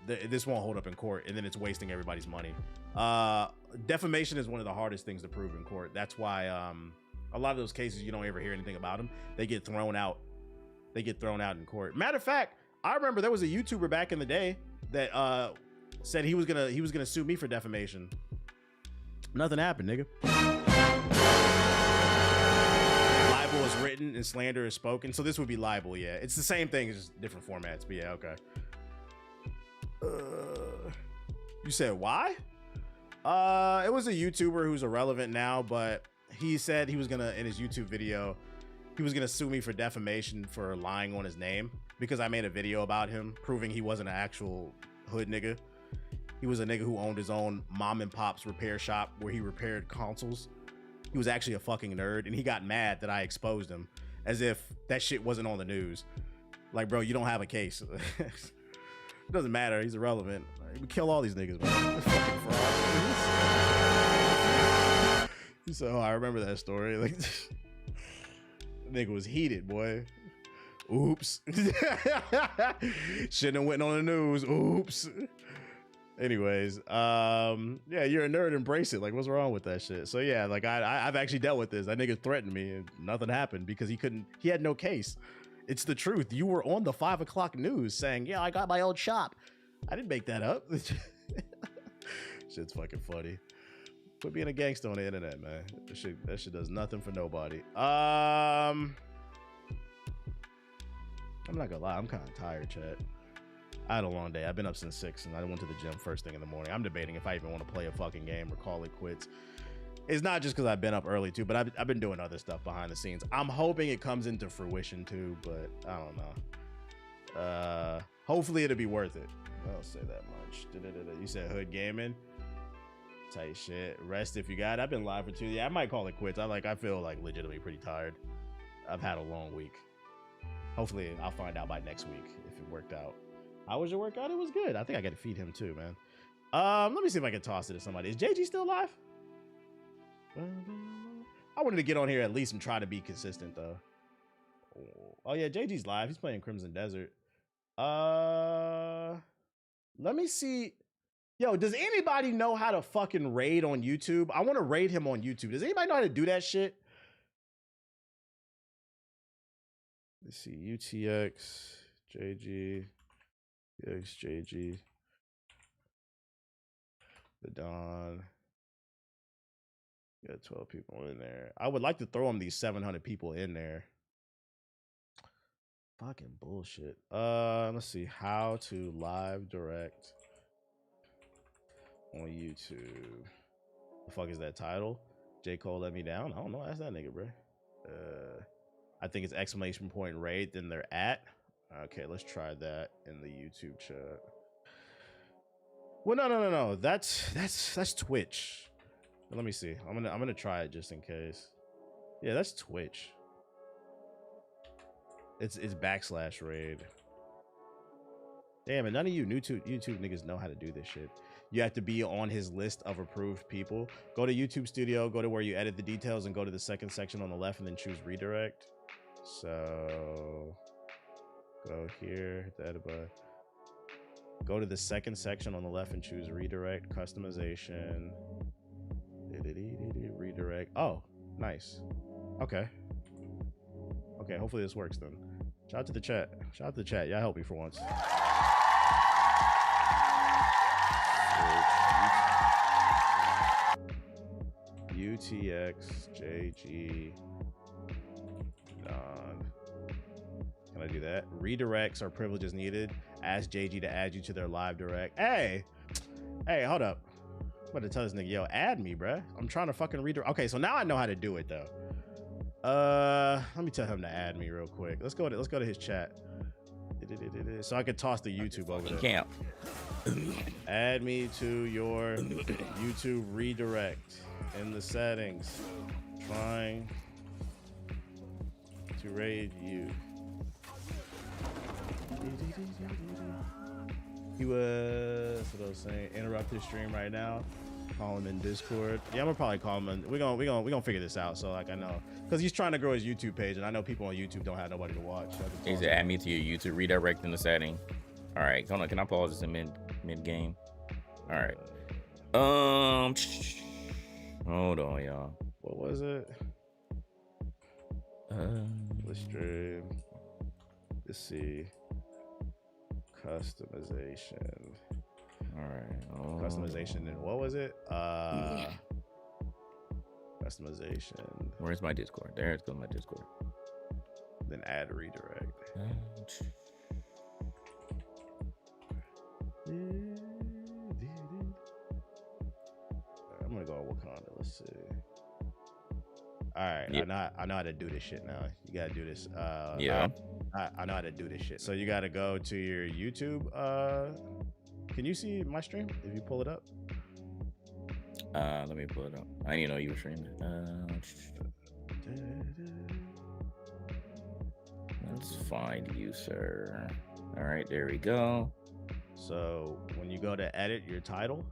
this won't hold up in court, and then it's wasting everybody's money. Defamation is one of the hardest things to prove in court. That's why a lot of those cases you don't ever hear anything about them. They get thrown out. They get thrown out in court. Matter of fact, I remember there was a YouTuber back in the day that said he was gonna sue me for defamation. Nothing happened, nigga. Libel is written and slander is spoken, so this would be libel. Yeah, it's the same thing, it's just different formats. But yeah, okay. You said why? It was a YouTuber who's irrelevant now, but he said he was gonna, in his YouTube video, he was gonna sue me for defamation for lying on his name because I made a video about him proving he wasn't an actual hood nigga. He was a nigga who owned his own mom and pop's repair shop where he repaired consoles. He was actually a fucking nerd, and he got mad that I exposed him as if that shit wasn't on the news. Like, bro, you don't have a case. It doesn't matter. He's irrelevant. We kill all these niggas, man. Fucking frauds. He said, oh, I remember that story. Like, nigga was heated, boy. Oops. Shouldn't have went on the news. Oops. Anyways, yeah, you're a nerd, embrace it. Like, what's wrong with that shit? So yeah, like I've actually dealt with this. That nigga threatened me and nothing happened because he had no case. It's the truth. You were on the 5 o'clock news saying, yeah, I got my old shop. I didn't make that up. Shit's fucking funny. Quit being a gangster on the internet, man. That shit does nothing for nobody. I'm not gonna lie, I'm kind of tired, chat. I had a long day. I've been up since 6 and I went to the gym first thing in the morning. I'm debating if I even want to play a fucking game or call it quits. It's not just because I've been up early too, but I've been doing other stuff behind the scenes. I'm hoping it comes into fruition too, but I don't know. Hopefully it'll be worth it. I don't say that much. You said hood gaming. Tight shit. Rest if you got it. I've been live for 2 days. Yeah, I might call it quits. I feel like legitimately pretty tired. I've had a long week. Hopefully I'll find out by next week if it worked out. How was your workout? It was good. I think I got to feed him too, man. Let me see if I can toss it to somebody. Is JG still alive? I wanted to get on here at least and try to be consistent though. Oh yeah, JG's live. He's playing Crimson Desert. Let me see. Yo, does anybody know how to fucking raid on YouTube? I want to raid him on YouTube. Does anybody know how to do that shit? Let's see. UTX, JG, JG, the Don. Got 12 people in there. I would like to throw them these 700 people in there. Fucking bullshit. Let's see. How to live direct on YouTube. The fuck is that title? J. Cole let me down? I don't know. Ask that nigga, bro. I think it's exclamation point raid, then they're at. Okay, let's try that in the YouTube chat. Well, no. That's Twitch. Let me see. I'm gonna try it just in case. Yeah, that's Twitch. It's /raid. Damn it, none of you YouTube niggas know how to do this shit. you have to be on his list of approved people. Go to YouTube Studio, go to where you edit the details, and go to the second section on the left, and then choose redirect. So go here, hit the edit button. Go to the second section on the left and choose redirect, customization, redirect. Oh, nice. Okay. Okay, hopefully this works then. Shout out to the chat. Shout out to the chat. Y'all help me for once. UTX JG Don. Can I do that? Redirects are privileges needed. Ask JG to add you to their live direct. Hey, hold up. I'm about to tell this nigga, yo, add me, bruh. I'm trying to fucking redirect. Okay, so now I know how to do it though. Let me tell him to add me real quick. Let's go to his chat. So I could toss the YouTube over there. Camp. Add me to your YouTube redirect in the settings. Trying to raid you. He was, what I was saying, interrupt his stream right now. Call him in Discord. Yeah, I'm gonna probably call him. We're gonna figure this out. So like I know, because he's trying to grow his YouTube page, and I know people on YouTube don't have nobody to watch. He said, add me to your YouTube redirect in the setting. All right, hold on. Can I pause this in mid game? All right. Hold on, y'all. What was it? Let's stream. Let's see. Customization. All right. Customization and what was it? Customization. Where's my Discord? There's go my Discord. Then add redirect. I'm gonna go on Wakanda. Let's see. All right, yep. I know how to do this shit now. You gotta do this. Yeah. I know how to do this shit. So you gotta go to your YouTube. Can you see my stream if you pull it up? Let me pull it up. I didn't know you were streaming. Let's find you, sir. All right, there we go. So when you go to edit your title,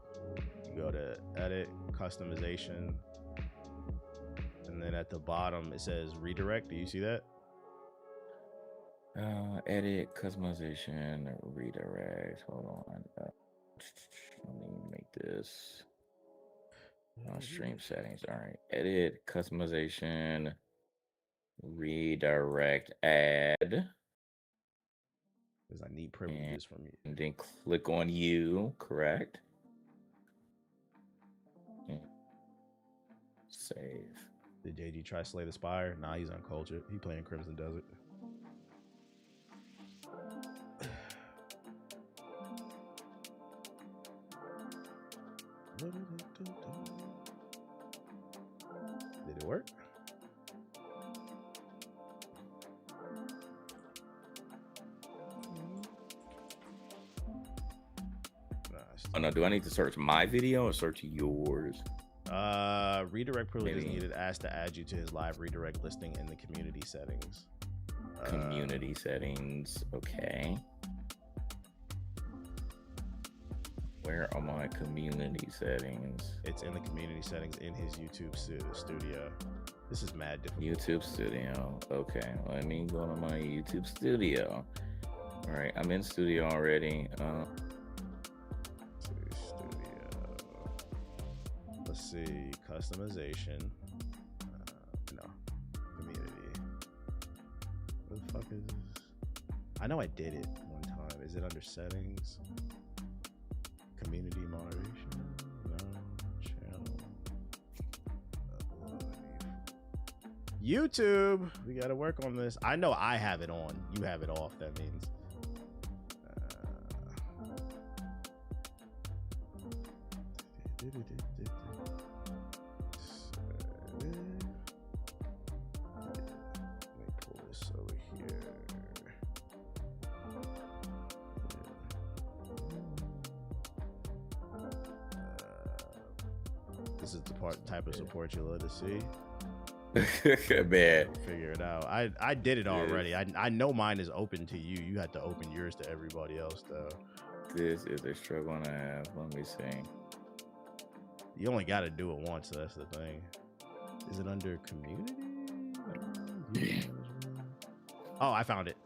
you go to edit customization, and then at the bottom it says redirect. Do you see that? Edit customization redirect. Hold on. Let me make this stream settings. All right. Edit customization redirect add. Because I need privileges from you. And then click on you. Correct. Save. Did JG try Slay the Spire? Nah, he's uncultured. He playing Crimson Desert. Did it work? Oh no, do I need to search my video or search yours? Redirect privileges needed. Asked to add you to his live redirect listing in the community settings. Community settings, okay. Where are my community settings? It's in the community settings in his YouTube studio. This is mad difficult. YouTube studio. Okay, let me go to my YouTube studio. All right, I'm in studio already. Let's see, customization. No, community. What the fuck is this? I know I did it one time. Is it under settings? Community moderation? No. Channel. YouTube! We gotta work on this. I know I have it on. You have it off, that means. This is the type of support you'll let us see. Man, figure it out. I did it already. I know mine is open to you. You had to open yours to everybody else though. This is a struggle and a half. Let me see. You only got to do it once. So that's the thing. Is it under community? Oh, I found it.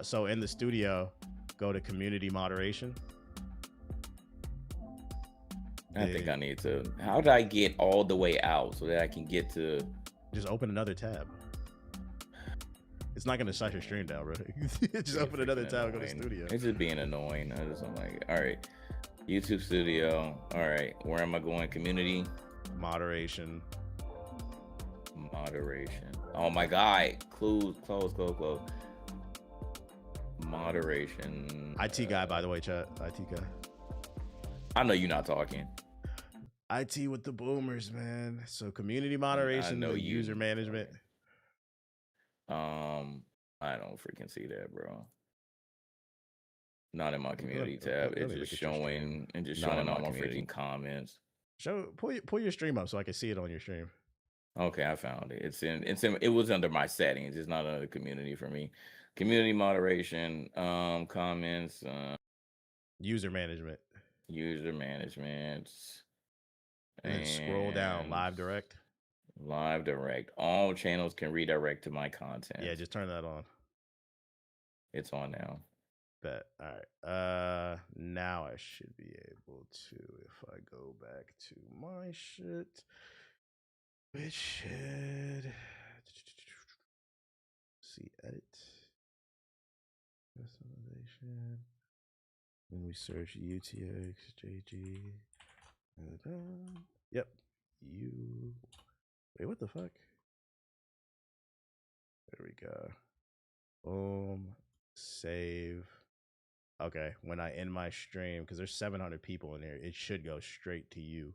So in the studio, go to community moderation. I think I need to. How did I get all the way out so that I can get to? Just open another tab. It's not gonna shut your stream down, bro. Just open another tab and go to studio. It's just being annoying. I'm like, all right, YouTube Studio. All right, where am I going? Community moderation. Oh my God! Close. Moderation. IT guy, by the way, chat. IT guy. I know you're not talking. IT with the boomers, man. So community moderation, know user management. I don't freaking see that, bro. Not in my community tab. It's just showing all my freaking comments. Pull your stream up so I can see it on your stream. Okay, I found it. It was under my settings. It's not under the community for me. Community moderation, comments, user management. And then scroll down, live direct. All channels can redirect to my content. Yeah, just turn that on. It's on now. Bet. All right. Now I should be able to, if I go back to my shit, which should see edit. Personalization. When we search UTX JG. Yep. Wait, what the fuck? There we go. Boom. Save. Okay. When I end my stream, because there's 700 people in there, it should go straight to you.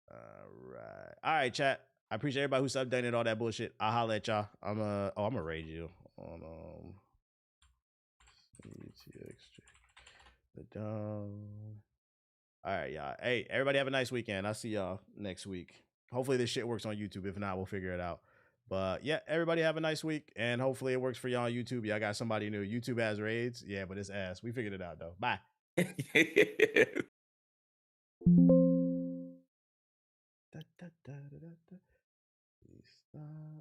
All right, chat. I appreciate everybody who's updating all that bullshit. I'll holla at y'all. I'm gonna raid you on the down. All right, y'all. Hey, everybody have a nice weekend. I'll see y'all next week. Hopefully this shit works on YouTube. If not, we'll figure it out. But yeah, everybody have a nice week, and hopefully it works for y'all on YouTube. Y'all got somebody new. YouTube has raids. Yeah, but it's ass. We figured it out though. Bye. Please stop.